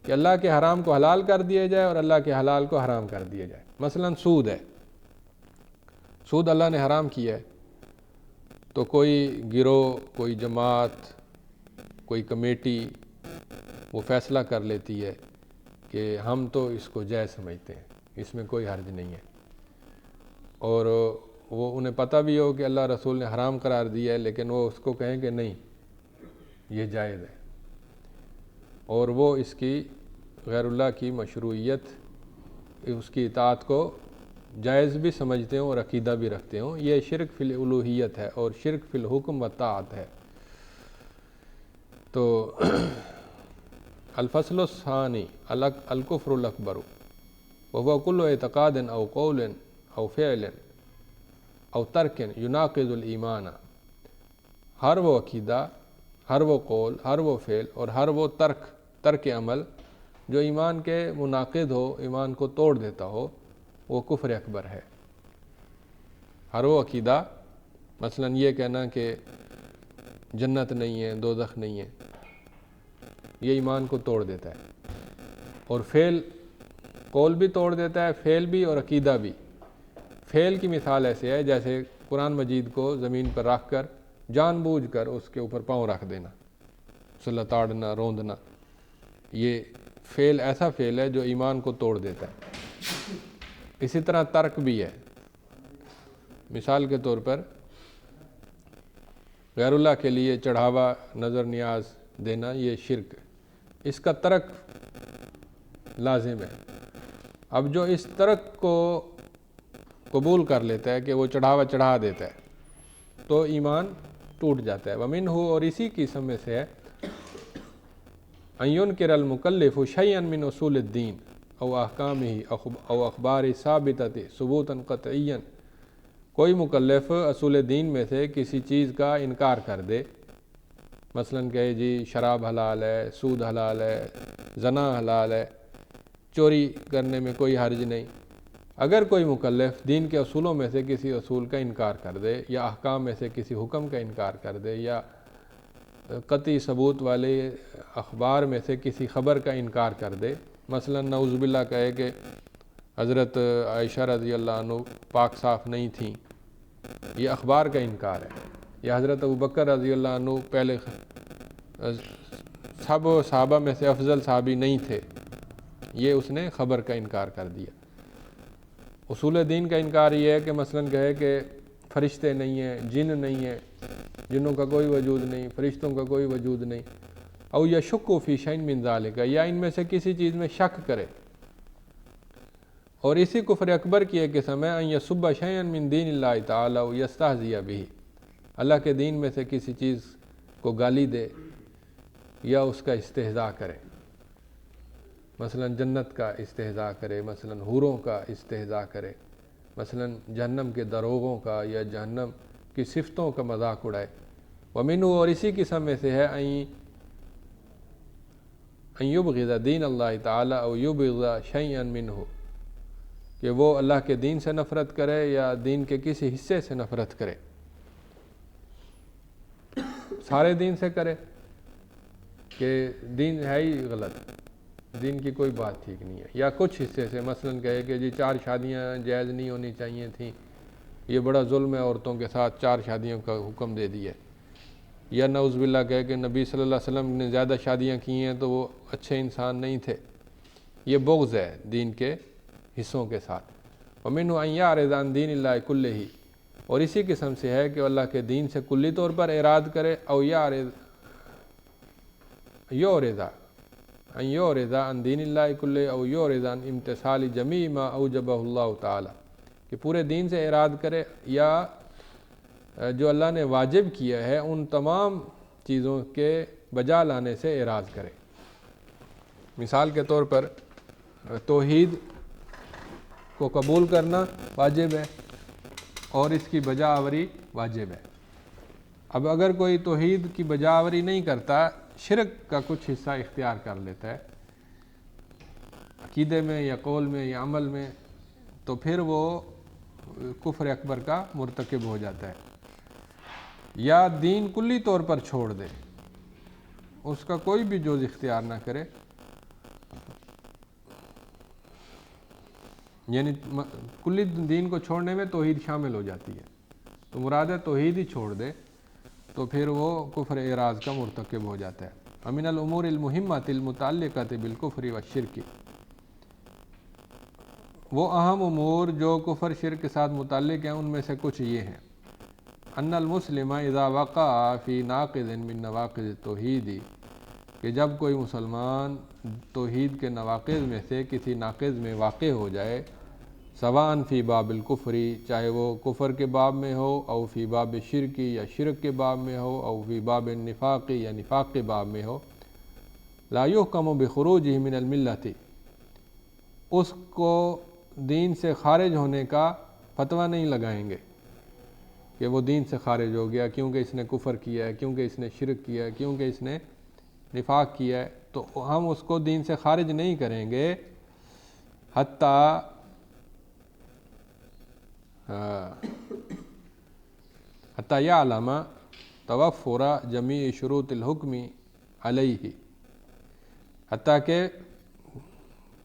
کہ اللہ کے حرام کو حلال کر دیا جائے اور اللہ کے حلال کو حرام کر دیا جائے۔ مثلا سود ہے، سود اللہ نے حرام کیا ہے، تو کوئی گروہ، کوئی جماعت، کوئی کمیٹی وہ فیصلہ کر لیتی ہے کہ ہم تو اس کو جائز سمجھتے ہیں، اس میں کوئی حرج نہیں ہے، اور وہ انہیں پتہ بھی ہو کہ اللہ رسول نے حرام قرار دیا ہے، لیکن وہ اس کو کہیں کہ نہیں یہ جائز ہے، اور وہ اس کی غیر اللہ کی مشروعیت، اس کی اطاعت کو جائز بھی سمجھتے ہوں اور عقیدہ بھی رکھتے ہوں، یہ شرک فی الالوہیت ہے اور شرک فی الحکم والطاعت ہے۔ تو الفصل الثانی الکفر الاکبر وهو کل اعتقاد او قول او فعل او ترک یناقض الایمان، ہر وہ عقیدہ، ہر وہ قول، ہر وہ فعل اور ہر وہ ترک عمل جو ایمان کے مناقض ہو، ایمان کو توڑ دیتا ہو، وہ کفر اکبر ہے۔ ہر وہ عقیدہ، مثلا یہ کہنا کہ جنت نہیں ہے، دوزخ نہیں ہے، یہ ایمان کو توڑ دیتا ہے، اور فعل، قول بھی توڑ دیتا ہے، فعل بھی اور عقیدہ بھی۔ فعل کی مثال ایسے ہے جیسے قرآن مجید کو زمین پر رکھ کر جان بوجھ کر اس کے اوپر پاؤں رکھ دینا، سلطاڑنا، روندنا، یہ فعل ایسا فعل ہے جو ایمان کو توڑ دیتا ہے۔ اسی طرح ترک بھی ہے، مثال کے طور پر غیر اللہ کے لیے چڑھاوا، نظر نیاز دینا، یہ شرک، اس کا ترک لازم ہے۔ اب جو اس ترک کو قبول کر لیتا ہے کہ وہ چڑھاوا چڑھا دیتا ہے تو ایمان ٹوٹ جاتا ہے۔ ومنہ، اور اسی قسم میں سے ہے ان ينكر المكلف شيئا من اصول الدین او احکامہ او اخبار ثابتۃ ثبوتا قطعیا، کوئی مکلف اصول دین میں سے کسی چیز کا انکار کر دے، مثلا کہ جی شراب حلال ہے، سود حلال ہے، زنا حلال ہے، چوری کرنے میں کوئی حرج نہیں، اگر کوئی مکلف دین کے اصولوں میں سے کسی اصول کا انکار کر دے یا احکام میں سے کسی حکم کا انکار کر دے یا قطعی ثبوت والے اخبار میں سے کسی خبر کا انکار کر دے، مثلا نعوذ باللہ کہے کہ حضرت عائشہ رضی اللہ عنہ پاک صاف نہیں تھیں، یہ اخبار کا انکار ہے، یا حضرت ابوبکر رضی اللہ عنہ پہلے سب صحابہ میں سے افضل صحابی نہیں تھے، یہ اس نے خبر کا انکار کر دیا۔ اصول دین کا انکار یہ ہے کہ مثلا کہے کہ فرشتے نہیں ہیں، جن نہیں ہیں، جنوں کا کوئی وجود نہیں، فرشتوں کا کوئی وجود نہیں، او یشک فی شیء من ذالک، یا ان میں سے کسی چیز میں شک کرے۔ اور اسی کفر اکبر کی ایک قسم ہے ان یسب شیئا من دین اللہ تعالی و یستہزئ بہ، اللہ کے دین میں سے کسی چیز کو گالی دے یا اس کا استہزاء کرے، مثلا جنت کا استہزاء کرے، مثلا حوروں کا استہزاء کرے، مثلا جہنم کے دروغوں کا یا جہنم کی صفتوں کا مذاق اڑائے۔ ومنہ، اور اسی قسم میں سے ہے ان یبغض دین اللہ تعالی او یبغض شیئا منہ، کہ وہ اللہ کے دین سے نفرت کرے یا دین کے کسی حصے سے نفرت کرے، سارے دین سے کرے کہ دین ہے ہی غلط، دین کی کوئی بات ٹھیک نہیں ہے، یا کچھ حصے سے، مثلا کہے کہ جی 4 شادیاں جائز نہیں ہونی چاہیے تھیں، یہ بڑا ظلم ہے عورتوں کے ساتھ، 4 شادیوں کا حکم دے دیا، یا نعوذ باللہ کہے کہ نبی صلی اللہ علیہ وسلم نے زیادہ شادیاں کی ہیں تو وہ اچھے انسان نہیں تھے، یہ بغض ہے دین کے حصوں کے ساتھ۔ ومنہ ان یعرض عن دین اللہ کلہ، اور اسی قسم سے ہے کہ اللہ کے دین سے کلی طور پر اعراض کرے، او یعرض عن دین اللہ کلہ او یعرض عن امتثال جمیع ما اوجبہ اللہ تعالی، کہ پورے دین سے اعراض کرے یا جو اللہ نے واجب کیا ہے ان تمام چیزوں کے بجا لانے سے اعراض کرے۔ مثال کے طور پر توحید کو قبول کرنا واجب ہے اور اس کی بجا آوری واجب ہے۔ اب اگر کوئی توحید کی بجا آوری نہیں کرتا، شرک کا کچھ حصہ اختیار کر لیتا ہے عقیدے میں یا قول میں یا عمل میں، تو پھر وہ کفر اکبر کا مرتکب ہو جاتا ہے، یا دین کلی طور پر چھوڑ دے، اس کا کوئی بھی جز اختیار نہ کرے، یعنی کلی دین کو چھوڑنے میں توحید شامل ہو جاتی ہے، تو مراد ہے توحید ہی چھوڑ دے تو پھر وہ کفر اعراض کا مرتکب ہو جاتا ہے۔ ومن الامور المہمۃ المتعلقۃ بالکفر والشرک، وہ اہم امور جو کفر شرک کے ساتھ متعلق ہیں ان میں سے کچھ یہ ہیں۔ ان المسلم اذا وقع فی ناقض من نواقض التوحید، کہ جب کوئی مسلمان توحید کے نواقض میں سے کسی ناقض میں واقع ہو جائے، سواء فی باب الکفری، چاہے وہ کفر کے باب میں ہو، او فی باب شرکی، یا شرک کے باب میں ہو، او فی باب النفاقی، یا نفاق کے باب میں ہو، لا یحکم بخروجہ من الملۃ، اس کو دین سے خارج ہونے کا فتویٰ نہیں لگائیں گے کہ وہ دین سے خارج ہو گیا کیونکہ اس نے کفر کیا ہے، کیونکہ اس نے شرک کیا ہے، کیونکہ اس نے نفاق کیا ہے، تو ہم اس کو دین سے خارج نہیں کریں گے حتی یعلم توفر جمیع شروط الحکم علیہ، حتیٰ کہ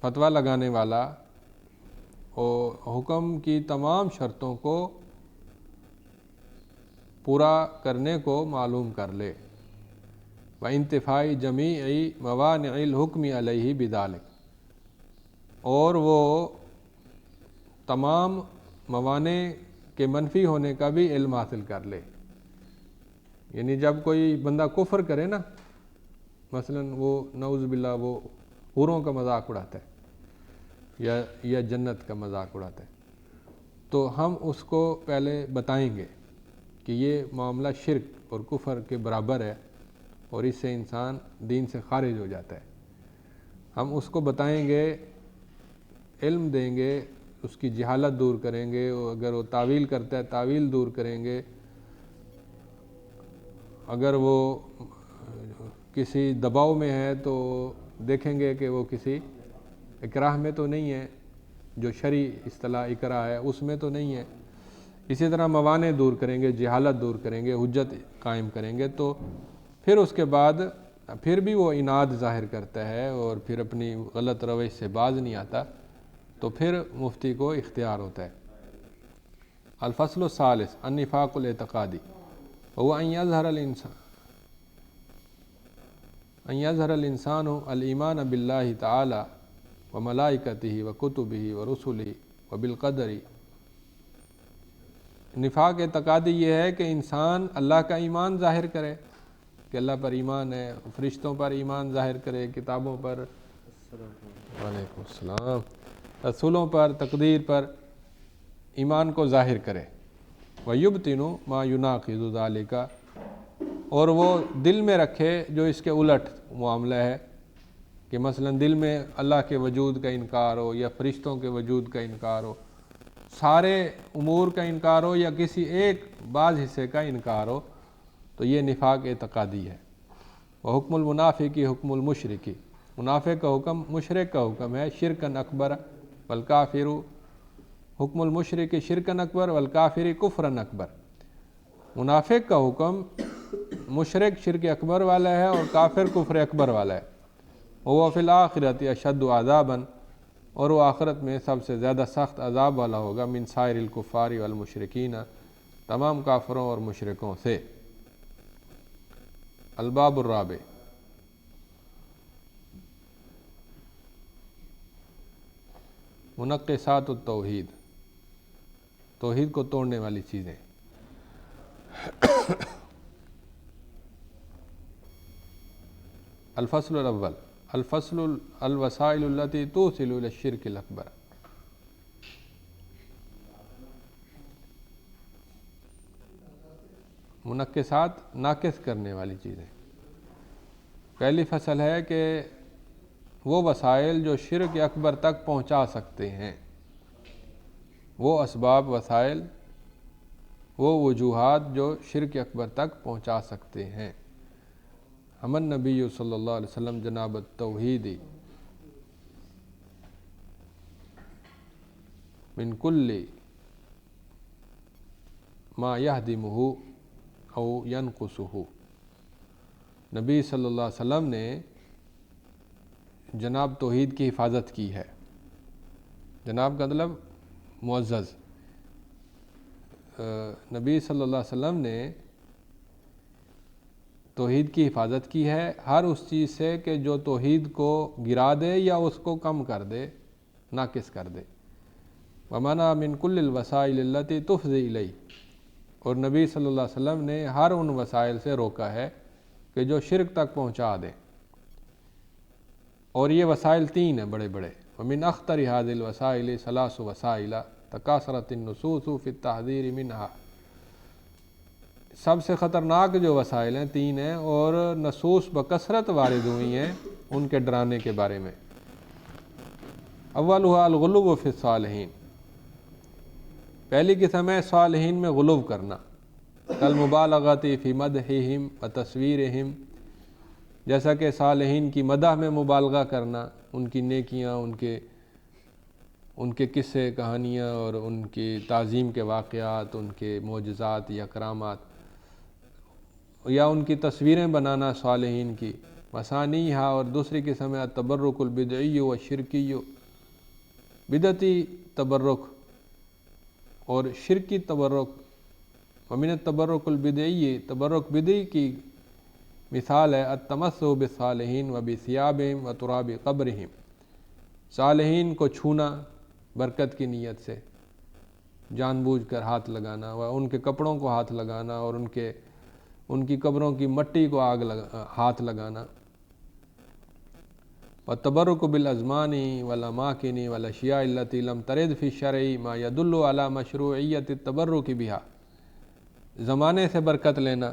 فتویٰ لگانے والا اور حکم کی تمام شرطوں کو پورا کرنے کو معلوم کر لے، وانتفاء جمیع موانع الحکم علیہ بذلک، اور وہ تمام موانع کے منفی ہونے کا بھی علم حاصل کر لے۔ یعنی جب کوئی بندہ کفر کرے نا، مثلا وہ نعوذ باللہ وہ حوروں کا مذاق اڑاتا ہے یا جنت کا مذاق اڑاتا ہے، تو ہم اس کو پہلے بتائیں گے کہ یہ معاملہ شرک اور کفر کے برابر ہے، اور اس سے انسان دین سے خارج ہو جاتا ہے۔ ہم اس کو بتائیں گے، علم دیں گے، اس کی جہالت دور کریں گے، اگر وہ تعویل کرتا ہے تعویل دور کریں گے، اگر وہ کسی دباؤ میں ہے تو دیکھیں گے کہ وہ کسی اکراہ میں تو نہیں ہے، جو شرعی اصطلاح اکراہ ہے اس میں تو نہیں ہے۔ اسی طرح موانع دور کریں گے، جہالت دور کریں گے، حجت قائم کریں گے، تو پھر اس کے بعد پھر بھی وہ عناد ظاہر کرتا ہے اور پھر اپنی غلط روش سے باز نہیں آتا، تو پھر مفتی کو اختیار ہوتا ہے۔ الفصل الثالث النفاق الاعتقادی هو ان يظهر الانسان الايمان بالله تعالى وملائكته وكتبه ورسله وبالقدر۔ نفاق اعتقادی یہ ہے کہ انسان اللہ کا ایمان ظاہر کرے کہ اللہ پر ایمان ہے، فرشتوں پر ایمان ظاہر کرے، کتابوں پر، وعلیکم السلام، رسولوں پر، تقدیر پر ایمان کو ظاہر کرے۔ وَيُبْطِنُ مَا يُنَاقِضُ ذَلِكَ، اور وہ دل میں رکھے جو اس کے الٹ معاملہ ہے، کہ مثلا دل میں اللہ کے وجود کا انکار ہو یا فرشتوں کے وجود کا انکار ہو، سارے امور کا انکار ہو یا کسی ایک بعض حصے کا انکار ہو، تو یہ نفاق اعتقادی ہے۔ وحکم المنافق حکم المشرک، منافق کا حکم مشرک کا حکم ہے، شرکن اکبر والکافر، حکم المشرک شرکن اکبر والکافر کفرن اکبر۔ منافق کا حکم مشرک شرک اکبر والا ہے اور کافر کفر اکبر والا ہے۔ وہ فی الآخرۃ اشد عذابا، اور وہ آخرت میں سب سے زیادہ سخت عذاب والا ہوگا، من سائر الکفار والمشرکین، تمام کافروں اور مشرکوں سے۔ الباب الرابع منقصات التوحید، توحید کو توڑنے والی چیزیں۔ الفصل الاول الفصل الوسائل التي توصل الى الشرك الاکبر۔ منقصات، ناقص کرنے والی چیزیں۔ پہلی فصل ہے کہ وہ وسائل جو شرک اکبر تک پہنچا سکتے ہیں، وہ اسباب، وسائل، وہ وجوہات جو شرک اکبر تک پہنچا سکتے ہیں۔ حمد نبی صلی اللہ علیہ وسلم جناب التوحید من کل ما یہدمہ او ینقصہ، نبی صلی اللہ علیہ وسلم نے جناب توحید کی حفاظت کی ہے۔ جناب کا مطلب معزز، نبی صلی اللہ علیہ وسلم نے توحید کی حفاظت کی ہے ہر اس چیز سے کہ جو توحید کو گرا دے یا اس کو کم کر دے، ناقص کر دے۔ وَمَنَعَ مِن كُلِّ الْوَسَائِلِ الَّتِي تُفْضِي إِلَيْهِ، اور نبی صلی اللہ علیہ وسلم نے ہر ان وسائل سے روکا ہے کہ جو شرک تک پہنچا دیں، اور یہ وسائل تین ہیں بڑے بڑے۔ وَمِنْ أَخْطَرِ هَذِهِ الْوَسَائِلِ ثَلَاثُ وَسَائِلَ تَكَاثَرَتِ النُّصُوصُ فِي التَّحْذِيرِ مِنْهَا، سب سے خطرناک جو وسائل ہیں تین ہیں، اور نصوص بکثرت وارد ہوئی ہیں ان کے ڈرانے کے بارے میں۔ اولھا الغلو فی الصالحین، پہلی قسم ہے صالحین میں غلو کرنا، کالمبالغۃ فی مدحہم وتصویرہم، جیسا کہ صالحین کی مدح میں مبالغہ کرنا، ان کی نیکیاں، ان کے قصے، کہانیاں اور ان کی تعظیم کے واقعات، ان کے معجزات یا کرامات، یا ان کی تصویریں بنانا صالحین کی۔ مثانیہا، اور دوسری قسم ہے التبرک البدعی والشرکی، بدعتی تبرک اور شرکی تبرک۔ ومن التبرک البدعی، تبرک بدعی کی مثال ہے التمسح بالصالحین وبثیابہم وتراب قبرہم، صالحین کو چھونا برکت کی نیت سے، جان بوجھ کر ہاتھ لگانا، و ان کے کپڑوں کو ہاتھ لگانا، اور ان کی قبروں کی مٹی کو ہاتھ لگانا۔ والتبرک بالازمان والاماکن والاشیاء التي لم ترد فی الشرع ما يدل على مشروعیت التبرک بها، زمانے سے برکت لینا،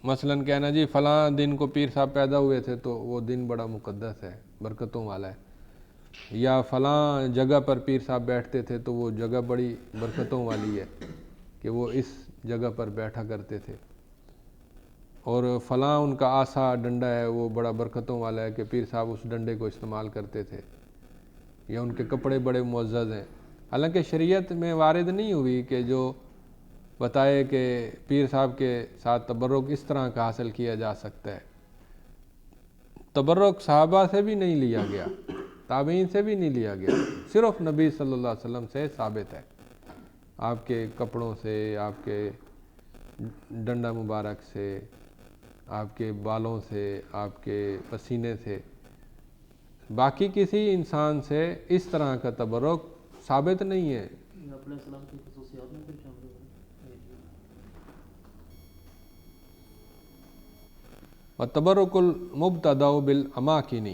مثلاً کہنا جی فلاں دن کو پیر صاحب پیدا ہوئے تھے تو وہ دن بڑا مقدس ہے، برکتوں والا ہے، یا فلاں جگہ پر پیر صاحب بیٹھتے تھے تو وہ جگہ بڑی برکتوں والی ہے کہ وہ اس جگہ پر بیٹھا کرتے تھے، اور فلاں ان کا آسا ڈنڈا ہے وہ بڑا برکتوں والا ہے کہ پیر صاحب اس ڈنڈے کو استعمال کرتے تھے، یا ان کے کپڑے بڑے معزز ہیں۔ حالانکہ شریعت میں وارد نہیں ہوئی کہ جو بتائے کہ پیر صاحب کے ساتھ تبرک اس طرح کا حاصل کیا جا سکتا ہے۔ تبرک صحابہ سے بھی نہیں لیا گیا، تابعین سے بھی نہیں لیا گیا، صرف نبی صلی اللہ علیہ وسلم سے ثابت ہے۔ آپ کے کپڑوں سے، آپ کے ڈنڈا مبارک سے، آپ کے بالوں سے، آپ کے پسینے سے، باقی کسی انسان سے اس طرح کا تبرک ثابت نہیں ہے۔ اپنے اسلام کی خصوصیات میں کچھ شامل ہے۔ وَتَبَرُّكُ الْمُبْتَدَأُ بِالْأَمَاكِنِ،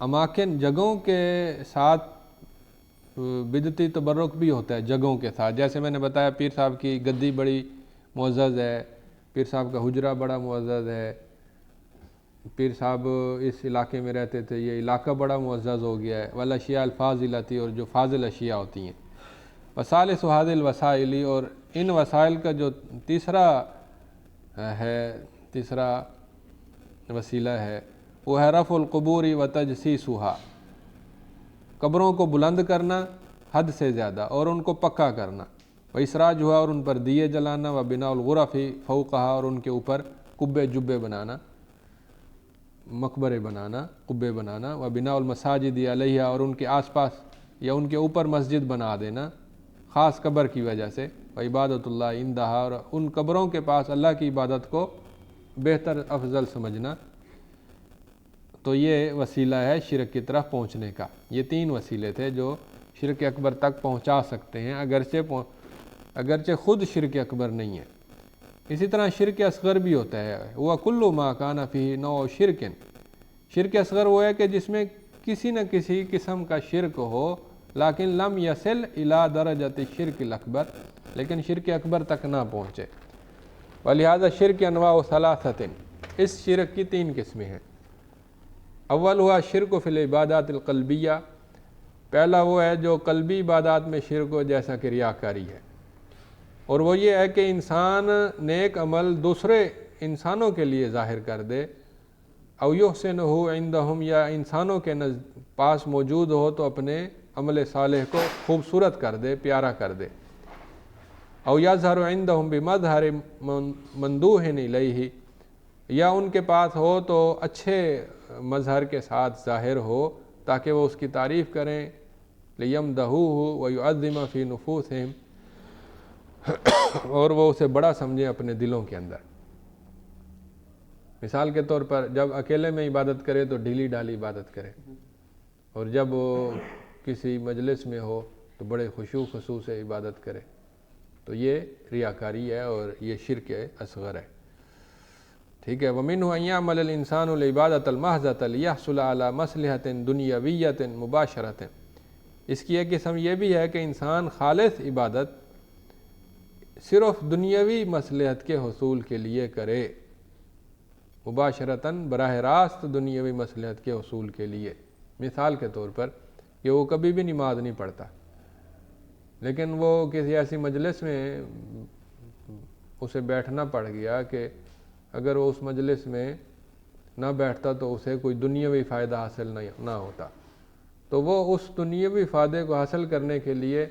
اماکن جگہوں کے ساتھ بدعتی تبرک بھی ہوتا ہے، جگہوں کے ساتھ۔ جیسے میں نے بتایا پیر صاحب کی گدی بڑی معزز ہے، پیر صاحب کا حجرہ بڑا معزز ہے، پیر صاحب اس علاقے میں رہتے تھے، یہ علاقہ بڑا معزز ہو گیا ہے۔ والاشیاء الفاضلۃ، اور جو فاضل اشیاء ہوتی ہیں۔ وثالث هذه الوسائل، اور ان وسائل کا جو تیسرا وسیلہ ہے وہ ہے رفع القبور وتجسیسها، قبروں کو بلند کرنا حد سے زیادہ اور ان کو پکا کرنا، واسراجها، اور ان پر دیے جلانا، وبناء الغرف فوقها، اور ان کے اوپر کبے جبے بنانا، مقبرے بنانا، قبے بنانا، وبناء المساجد علیہا، اور ان کے آس پاس یا ان کے اوپر مسجد بنا دینا خاص قبر کی وجہ سے، وعبادۃ اللہ عندہا، اور ان قبروں کے پاس اللہ کی عبادت کو بہتر افضل سمجھنا۔ تو یہ وسیلہ ہے شرک کی طرف پہنچنے کا۔ یہ تین وسیلے تھے جو شرک اکبر تک پہنچا سکتے ہیں، اگرچہ خود شرک اکبر نہیں ہے۔ اسی طرح شرک اصغر بھی ہوتا ہے، وہ کل ما کان فیہ نوع شرک، شرک اصغر وہ ہے کہ جس میں کسی نہ کسی قسم کا شرک ہو، لیکن لم یصل الی درجۃ الشرک الاکبر، لیکن شرک اکبر تک نہ پہنچے۔ ولہذا شرک انواع ثلاثۃ، اس شرک کی تین قسمیں ہیں۔ اول ہوا شرک فی العبادات القلبیہ، پہلا وہ ہے جو قلبی عبادات میں شرک ہو، جیسا کہ ریاکاری ہے، اور وہ یہ ہے کہ انسان نیک عمل دوسرے انسانوں کے لیے ظاہر کر دے، او یحسنہ عندہم، یا انسانوں کے پاس موجود ہو تو اپنے عمل صالح کو خوبصورت کر دے، پیارا کر دے، او یظہر عندہم بمظہر مندوح الیہ، یا ان کے پاس ہو تو اچھے مظہر کے ساتھ ظاہر ہو تاکہ وہ اس کی تعریف کریں، لیمدحوہ ویعظم فی نفوسہم، اور وہ اسے بڑا سمجھیں اپنے دلوں کے اندر۔ مثال کے طور پر جب اکیلے میں عبادت کرے تو ڈھیلی ڈھالی عبادت کرے، اور جب وہ کسی مجلس میں ہو تو بڑے خشوع خضوع سے عبادت کرے، تو یہ ریاکاری ہے اور یہ شرک اصغر ہے۔ ٹھیک ہے۔ وَمِنْهُ أَنْ يَعْمَلَ الْإِنسَانُ الْعِبَادَةَ الْمَحْضَةَ لِيَحْصُلَ عَلَى مَصْلِحَةٍ دُنْيَوِيَّةٍ مُبَاشَرَةٍ، اس کی ایک قسم یہ بھی ہے کہ انسان خالص عبادت صرف دنیاوی مصلحت کے حصول کے لیے کرے، مباشرتاً، براہ راست دنیاوی مصلحت کے حصول کے لیے۔ مثال کے طور پر کہ وہ کبھی بھی نماز نہیں پڑھتا، لیکن وہ کسی ایسی مجلس میں اسے بیٹھنا پڑ گیا کہ اگر وہ اس مجلس میں نہ بیٹھتا تو اسے کوئی دنیاوی فائدہ حاصل نہ ہوتا، تو وہ اس دنیاوی فائدے کو حاصل کرنے کے لیے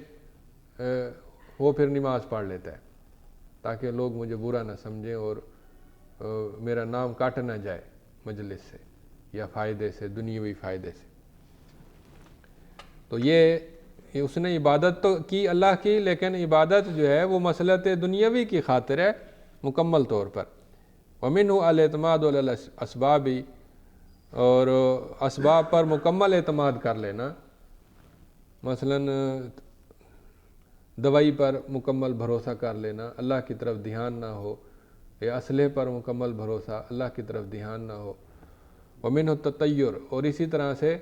وہ پھر نماز پڑھ لیتا ہے تاکہ لوگ مجھے برا نہ سمجھیں اور میرا نام کاٹ نہ جائے مجلس سے یا فائدے سے، دنیاوی فائدے سے۔ تو یہ اس نے عبادت تو کی اللہ کی، لیکن عبادت جو ہے وہ مصلحت دنیاوی کی خاطر ہے مکمل طور پر۔ وَمِنْهُ الاعتماد علی الاسباب، اور اسباب پر مکمل اعتماد کر لینا، مثلا دوائی پر مکمل بھروسہ کر لینا، اللہ کی طرف دھیان نہ ہو، یا اسلحے پر مکمل بھروسہ، اللہ کی طرف دھیان نہ ہو۔ وَمِنْهُ التطیر، اور اسی طرح سے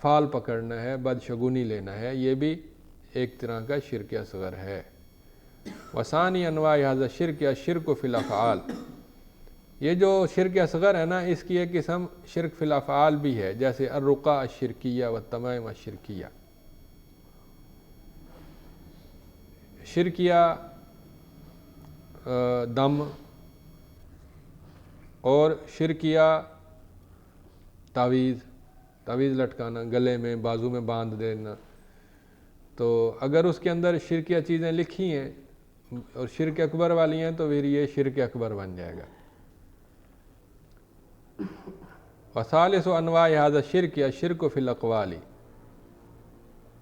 فال پکڑنا ہے، بدشگونی لینا ہے، یہ بھی ایک طرح کا شرک اصغر ہے۔ وثانی انواع ھذا الشرک الشرک فی الافعال، یہ جو شرک اصغر ہے نا، اس کی ایک قسم شرک فی الافعال بھی ہے، جیسے الرقیٰ الشرکیہ والتمائم الشرکیہ۔ شرکیہ دم اور شرکیہ تعویذ لٹکانا، گلے میں بازو میں باندھ دینا، تو اگر اس کے اندر شرکیہ چیزیں لکھی ہیں اور شرک اکبر والی ہیں تو پھر یہ شرک اکبر بن جائے گا۔ وثالث انواع ھذا الشرک الشرک فی الاقوال،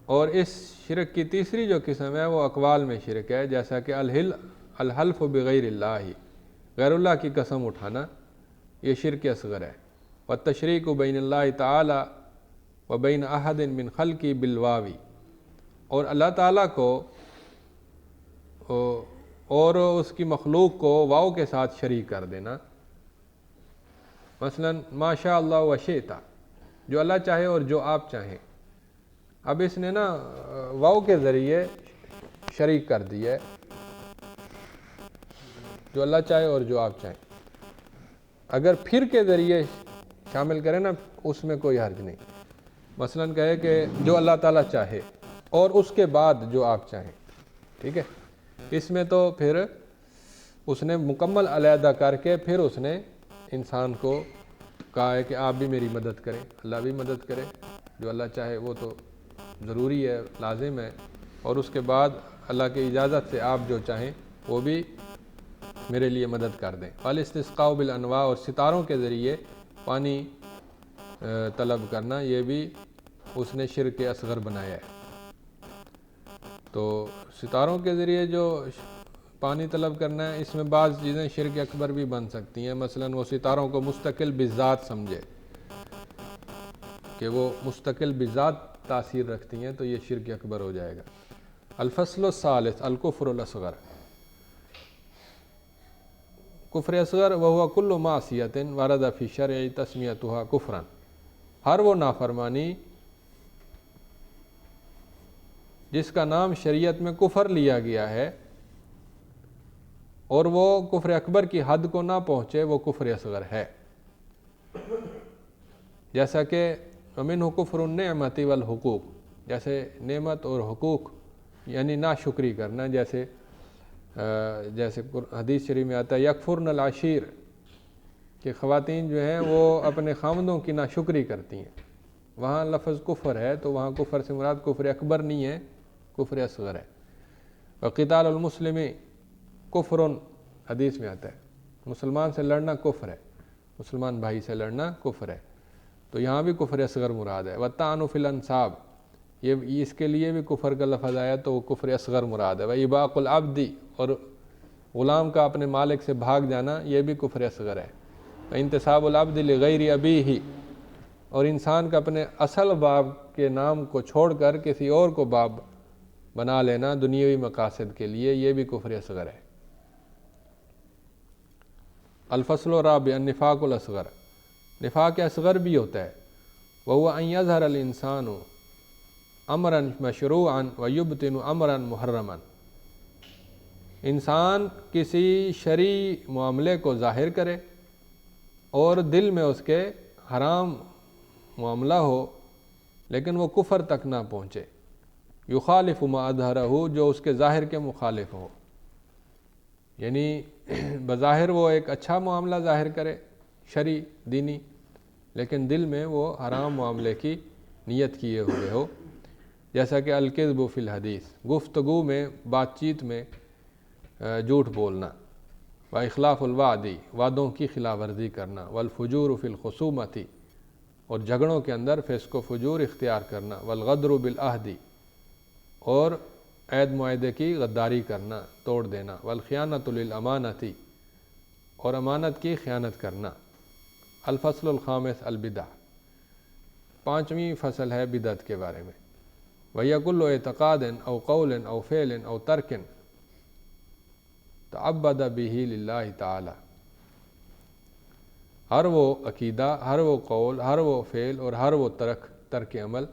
اور اس شرک کی تیسری جو قسم ہے وہ اقوال میں شرک ہے، جیسا کہ الحلف بغیر اللہ، غیر اللہ کی قسم اٹھانا، یہ شرک اصغر ہے۔ والتشریک بین اللہ تعالی و بین احد من خلقہ بالواو، اور اللہ تعالیٰ کو اور اس کی مخلوق کو واو کے ساتھ شریک کر دینا، مثلا ما شاء اللہ و شئت، جو اللہ چاہے اور جو آپ چاہیں۔ اب اس نے نا واو کے ذریعے شریک کر دیا ہے، جو اللہ چاہے اور جو آپ چاہیں۔ اگر پھر کے ذریعے شامل کریں نا، اس میں کوئی حرج نہیں، مثلا کہے کہ جو اللہ تعالیٰ چاہے اور اس کے بعد جو آپ چاہیں، ٹھیک ہے، اس میں تو پھر اس نے مکمل علیحدہ کر کے پھر اس نے انسان کو کہا ہے کہ آپ بھی میری مدد کریں، اللہ بھی مدد کرے، جو اللہ چاہے وہ تو ضروری ہے، لازم ہے، اور اس کے بعد اللہ کی اجازت سے آپ جو چاہیں وہ بھی میرے لیے مدد کر دیں۔ والاستسقاء بالانواع، اور ستاروں کے ذریعے پانی طلب کرنا، یہ بھی اس نے شرک اصغر بنایا ہے۔ تو ستاروں کے ذریعے جو پانی طلب کرنا ہے، اس میں بعض چیزیں شرک اکبر بھی بن سکتی ہیں، مثلا وہ ستاروں کو مستقل بذات سمجھے کہ وہ مستقل بذات تاثیر رکھتی ہیں، تو یہ شرک اکبر ہو جائے گا۔ الفصل الثالث الکفر الاصغر، کفر اصغر وہو کل معصیۃ ورد فی الشرع تسمیتها کفرا، ہر وہ نافرمانی جس کا نام شریعت میں کفر لیا گیا ہے اور وہ کفر اکبر کی حد کو نہ پہنچے، وہ کفر اصغر ہے۔ جیسا کہ ومنہ کفر النعمت والحقوق، جیسے نعمت اور حقوق یعنی ناشکری کرنا، جیسے حدیث شریف میں آتا ہے یکفرن العشیر، کہ خواتین جو ہیں وہ اپنے خامندوں کی ناشکری کرتی ہیں، وہاں لفظ کفر ہے تو وہاں کفر سے مراد کفر اکبر نہیں ہے، کفر اصغر ہے۔ وقتال المسلم کفر، حدیث میں آتا ہے مسلمان سے لڑنا کفر ہے، مسلمان بھائی سے لڑنا کفر ہے، تو یہاں بھی کفر اصغر مراد ہے۔ والطعن فی الانساب، یہ اس کے لیے بھی کفر کا لفظ آیا تو وہ کفر اصغر مراد ہے۔ واباق العبد، اور غلام کا اپنے مالک سے بھاگ جانا، یہ بھی کفر اصغر ہے۔ انتساب العبد لغیر ابیہ، اور انسان کا اپنے اصل باپ کے نام کو چھوڑ کر کسی اور کو باپ بنا لینا دنیاوی مقاصد کے لیے، یہ بھی کفر اصغر ہے۔ الفصل الرابع النفاق الاصغر، نفاق اصغر بھی ہوتا ہے، وہو ان یظہر الانسان امرا مشروعا ویبطن امرا محرما، انسان کسی شرعی معاملے کو ظاہر کرے اور دل میں اس کے حرام معاملہ ہو لیکن وہ کفر تک نہ پہنچے، یخالف ما اظہرہ، جو اس کے ظاہر کے مخالف ہو، یعنی بظاہر وہ ایک اچھا معاملہ ظاہر کرے شرعی دینی، لیکن دل میں وہ حرام معاملے کی نیت کیے ہوئے ہو، جیسا کہ الکذب فی الحدیث، گفتگو میں بات چیت میں جھوٹ بولنا، واخلاف الوعد، وعدوں کی خلاف ورزی کرنا، والفجور فی الخصومۃ، اور جھگڑوں کے اندر فسق و فجور اختیار کرنا، والغدر بالعہد، اور عہد معاہدے کی غداری کرنا، توڑ دینا، والخیانۃ للامانۃ، اور امانت کی خیانت کرنا۔ الفصل الخامس البدع، پانچویں فصل ہے بدعت کے بارے میں۔ وَهِيَ كُلُّ اعتقاد او قول او فعل او ترک تعبد به للہ تعالی، ہر وہ عقیدہ، ہر وہ قول، ہر وہ فعل اور ہر وہ ترک عمل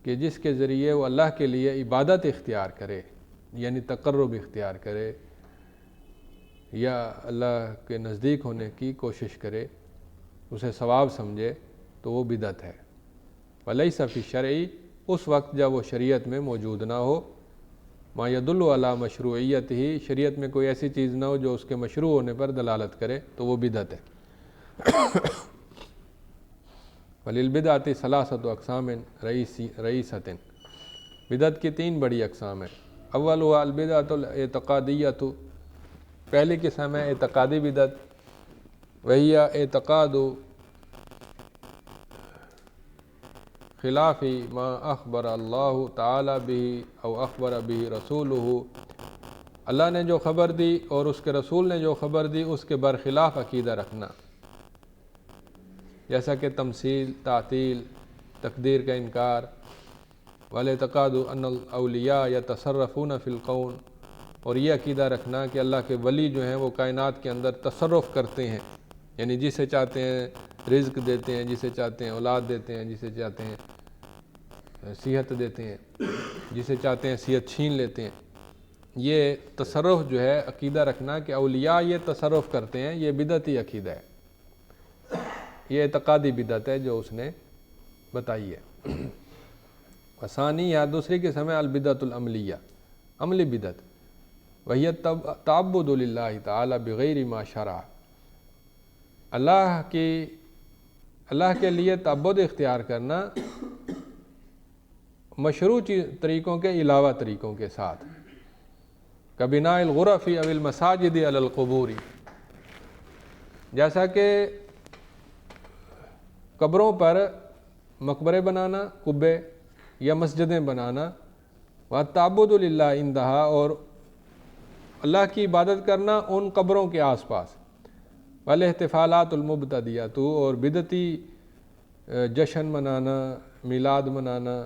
کہ جس کے ذریعے وہ اللہ کے لیے عبادت اختیار کرے، یعنی تقرب اختیار کرے یا اللہ کے نزدیک ہونے کی کوشش کرے، اسے ثواب سمجھے، تو وہ بدعت ہے۔ ولیس فی الشرع، اس وقت جب وہ شریعت میں موجود نہ ہو، ما یدل علی مشروعیت ہی، شریعت میں کوئی ایسی چیز نہ ہو جو اس کے مشروع ہونے پر دلالت کرے، تو وہ بدعت ہے۔ وللبدعۃ ثلاثۃ اقسام رئیسۃ، بدعت کی 3 بڑی اقسام ہیں۔ اول ہوا البدعۃ الاعتقادیۃ، پہلی قسم ہے اعتقادی بدعت، وہی اعتقاد خلاف ما اخبر اللہ تعالی بہ او اخبر بہ رسولہ، اللہ نے جو خبر دی اور اس کے رسول نے جو خبر دی اس کے برخلاف عقیدہ رکھنا، جیسا کہ تمثیل، تعطیل، تقدیر کا انکار۔ والاعتقاد ان الاولیاء یتصرفون فی الکون، اور یہ عقیدہ رکھنا کہ اللہ کے ولی جو ہیں وہ کائنات کے اندر تصرف کرتے ہیں، یعنی جسے چاہتے ہیں رزق دیتے ہیں، جسے چاہتے ہیں اولاد دیتے ہیں، جسے چاہتے ہیں صحت دیتے ہیں، جسے چاہتے ہیں صحت چھین لیتے ہیں۔ یہ تصرف جو ہے عقیدہ رکھنا کہ اولیاء یہ تصرف کرتے ہیں، یہ بدعتی عقیدہ ہے، یہ اعتقادی بدعت ہے جو اس نے بتائی ہے۔ ثانی یا دوسری قسم ہے البدعۃ العملیہ، عملی بدعت، وہی تعبد للہ تعالی بغیر ما شرع، اللہ کے لیے تعبد اختیار کرنا مشروع طریقوں کے علاوہ طریقوں کے ساتھ، کبناء الغرف او المساجد علی القبور، جیسا کہ قبروں پر مقبرے بنانا، قبے یا مسجدیں بنانا، والتعبد للہ عندہا، اور اللہ کی عبادت کرنا ان قبروں کے آس پاس، والاحتفالات المبتدیۃ، اور بدعتی جشن منانا، میلاد منانا،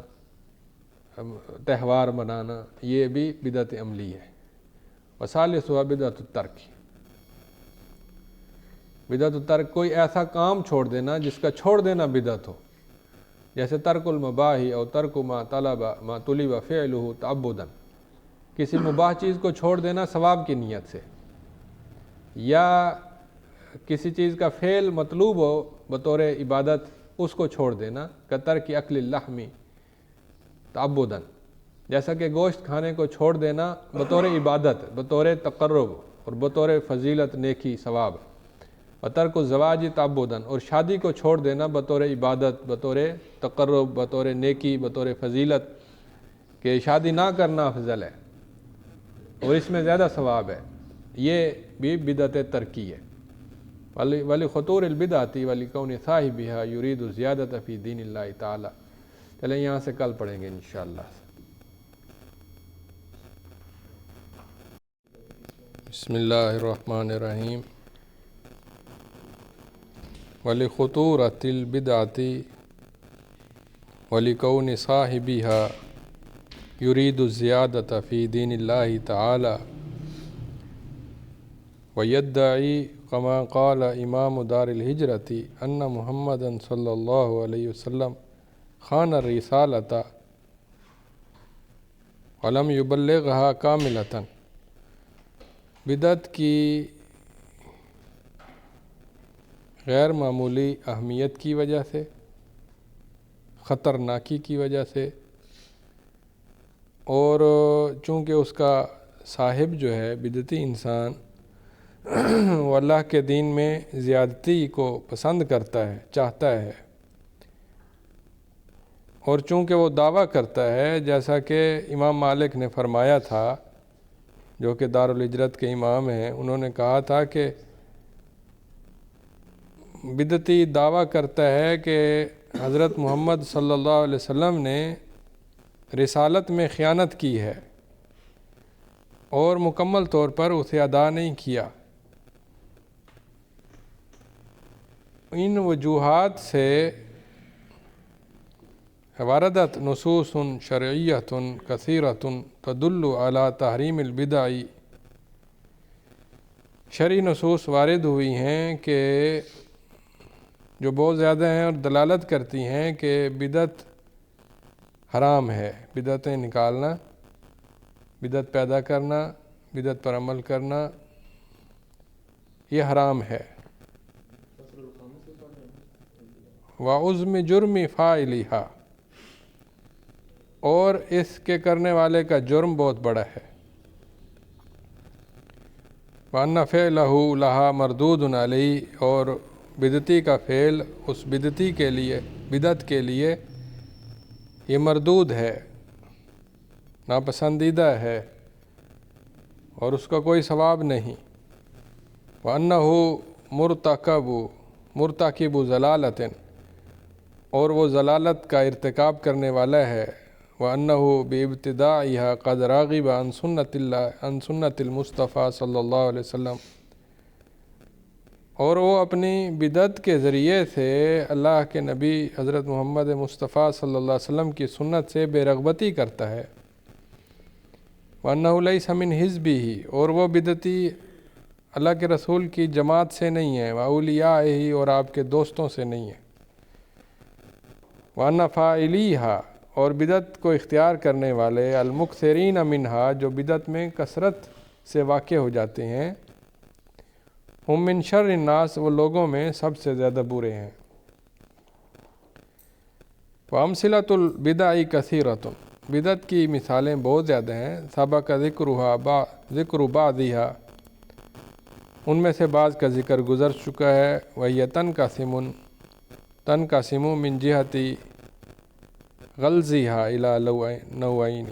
تہوار منانا، یہ بھی بدعت عملی ہے۔ وثالثھا بدعت الترک، بدعت الترک کوئی ایسا کام چھوڑ دینا جس کا چھوڑ دینا بدعت ہو، جیسے ترک المباح او ترک ما طلب فعلہ تعبدا، کسی مباح چیز کو چھوڑ دینا ثواب کی نیت سے، یا کسی چیز کا فعل مطلوب ہو بطور عبادت اس کو چھوڑ دینا، کترک اکل اللحم تعبدا، جیسا کہ گوشت کھانے کو چھوڑ دینا بطور عبادت، بطور تقرب اور بطور فضیلت، نیکی، ثواب۔ وترک الزواج تعبدا، اور شادی کو چھوڑ دینا بطور عبادت، بطور تقرب، بطور نیکی، بطور فضیلت، کہ شادی نہ کرنا افضل ہے اور اس میں زیادہ ثواب ہے، یہ بھی بدعت ترکی ہے۔ ولخطور البدعۃ ولکون صاحبها یرید الزیادۃ فی دین اللہ تعالی، چلیں یہاں سے کل پڑھیں گے انشاءاللہ۔ بسم اللہ الرحمن الرحیم۔ ولخطورۃ البدعۃ ولکون صاحبها یرید الزیادۃ فی دین اللہ تعالی، ویدعی کما قال امام دار الہجرۃ ان محمدا صلی اللہ علیہ وسلم خان الرسالۃ ولم یبلغها کاملۃ، بدعت کی غیر معمولی اہمیت کی وجہ سے، خطرناکی کی وجہ سے، اور چونکہ اس کا صاحب جو ہے بدعتی انسان وہ اللہ کے دین میں زیادتی کو پسند کرتا ہے، چاہتا ہے، اور چونکہ وہ دعویٰ کرتا ہے، جیسا کہ امام مالک نے فرمایا تھا جو کہ دارالہجرت کے امام ہیں، انہوں نے کہا تھا کہ بدعتی دعویٰ کرتا ہے کہ حضرت محمد صلی اللہ علیہ وسلم نے رسالت میں خیانت کی ہے اور مکمل طور پر اسے ادا نہیں کیا۔ ان وجوہات سے واردت نصوص شرعیۃ کثیرۃ تدل علی تحریم البدع، شرعی نصوص وارد ہوئی ہیں کہ جو بہت زیادہ ہیں اور دلالت کرتی ہیں کہ بدعت حرام ہے، بدعتیں نکالنا بدعت پیدا کرنا، بدعت پر عمل کرنا یہ حرام ہے۔ وَعُظْمِ جُرْمِ فَاعِلِهَا، اور اس کے کرنے والے کا جرم بہت بڑا ہے۔ وَأَنَّ فِعْلَهُ لَهَا مَرْدُودٌ عَلَيْهِ، اور بدعتی کا فعل اس بدعتی کے لیے، بدعت کے لیے یہ مردود ہے، ناپسندیدہ ہے، اور اس کا کوئی ثواب نہیں۔ وَأَنَّهُ مرتکب ضلالۃ، اور وہ ضلالت کا ارتکاب کرنے والا ہے۔ وَأَنَّهُ بِابْتِدَاعِهَا قَدْ رَغِبَ عن سنت المصطفیٰ صلی اللہ علیہ وسلم، اور وہ اپنی بدعت کے ذریعے سے اللہ کے نبی حضرت محمد مصطفیٰ صلی اللہ علیہ وسلم کی سنت سے بے رغبتی کرتا ہے۔ وَأَنَّهُ لَيْسَ مِنْ حِزْبِهِ، اور وہ بدعتی اللہ کے رسول کی جماعت سے نہیں ہے، وَأَوْلِيَائِهِ، اور آپ کے دوستوں سے نہیں ہے۔ وَأَنَّ فَاعِلِيهَا، اور بدعت کو اختیار کرنے والے، المکثرین منہا، جو بدعت میں کثرت سے واقع ہو جاتے ہیں، ہم من شر الناس، وہ لوگوں میں سب سے زیادہ برے ہیں۔ وَأَمْثِلَةُ الْبِدَعِ كَثِيرَةٌ، بدعت کی مثالیں بہت زیادہ ہیں۔ سبق ذکر بعضها، ان میں سے بعض کا ذکر گزر چکا ہے۔ وَهِيَ تنقسم من جہت غلظها إلى نوعین،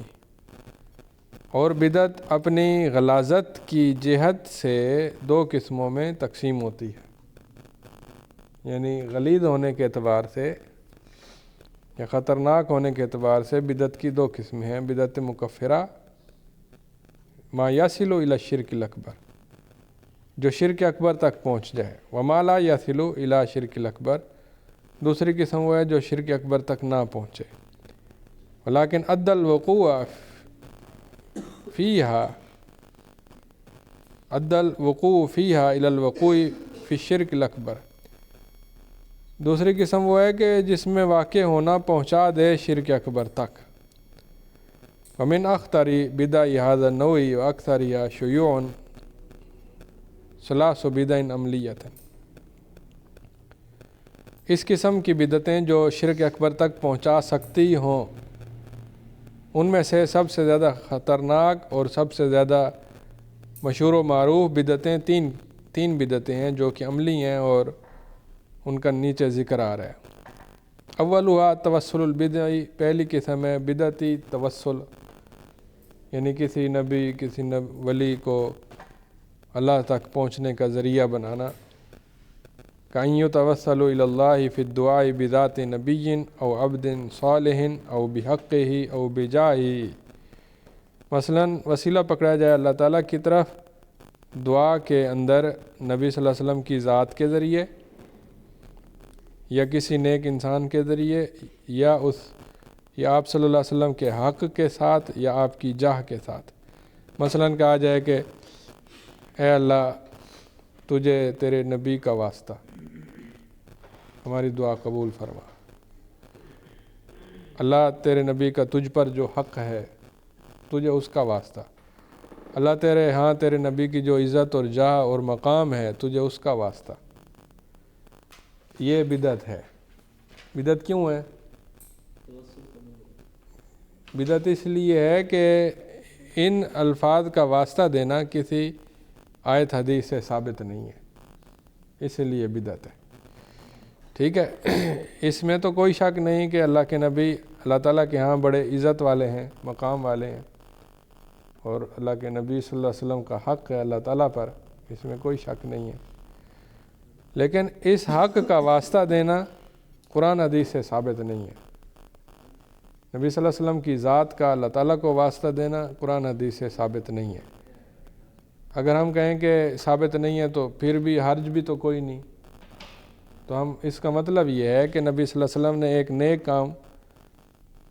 اور بدعت اپنی غلاظت کی جہت سے دو قسموں میں تقسیم ہوتی ہے، یعنی غلیظ ہونے کے اعتبار سے یا خطرناک ہونے کے اعتبار سے بدعت کی دو قسمیں ہیں۔ بدعت مکفرہ، ما یصل الی الشرک الاکبر، جو شرک اکبر تک پہنچ جائے، وما لا یصل الی شرک الاکبر، دوسری قسم وہ ہے جو شرک اکبر تک نہ پہنچے۔ ولیکن ادى الوقوع فیہا الی الوقوع فی الشرک الاکبر، دوسری قسم وہ ہے کہ جس میں واقع ہونا پہنچا دے شرک اکبر تک۔ ومن اخطر بدع هذا النوع واکثرها شیوع ثلاث بدع عملیۃ، اس قسم کی بدعتیں جو شرک اکبر تک پہنچا سکتی ہوں، ان میں سے سب سے زیادہ خطرناک اور سب سے زیادہ مشہور و معروف بدعتیں تین بدعتیں ہیں جو کہ عملی ہیں، اور ان کا نیچے ذکر آ رہا ہے۔ اولها توسل البدع، پہلی قسم ہے بدعتی توسل، یعنی کسی نبی، کسی ولی کو اللہ تک پہنچنے کا ذریعہ بنانا۔ کأن يتوسل إلى الله في الدعاء بذات نبي أو عبد صالح أو بحقه أو بجاهه، مثلا وسیلہ پکڑا جائے اللہ تعالیٰ کی طرف دعا کے اندر نبی صلی اللہ علیہ وسلم کی ذات کے ذریعے، یا کسی نیک انسان کے ذریعے، یا آپ صلی اللہ علیہ وسلم کے حق کے ساتھ، یا آپ کی جاہ کے ساتھ۔ مثلا کہا جائے کہ اے اللہ تجھے تیرے نبی کا واسطہ، ہماری دعا قبول فرما۔ اللہ تیرے نبی کا تجھ پر جو حق ہے، تجھے اس کا واسطہ۔ اللہ تیرے نبی کی جو عزت اور جاہ اور مقام ہے، تجھے اس کا واسطہ۔ یہ بدعت ہے۔ بدعت کیوں ہے؟ بدعت اس لیے ہے کہ ان الفاظ کا واسطہ دینا کسی آیت حدیث سے ثابت نہیں ہے، اس لیے بدعت ہے۔ ٹھیک ہے، اس میں تو کوئی شک نہیں کہ اللہ کے نبی اللہ تعالیٰ کے ہاں بڑے عزت والے ہیں، مقام والے ہیں، اور اللہ کے نبی صلی اللہ علیہ وسلم کا حق ہے اللہ تعالیٰ پر، اس میں کوئی شک نہیں ہے۔ لیکن اس حق کا واسطہ دینا قرآن حدیث سے ثابت نہیں ہے۔ نبی صلی اللہ علیہ وسلم کی ذات کا اللہ تعالیٰ کو واسطہ دینا قرآن حدیث سے ثابت نہیں ہے۔ اگر ہم کہیں کہ ثابت نہیں ہے تو پھر بھی حرج بھی تو کوئی نہیں، تو ہم اس کا مطلب یہ ہے کہ نبی صلی اللہ علیہ وسلم نے ایک نیک کام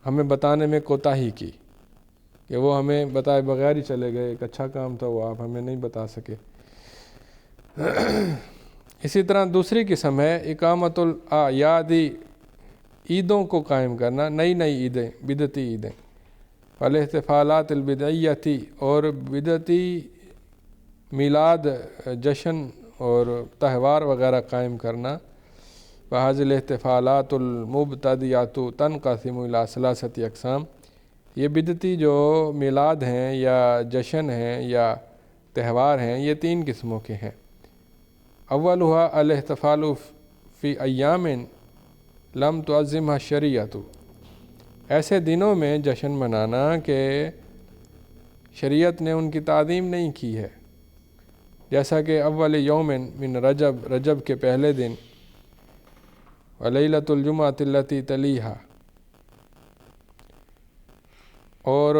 ہمیں بتانے میں کوتاہی کی، کہ وہ ہمیں بتائے بغیر ہی چلے گئے، ایک اچھا کام تھا وہ آپ ہمیں نہیں بتا سکے۔ اسی طرح دوسری قسم ہے اقامت الاعیاد، عیدوں کو قائم کرنا، نئی عیدیں، بدعتی عیدیں۔ والاحتفالات البدعیتی اور بدعتی میلاد جشن اور تہوار وغیرہ قائم کرنا. وهذه الاحتفالات المبتدعۃ تنقسم الى ثلاثة اقسام. یہ بدعتی جو میلاد ہیں یا جشن ہیں یا تہوار ہیں یہ تین قسموں کے ہیں. اولها الاحتفال فی ایام لم تعظمها الشریعۃ. ایسے دنوں میں جشن منانا کہ شریعت نے ان کی تعظیم نہیں کی ہے، جیسا کہ اول یوم من رجب، رجب کے پہلے دن، ولیلۃ الجمعۃ التی تلیہا، اور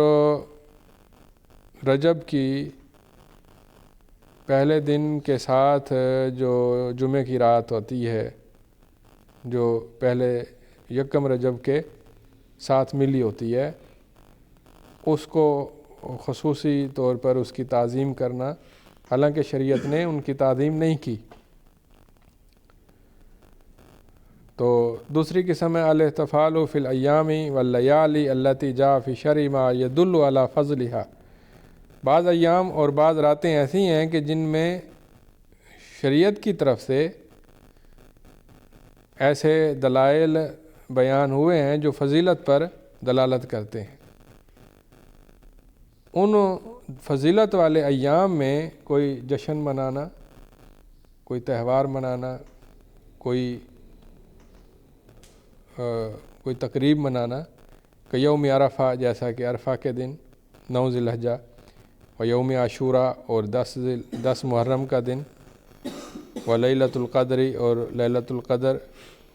رجب کی پہلے دن کے ساتھ جو جمعہ کی رات ہوتی ہے، جو پہلے یکم رجب کے ساتھ ملی ہوتی ہے، اس کو خصوصی طور پر اس کی تعظیم کرنا، حالانکہ شریعت نے ان کی تعظیم نہیں کی. تو دوسری قسم ہے الاحتفال فی الایام واللیالی التی جاء فی الشرع ما یدل علی فضلها. بعض ایام اور بعض راتیں ایسی ہیں کہ جن میں شریعت کی طرف سے ایسے دلائل بیان ہوئے ہیں جو فضیلت پر دلالت کرتے ہیں. ان فضیلت والے ایام میں کوئی جشن منانا، کوئی تہوار منانا، کوئی تقریب منانا، کہ یوم عرفہ، جیسا کہ عرفہ کے دن 9 ذی الحجہ، و یوم عاشوراء اور 10 محرم کا دن، و لیلۃ القدر اور لیلۃ القدر،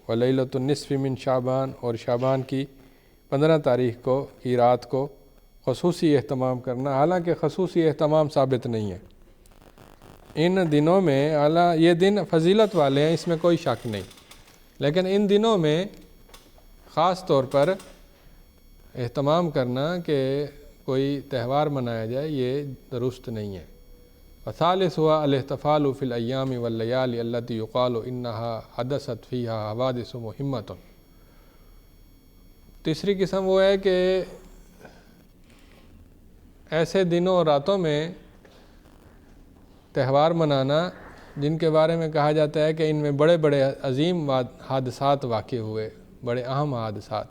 و لیلۃ النصف من شعبان اور شعبان کی 15 تاریخ کی رات کو خصوصی اہتمام کرنا، حالانکہ خصوصی اہتمام ثابت نہیں ہے. ان دنوں میں یہ دن فضیلت والے ہیں، اس میں کوئی شک نہیں، لیکن ان دنوں میں خاص طور پر اہتمام کرنا کہ کوئی تہوار منایا جائے یہ درست نہیں ہے. وثالث ہوا الاحتفال فی الایام واللیالی التی یقال انہا حدثت فیہا حوادث مہمۃ. تیسری قسم وہ ہے کہ ایسے دنوں اور راتوں میں تہوار منانا جن کے بارے میں کہا جاتا ہے کہ ان میں بڑے بڑے عظیم حادثات واقع ہوئے، بڑے اہم حادثات،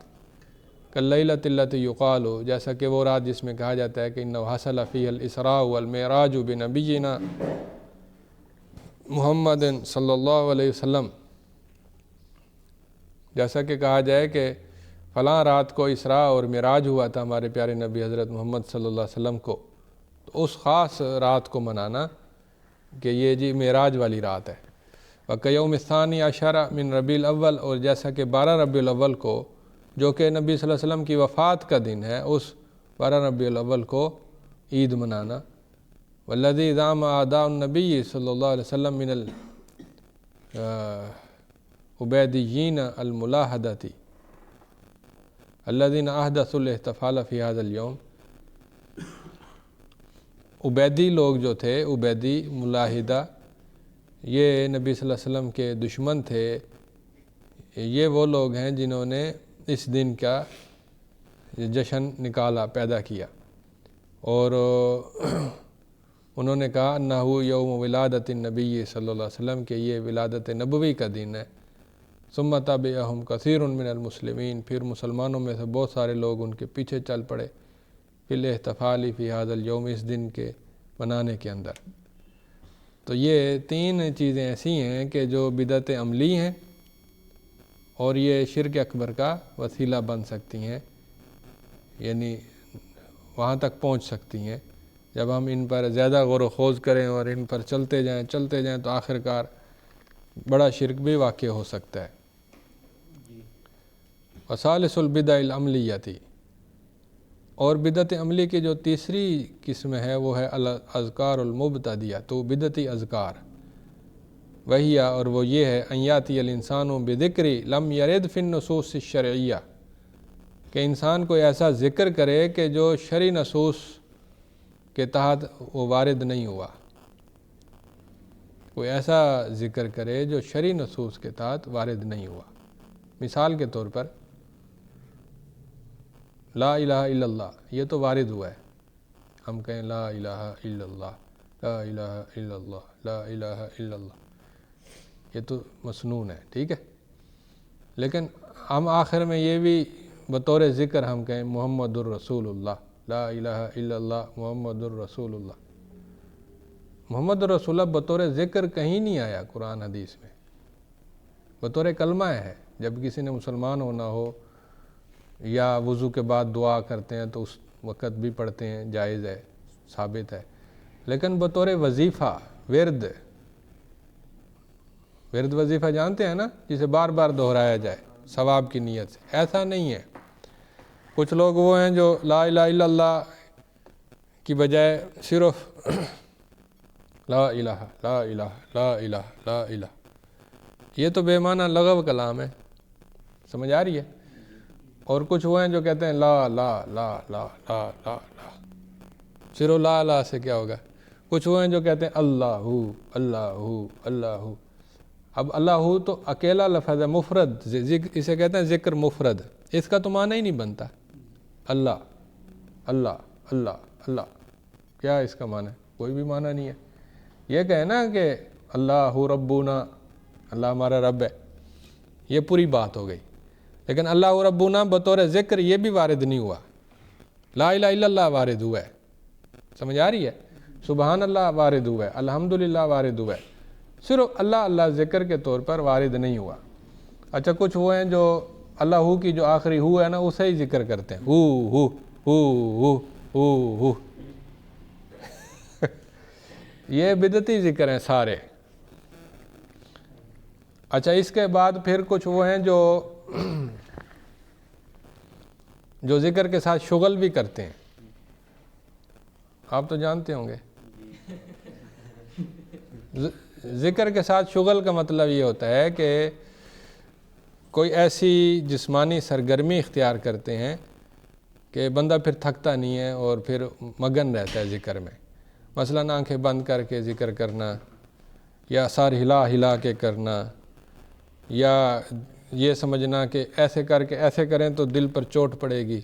کاللیلۃ التی یقال، جیسا کہ وہ رات جس میں کہا جاتا ہے کہ انہ حصل فیہا الاسراء والمعراج بنبینا محمد صلی اللہ علیہ وسلم. جیسا کہ کہا جائے کہ فلاں رات کو اسراء اور معراج ہوا تھا ہمارے پیارے نبی حضرت محمد صلی اللہ علیہ وسلم کو، تو اس خاص رات کو منانا کہ یہ جی معراج والی رات ہے. وکیوم الثانی عشر من ربیع الاول، اور جیسا کہ 12 ربیع الاول کو، جو کہ نبی صلی اللہ علیہ وسلم کی وفات کا دن ہے، اس 12 ربیع الاول کو عید منانا. والذی زعم اعداء النبی صلی اللہ علیہ وسلم من العبیدیین الملاحدۃ الذین احدثوا الاحتفال فی ھذا الیوم. عبیدی لوگ جو تھے، عبیدی ملاحدہ، یہ نبی صلی اللہ علیہ وسلم کے دشمن تھے. یہ وہ لوگ ہیں جنہوں نے اس دن کا جشن نکالا، پیدا کیا، اور انہوں نے کہا انہ یوم ولادت النبی صلی اللہ علیہ وسلم کہ یہ ولادت نبوی کا دن ہے. ثم تبعہم کثیر من المسلمین، پھر مسلمانوں میں سے بہت سارے لوگ ان کے پیچھے چل پڑے، فی الاحتفال فی ھذا الیوم، اس دن کے منانے کے اندر. تو یہ 3 چیزیں ایسی ہیں کہ جو بدعت عملی ہیں اور یہ شرک اکبر کا وسیلہ بن سکتی ہیں، یعنی وہاں تک پہنچ سکتی ہیں. جب ہم ان پر زیادہ غور و خوض کریں اور ان پر چلتے جائیں تو آخرکار بڑا شرک بھی واقع ہو سکتا ہے. وثالث البدع العملیتی، اور بدعت عملی کی جو تیسری قسم ہے وہ ہے الاذکار المبتدیہ، تو بدعتی اذکار. وہی اور وہ یہ ہے ان یاتی الانسان بذکر لم یرد فی النصوص الشرعیہ، کہ انسان کوئی ایسا ذکر کرے کہ جو شرعی نصوص کے تحت وہ وارد نہیں ہوا. کوئی ایسا ذکر کرے جو شرعی نصوص کے تحت وارد نہیں ہوا. مثال کے طور پر لا الہ الا اللہ یہ تو وارد ہوا ہے، ہم کہیں لا الہ الا اللہ، لا الہ الا اللہ، لا الہ الا اللہ، یہ تو مسنون ہے، ٹھیک ہے۔ لیکن ہم آخر میں یہ بھی بطور ذکر ہم کہیں محمد الرسول اللہ، لا الہ الا اللہ محمد الرسول اللہ۔ محمد الرسول اللہ بطور ذکر کہیں نہیں آیا قرآن حدیث میں، بطور کلمہ ہے۔ جب کسی نے مسلمان ہونا ہو یا وضو کے بعد دعا کرتے ہیں تو اس وقت بھی پڑھتے ہیں، جائز ہے، ثابت ہے۔ لیکن بطور وظیفہ، ورد وظیفہ جانتے ہیں نا، جسے بار بار دہرایا جائے ثواب کی نیت سے، ایسا نہیں ہے۔ کچھ لوگ وہ ہیں جو لا الہ الا اللہ کی بجائے صرف لا الہ لا الہ لا الہ لا الہ، یہ تو بے معنی لغو کلام ہے، سمجھ آ رہی ہے؟ اور کچھ وہ ہیں جو کہتے ہیں لا لا لا لا لا لا لا، صرف لا لا سے کیا ہوگا؟ کچھ وہ ہیں جو کہتے ہیں اللہ اللہ اللہ۔ اب اللہ تو اکیلا لفظ ہے، مفرد، اسے کہتے ہیں ذکر مفرد، اس کا تو معنی ہی نہیں بنتا۔ اللہ اللہ اللہ اللہ، کیا اس کا معنی ہے؟ کوئی بھی معنی نہیں ہے۔ یہ کہے نا کہ اللہ ربنا، اللہ ہمارا رب ہے، یہ پوری بات ہو گئی۔ لیکن اللہ ربنا بطور ذکر یہ بھی وارد نہیں ہوا۔ لا الہ الا اللہ وارد ہوا ہے، سمجھ آ رہی ہے؟ سبحان اللہ وارد ہوا ہے، الحمدللہ وارد ہوا ہے، صرف اللہ اللہ ذکر کے طور پر وارد نہیں ہوا۔ اچھا کچھ وہ ہیں جو اللہ کی جو آخری ہو ہے نا اسے ہی ذکر کرتے ہیں، ہو یہ بدعتی ذکر ہیں سارے۔ اچھا اس کے بعد پھر کچھ وہ ہیں جو ذکر کے ساتھ شغل بھی کرتے ہیں، آپ تو جانتے ہوں گے۔ ذکر کے ساتھ شغل کا مطلب یہ ہوتا ہے کہ کوئی ایسی جسمانی سرگرمی اختیار کرتے ہیں کہ بندہ پھر تھکتا نہیں ہے اور پھر مگن رہتا ہے ذکر میں۔ مثلاً آنکھیں بند کر کے ذکر کرنا، یا سار ہلا ہلا کے کرنا، یا یہ سمجھنا کہ ایسے کر کے ایسے کریں تو دل پر چوٹ پڑے گی،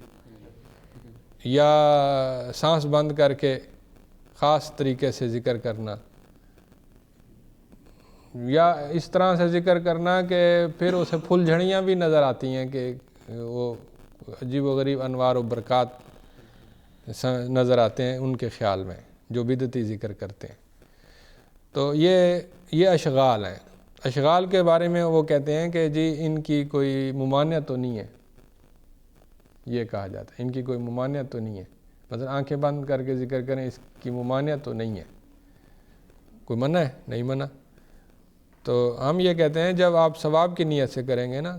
یا سانس بند کر کے خاص طریقے سے ذکر کرنا، یا اس طرح سے ذکر کرنا کہ پھر اسے پھول جھڑیاں بھی نظر آتی ہیں کہ وہ عجیب و غریب انوار و برکات نظر آتے ہیں ان کے خیال میں، جو بدعتی ذکر کرتے ہیں۔ تو یہ اشغال ہیں۔ اشغال کے بارے میں وہ کہتے ہیں کہ جی ان کی کوئی ممانعت تو نہیں ہے، یہ کہا جاتا ہے ان کی کوئی ممانعت تو نہیں ہے، مثلا آنکھیں بند کر کے ذکر کریں، اس کی ممانعت تو نہیں ہے، کوئی منع ہے؟ نہیں منع۔ تو ہم یہ کہتے ہیں جب آپ ثواب کی نیت سے کریں گے نا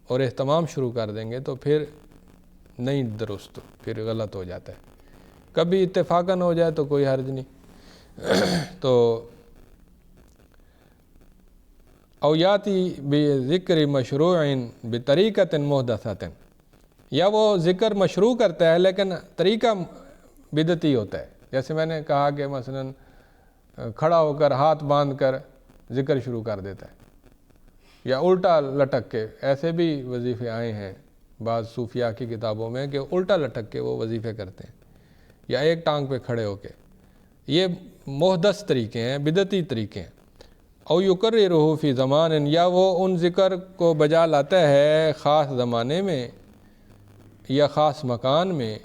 اور اہتمام شروع کر دیں گے تو پھر نہیں درست، پھر غلط ہو جاتا ہے۔ کبھی اتفاقاً ہو جائے تو کوئی حرج نہیں۔ تو اویاتی بذکر مشروع بطریقۃ محدثۃ، یا وہ ذکر مشروع کرتا ہے لیکن طریقہ بدعتی ہوتا ہے۔ جیسے میں نے کہا کہ مثلاً کھڑا ہو کر ہاتھ باندھ کر ذکر شروع کر دیتا ہے، یا الٹا لٹک کے، ایسے بھی وظیفے آئے ہیں بعض صوفیاء کی کتابوں میں کہ الٹا لٹک کے وہ وظیفے کرتے ہیں، یا ایک ٹانگ پہ کھڑے ہو کے۔ یہ محدث طریقے ہیں، بدعتی طریقے ہیں۔ او یکررہ فی زمان، یا وہ ان ذکر کو بجا لاتا ہے خاص زمانے میں یا خاص مکان میں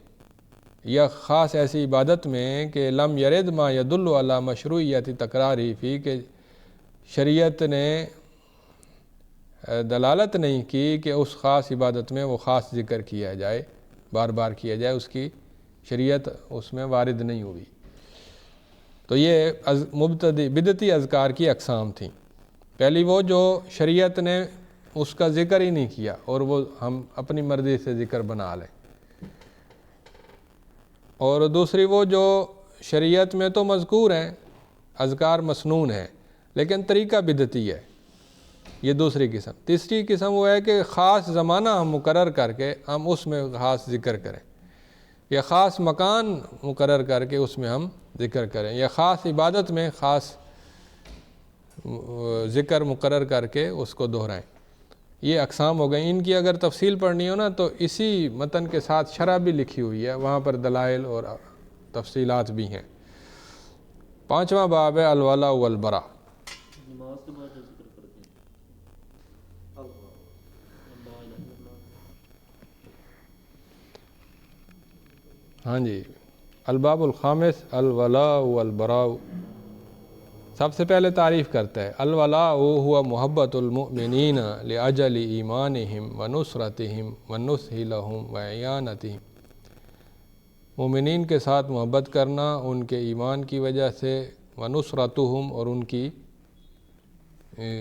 یا خاص ایسی عبادت میں کہ لم یرد ما یدل علی مشروعیت تکرارہ فی، کہ شریعت نے دلالت نہیں کی کہ اس خاص عبادت میں وہ خاص ذکر کیا جائے، بار بار کیا جائے، اس کی شریعت اس میں وارد نہیں ہوئی۔ تو یہ بدعتی اذکار کی اقسام تھیں۔ پہلی وہ جو شریعت نے اس کا ذکر ہی نہیں کیا اور وہ ہم اپنی مرضی سے ذکر بنا لیں، اور دوسری وہ جو شریعت میں تو مذکور ہیں، اذکار مسنون ہیں لیکن طریقہ بدعتی ہے، یہ دوسری قسم۔ تیسری قسم وہ ہے کہ خاص زمانہ ہم مقرر کر کے ہم اس میں خاص ذکر کریں، یا خاص مکان مقرر کر کے اس میں ہم ذکر کریں، یا خاص عبادت میں خاص ذکر مقرر کر کے اس کو دہرائیں۔ یہ اقسام ہو گئیں. ان کی اگر تفصیل پڑھنی ہو نا تو اسی متن کے ساتھ شرح بھی لکھی ہوئی ہے، وہاں پر دلائل اور تفصیلات بھی ہیں. 5واں باب ہے الولا والبرا. نماز کے بعد جو ذکر کرتے ہیں اللہ لا الہ الا اللہ. ہاں جی، الباب الخامس الولاء والبراء. سب سے پہلے تعریف کرتا ہے الولاء ہوا محبت المؤمنین لاجل ایمانہم ونصرتہم والنصح لہم واعانتہم. مومنین کے ساتھ محبت کرنا ان کے ایمان کی وجہ سے، ونصرتہم اور ان کی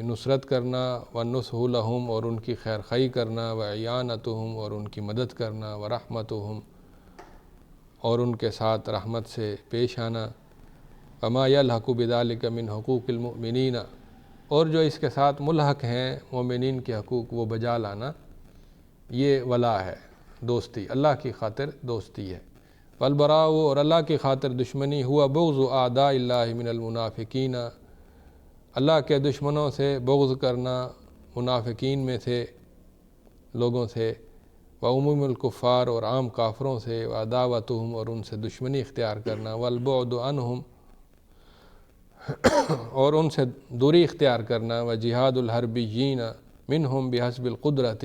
نصرت کرنا، والنصح لہم اور ان کی خیر خواہی کرنا، واعانتہم اور ان کی مدد کرنا، ورحمتہم اور ان کے ساتھ رحمت سے پیش آنا. وما یلحق بذلک من حقوق المؤمنین اور جو اس کے ساتھ ملحق ہیں مومنین کے حقوق وہ بجا لانا، یہ ولا ہے، دوستی، اللہ کی خاطر دوستی ہے. والبراء اور اللہ کی خاطر دشمنی ہوا بغض اعداء اللہ من المنافقین، اللہ کے دشمنوں سے بغض کرنا منافقین میں سے لوگوں سے، وعموم الکفار اور عام کافروں سے، وعداوتہم اور ان سے دشمنی اختیار کرنا، والبعد عنہم اور ان سے دوری اختیار کرنا، وجہاد الحربیین منہم بحسب القدرت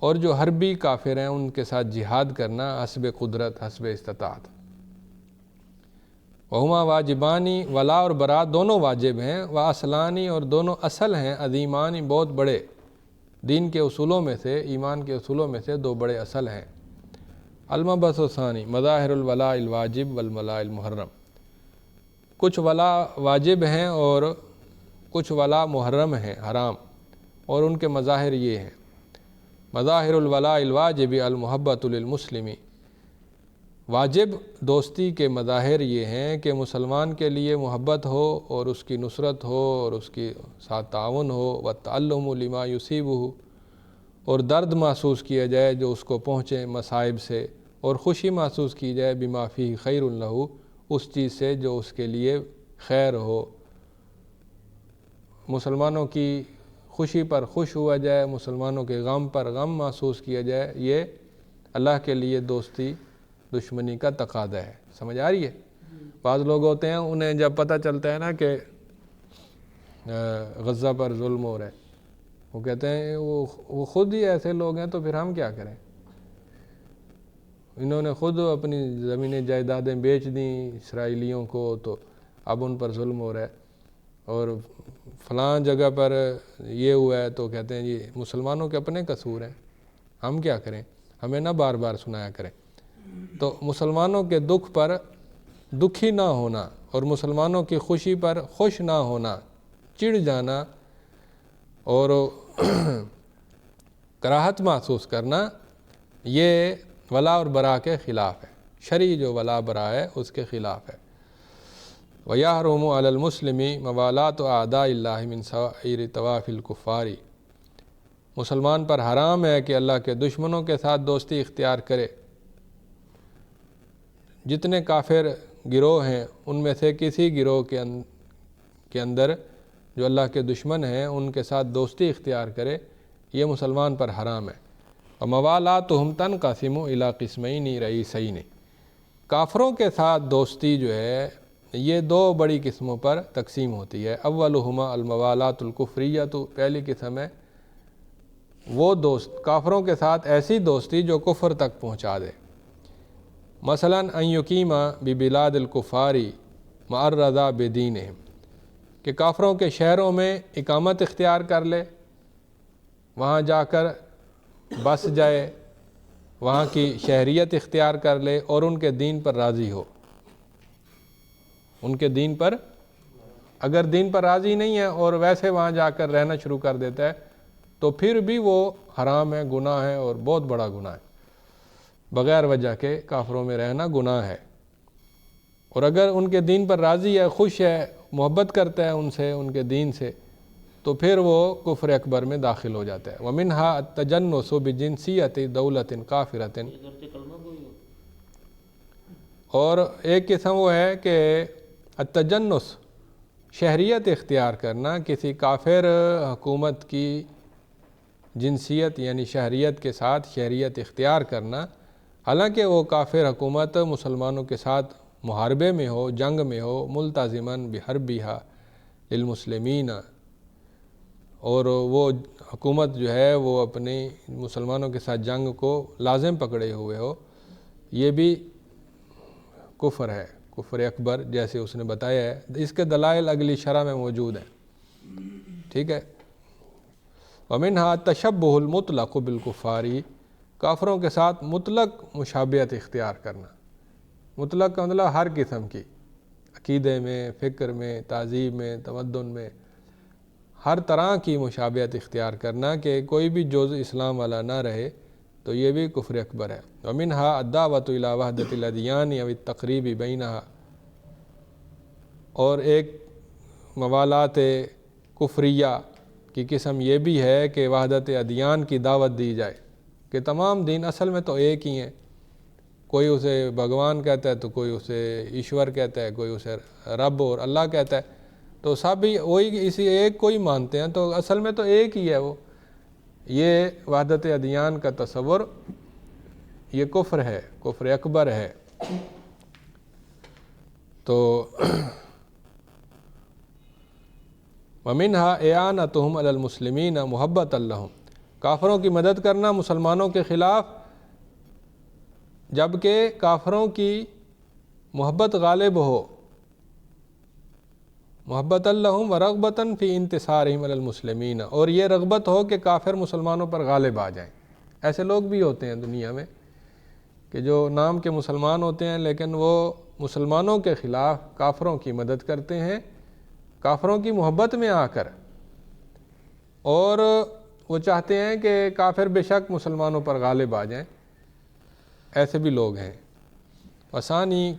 اور جو حربی کافر ہیں ان کے ساتھ جہاد کرنا حسب قدرت، حسب استطاعت. وہما واجبانی، ولا اور برا دونوں واجب ہیں، واصلانی اور دونوں اصل ہیں، عظیمانی بہت بڑے، دین کے اصولوں میں سے، ایمان کے اصولوں میں سے دو بڑے اصل ہیں. المبحث الثانی مظاہر الولاء الواجب والولاء المحرم. کچھ ولا واجب ہیں اور کچھ ولا محرم ہیں، حرام، اور ان کے مظاہر یہ ہیں. مظاہر الولاء الواجب المحبت للمسلم. واجب دوستی کے مظاہر یہ ہیں کہ مسلمان کے لیے محبت ہو اور اس کی نصرت ہو اور اس کے ساتھ تعاون ہو، والتعلم لما یصیبہ اور درد محسوس کیا جائے جو اس کو پہنچے مصائب سے، اور خوشی محسوس کی جائے بما فیہ خیر لہ اس چیز سے جو اس کے لیے خیر ہو. مسلمانوں کی خوشی پر خوش ہوا جائے، مسلمانوں کے غم پر غم محسوس کیا جائے، یہ اللہ کے لیے دوستی دشمنی کا تقاضا ہے. سمجھ آ رہی ہے؟ بعض لوگ ہوتے ہیں انہیں جب پتہ چلتا ہے نا کہ غزہ پر ظلم ہو رہا ہے، وہ کہتے ہیں وہ خود ہی ایسے لوگ ہیں تو پھر ہم کیا کریں، انہوں نے خود اپنی زمینیں جائیدادیں بیچ دیں اسرائیلیوں کو تو اب ان پر ظلم ہو رہا ہے، اور فلاں جگہ پر یہ ہوا ہے تو کہتے ہیں جی مسلمانوں کے اپنے قصور ہیں، ہم کیا کریں، ہمیں نہ بار بار سنایا کریں. تو مسلمانوں کے دکھ پر دکھی نہ ہونا اور مسلمانوں کی خوشی پر خوش نہ ہونا، چڑ جانا اور کراہت محسوس کرنا، یہ ولا اور برا کے خلاف ہے. شرعی جو ولا برا ہے اس کے خلاف ہے. وَيَحْرُمُ عَلَى الْمُسْلِمِ مَوَالَاةُ أَعْدَاءِ اللَّهِ مِنْ سَائِرِ طَوَافِ الْكُفَّارِ. مسلمان پر حرام ہے کہ اللہ کے دشمنوں کے ساتھ دوستی اختیار کرے. جتنے کافر گروہ ہیں ان میں سے کسی گروہ کے اندر جو اللہ کے دشمن ہیں ان کے ساتھ دوستی اختیار کرے، یہ مسلمان پر حرام ہے. وَمَوَالَاتُهُمْ تَنْقَسِمُ إِلَىٰ قِسْمَيْنِ رَئِيسَيْنِ. کافروں کے ساتھ دوستی جو ہے یہ دو بڑی قسموں پر تقسیم ہوتی ہے. اولہما الموالات الکفریۃ. پہلی قسم ہے وہ دوست کافروں کے ساتھ ایسی دوستی جو کفر تک پہنچا دے. مثلا ان یقیم ببلاد الکفار مع الرضا بدینہم، کہ کافروں کے شہروں میں اقامت اختیار کر لے، وہاں جا کر بس جائے، وہاں کی شہریت اختیار کر لے اور ان کے دین پر راضی ہو. ان کے دین پر اگر دین پر راضی نہیں ہے اور ویسے وہاں جا کر رہنا شروع کر دیتا ہے تو پھر بھی وہ حرام ہے، گناہ ہے اور بہت بڑا گناہ ہے. بغیر وجہ کے کافروں میں رہنا گناہ ہے. اور اگر ان کے دین پر راضی ہے، خوش ہے، محبت کرتا ہے ان سے، ان کے دین سے، تو پھر وہ کفر اکبر میں داخل ہو جاتا ہے. وَمِنْهَا التَّجَنُّسُ بِجِنْسِيَّةِ دَوْلَةٍ کَافِرَةٍ. اگرچہ کلمہ گوئی ہو. اور ایک قسم وہ ہے کہ التجنس، شہریت اختیار کرنا کسی کافر حکومت کی جنسیت یعنی شہریت کے ساتھ شہریت اختیار کرنا، حالانکہ وہ کافر حکومت مسلمانوں کے ساتھ محاربے میں ہو، جنگ میں ہو، ملتزماً بحربھا للمسلمین، اور وہ حکومت جو ہے وہ اپنی مسلمانوں کے ساتھ جنگ کو لازم پکڑے ہوئے ہو، یہ بھی کفر ہے، کفر اکبر، جیسے اس نے بتایا ہے۔ اس کے دلائل اگلی شرح میں موجود ہیں، ٹھیک ہے۔ ومنہا تشبہ المطلق بالکفار، کافروں کے ساتھ مطلق مشابہت اختیار کرنا، مطلق کا مطلب ہر قسم کی، عقیدے میں، فکر میں، تہذیب میں، تمدن میں، ہر طرح کی مشابہت اختیار کرنا کہ کوئی بھی جزء اسلام والا نہ رہے، تو یہ بھی کفر اکبر ہے۔ ومنہا الدعوۃ الی وحدۃ الادیان او التقریب بینہا، اور ایک موالات کفریہ کی قسم یہ بھی ہے کہ وحدت ادیان کی دعوت دی جائے کہ تمام دین اصل میں تو ایک ہی ہیں، کوئی اسے بھگوان کہتا ہے تو کوئی اسے ایشور کہتا ہے، کوئی اسے رب اور اللہ کہتا ہے، تو سب ہی وہی اسی ایک کو ہی مانتے ہیں، تو اصل میں تو ایک ہی ہے وہ۔ یہ وحدت ادیان کا تصور یہ کفر ہے، کفر اکبر ہے۔ تو ومنہا اعانتہم علی المسلمین محبۃ لہم، کافروں کی مدد کرنا مسلمانوں کے خلاف جبکہ کافروں کی محبت غالب ہو، محبت لہم ورغبۃ فی انتصارہم علی المسلمین، اور یہ رغبت ہو کہ کافر مسلمانوں پر غالب آ جائیں۔ ایسے لوگ بھی ہوتے ہیں دنیا میں کہ جو نام کے مسلمان ہوتے ہیں لیکن وہ مسلمانوں کے خلاف کافروں کی مدد کرتے ہیں، کافروں کی محبت میں آ کر، اور وہ چاہتے ہیں کہ کافر بے شک مسلمانوں پر غالب آ جائیں، ایسے بھی لوگ ہیں۔ وثانی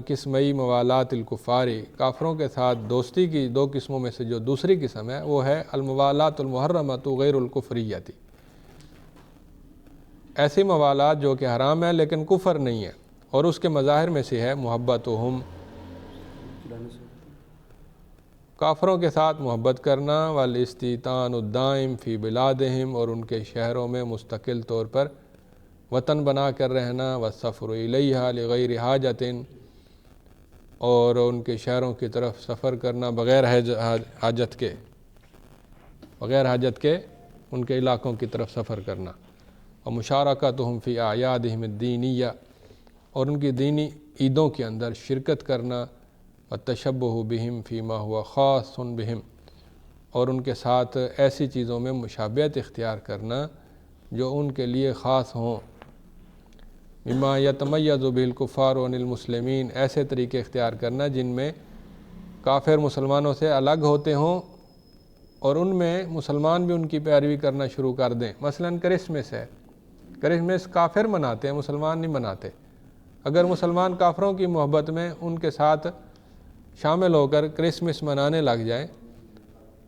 قسمئی موالات الکفار، کافروں کے ساتھ دوستی کی دو قسموں میں سے جو دوسری قسم ہے وہ ہے الموالات المحرمۃ غیر الکفریۃ، ایسی موالات جو کہ حرام ہے لیکن کفر نہیں ہے، اور اس کے مظاہر میں سے ہے محبتہم، کافروں کے ساتھ محبت کرنا، والاستیطان الدائم فی بلادہم، اور ان کے شہروں میں مستقل طور پر وطن بنا کر رہنا، والسفر الیہا لغیر حاجۃ، اور ان کے شہروں کی طرف سفر کرنا بغیر حاجت کے ان کے علاقوں کی طرف سفر کرنا، ومشارکتہم فی اعیادہم الدینیہ، اور ان کی دینی عیدوں کے اندر شرکت کرنا، والتشبہ بہم فیما ہوا خاص بہم، اور ان کے ساتھ ایسی چیزوں میں مشابہت اختیار کرنا جو ان کے لیے خاص ہوں، مما یتمیز بہ الکفار عن المسلمین، ایسے طریقے اختیار کرنا جن میں کافر مسلمانوں سے الگ ہوتے ہوں اور ان میں مسلمان بھی ان کی پیروی کرنا شروع کر دیں۔ مثلا کرسمس ہے، کرسمس کافر مناتے ہیں، مسلمان نہیں مناتے، اگر مسلمان کافروں کی محبت میں ان کے ساتھ شامل ہو کر کرسمس منانے لگ جائیں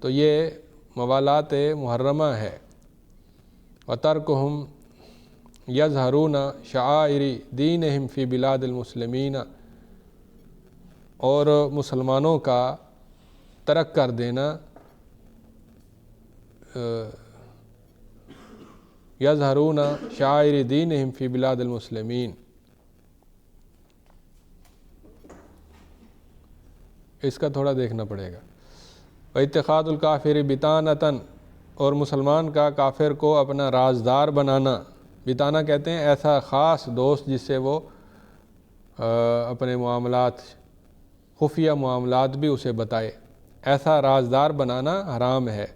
تو یہ موالات محرمہ ہے۔ وترکہم یظہرون شعائر دینہم فی بلاد المسلمین، اور مسلمانوں کا ترک کر دینا، یظہرون شعائر دینہم فی بلاد المسلمین، اس کا تھوڑا دیکھنا پڑے گا۔ واتخاذ الکافر بطانۃ، اور مسلمان کا کافر کو اپنا رازدار بنانا، بطانہ کہتے ہیں ایسا خاص دوست جس سے وہ اپنے معاملات، خفیہ معاملات بھی اسے بتائے، ایسا رازدار بنانا حرام ہے۔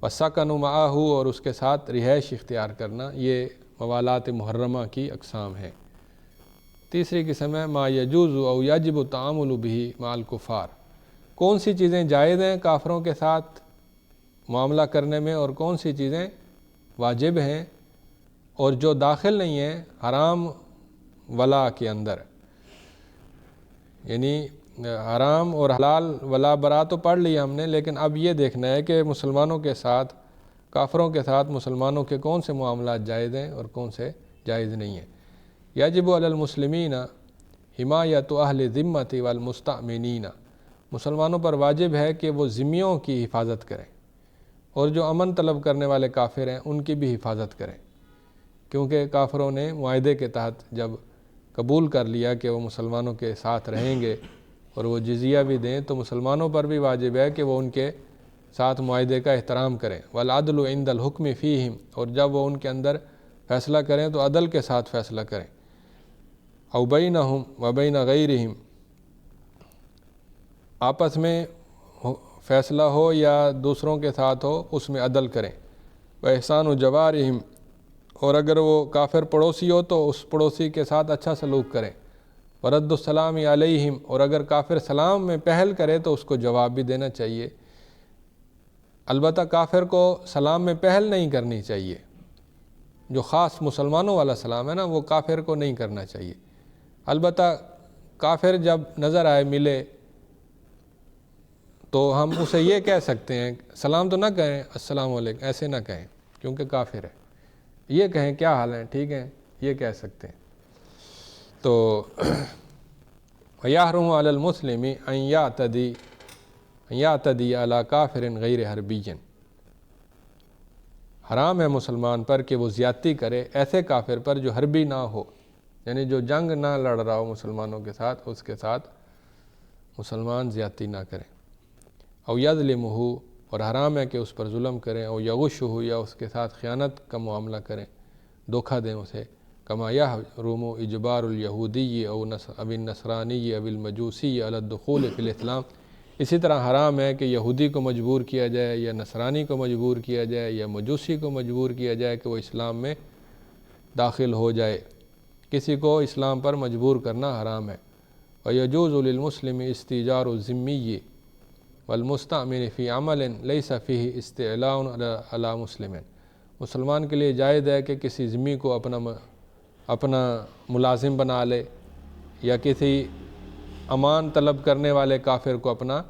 والسکن معہ، اور اس کے ساتھ رہائش اختیار کرنا، یہ موالات محرمہ کی اقسام ہیں۔ تیسری قسم ہے ما یجوز او یجب التعامل بہ مع الکفار، کون سی چیزیں جائز ہیں کافروں کے ساتھ معاملہ کرنے میں اور کون سی چیزیں واجب ہیں، اور جو داخل نہیں ہیں حرام ولا کے اندر، یعنی حرام اور حلال ولا برا تو پڑھ لیا ہم نے، لیکن اب یہ دیکھنا ہے کہ مسلمانوں کے ساتھ، کافروں کے ساتھ مسلمانوں کے کون سے معاملات جائز ہیں اور کون سے جائز نہیں ہیں۔ یجب علی المسلمین حمایت اہل ذمۃ والمستأمنین، مسلمانوں پر واجب ہے کہ وہ ذمیوں کی حفاظت کریں اور جو امن طلب کرنے والے کافر ہیں ان کی بھی حفاظت کریں، کیونکہ کافروں نے معاہدے کے تحت جب قبول کر لیا کہ وہ مسلمانوں کے ساتھ رہیں گے اور وہ جزیہ بھی دیں، تو مسلمانوں پر بھی واجب ہے کہ وہ ان کے ساتھ معاہدے کا احترام کریں۔ والعدل عند الحکم فیہم، اور جب وہ ان کے اندر فیصلہ کریں تو عدل کے ساتھ فیصلہ کریں۔ او بینہم و بین غیرہم، آپس میں فیصلہ ہو یا دوسروں کے ساتھ ہو اس میں عدل کریں۔ و احسان جوارہم، اور اگر وہ کافر پڑوسی ہو تو اس پڑوسی کے ساتھ اچھا سلوک کریں۔ ورد السلام علیہم، اور اگر کافر سلام میں پہل کرے تو اس کو جواب بھی دینا چاہیے۔ البتہ کافر کو سلام میں پہل نہیں کرنی چاہیے، جو خاص مسلمانوں والا سلام ہے نا وہ کافر کو نہیں کرنا چاہیے۔ البتہ کافر جب نظر آئے ملے تو ہم اسے یہ کہہ سکتے ہیں، سلام تو نہ کہیں السلام علیکم، ایسے نہ کہیں کیونکہ کافر ہے، یہ کہیں کیا حال ہے، ٹھیک ہے، یہ کہہ سکتے ہیں۔ تو وَيَحْرُمُ عَلَى الْمُسْلِمِ أَنْ يَعْتَدِيَ عَلَى كَافِرٍ غَيْرِ حَرْبِيٍّ، حرام ہے مسلمان پر کہ وہ زیادتی کرے ایسے کافر پر جو حربی نہ ہو، یعنی جو جنگ نہ لڑ رہا ہو مسلمانوں کے ساتھ، اس کے ساتھ مسلمان زیادتی نہ کریں۔ او یظلمہ، اور حرام ہے کہ اس پر ظلم کریں، او یغشہ، یا اس کے ساتھ خیانت کا معاملہ کریں، دھوکہ دیں اسے۔ کما یحرم اجبار الیہودی او النصرانی او المجوسی علی الدخول فی الاسلام، اسی طرح حرام ہے کہ یہودی کو مجبور کیا جائے یا نصرانی کو مجبور کیا جائے یا مجوسی کو مجبور کیا جائے کہ وہ اسلام میں داخل ہو جائے، کسی کو اسلام پر مجبور کرنا حرام ہے۔ وَيَجُوزُ لِلْمُسْلِمِ اسْتِئْجَارُ الذِّمِّيِّ وَالْمُسْتَأْمِنِ فِي عَمَلٍ لَيْسَ فِيهِ اسْتِعْلَاءٌ عَلَى مُسْلِمٍ، مسلمان کے لیے جائز ہے کہ کسی ذمی کو اپنا ملازم بنا لے، یا کسی امان طلب کرنے والے کافر کو اپنا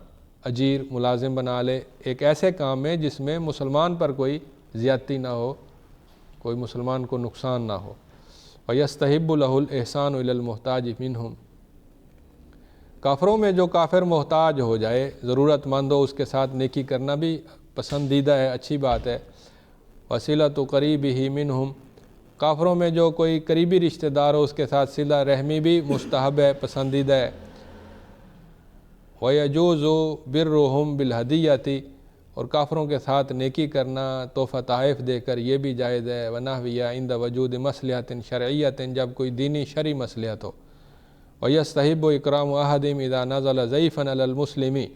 اجیر ملازم بنا لے ایک ایسے کام میں جس میں مسلمان پر کوئی زیادتی نہ ہو، کوئی مسلمان کو نقصان نہ ہو۔ وَيَسْتَحِبُّ لَهُ الْإِحْسَانُ إِلَى الْمُحْتَاجِ مِنْهُمْ، کافروں میں جو کافر محتاج ہو جائے، ضرورت مند ہو، اس کے ساتھ نیکی کرنا بھی پسندیدہ ہے، اچھی بات ہے۔ وَصِلَةُ قَرِيبِهِ مِنْهُمْ، کافروں میں جو کوئی قریبی رشتہ دار ہو اس کے ساتھ صلہ رحمی بھی مستحب ہے، پسندیدہ ہے۔ وَيَجُوزُ بِرُّهُمْ بِالْهَدِيَّةِ، اور کافروں کے ساتھ نیکی کرنا تحفہ تحائف دے کر یہ بھی جائز ہے۔ وَنَحْوِهَا عِنْدَ وُجُودِ مَصْلِحَةٍ شَرْعِيَّةٍ، جب کوئی دینی شرعی مصلحت ہو۔ وَيَسْتَحِبُّ إِكْرَامُ أَحَدِهِمْ إِذَا نَزَلَ ضَيْفًا عَلَى الْمُسْلِمِ،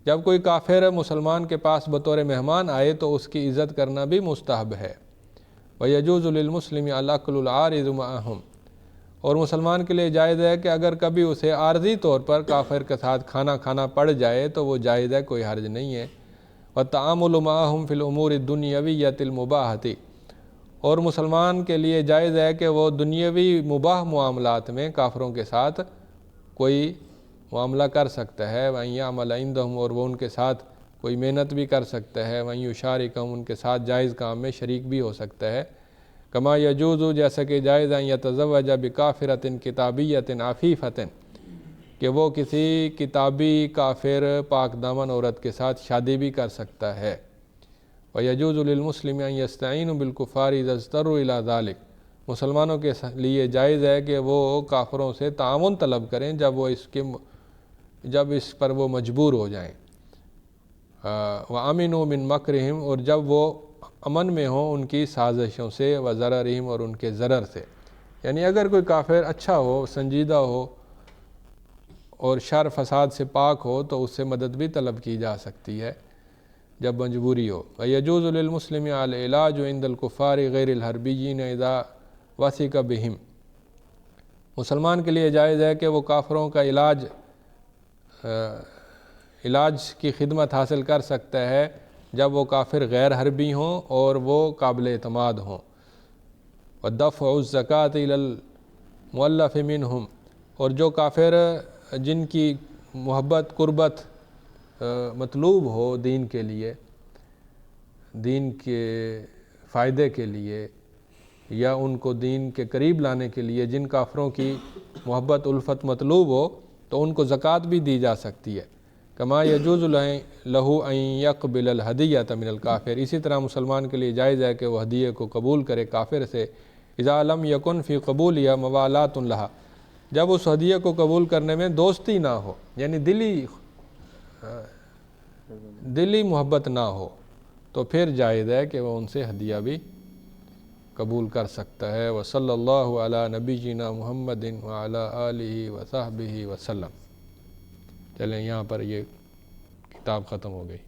جب کوئی کافر مسلمان کے پاس بطور مہمان آئے تو اس کی عزت کرنا بھی مستحب ہے۔ وَيَجُوزُ لِلْمُسْلِمِ الْأَكْلُ الْعَارِضُ مَعَهُمْ، اور مسلمان کے لیے جائز ہے کہ اگر کبھی اسے عارضی طور پر کافر کے ساتھ کھانا کھانا پڑ جائے تو وہ جائز ہے، کوئی حرج نہیں ہے۔ وَالتَّعَامُلُ مَعَهُمْ فِي الْأُمُورِ الدُّنْيَوِيَّةِ الْمُبَاحَةِ، اور مسلمان کے لیے جائز ہے کہ وہ دنیاوی مباح معاملات میں کافروں کے ساتھ کوئی معاملہ کر سکتا ہے۔ وَأَنْ يَعْمَلَ عِنْدَهُمْ، اور وہ ان کے ساتھ کوئی محنت بھی کر سکتا ہے۔ وَأَنْ يُشَارِكَهُمْ، ان کے ساتھ جائز کام میں شریک بھی ہو سکتا ہے۔ کما یجوز، جیسا کہ جائز ہے، یتزوج بکافرۃ کتابیۃ عفیفۃ، کہ وہ کسی کتابی کافر پاک دامن عورت کے ساتھ شادی بھی کر سکتا ہے۔ وَيَجُوزُ لِلْمُسْلِمِ أَنْ يَسْتَعِينُ بِالْكُفَّارِ إِذَا اضْطَرُّوا إِلَى ذَلِكَ، مسلمانوں کے لیے جائز ہے کہ وہ کافروں سے تعاون طلب کریں جب اس پر وہ مجبور ہو جائیں۔ وَأَمِنُوا مِنْ مَكْرِهِمْ، اور جب وہ امن میں ہوں ان کی سازشوں سے، وَضَرَرِهِمْ، اور ان کے ضرر سے۔ یعنی اگر کوئی کافر اچھا ہو، سنجیدہ ہو اور شر فساد سے پاک ہو تو اس سے مدد بھی طلب کی جا سکتی ہے جب مجبوری ہو۔ وَيَجُوزُ لِلْمُسْلِمِ الْعِلَاجُ عِنْدَ الْكُفَّارِ غَيْرِ الْحَرْبِيِّينَ إِذَا وَثِقَ بِهِمْ، مسلمان کے لیے جائز ہے کہ وہ کافروں کا علاج کی خدمت حاصل کر سکتا ہے جب وہ کافر غیر حربی ہوں اور وہ قابل اعتماد ہوں۔ وَدَفْعُ الزَّكَاةِ إِلَى الْمُؤَلَّفِ مِنْهُمْ، اور جو کافر جن کی محبت قربت مطلوب ہو دین کے لیے، دین کے فائدے کے لیے، یا ان کو دین کے قریب لانے کے لیے جن کافروں کی محبت الفت مطلوب ہو تو ان کو زکوٰۃ بھی دی جا سکتی ہے۔ کما یجوز لہو ان یقبل الہدیۃ من الکافر، اسی طرح مسلمان کے لیے جائز ہے کہ وہ ہدیے کو قبول کرے کافر سے، اذا لم یکن فی قبولیہ موالات لہا، جب اس ہدیے کو قبول کرنے میں دوستی نہ ہو، یعنی دلی محبت نہ ہو، تو پھر جائز ہے کہ وہ ان سے ہدیہ بھی قبول کر سکتا ہے۔ وصلی اللہ علی نبینا محمد وعلی آلہ وصحبہ وسلم۔ چلیں یہاں پر یہ کتاب ختم ہو گئی۔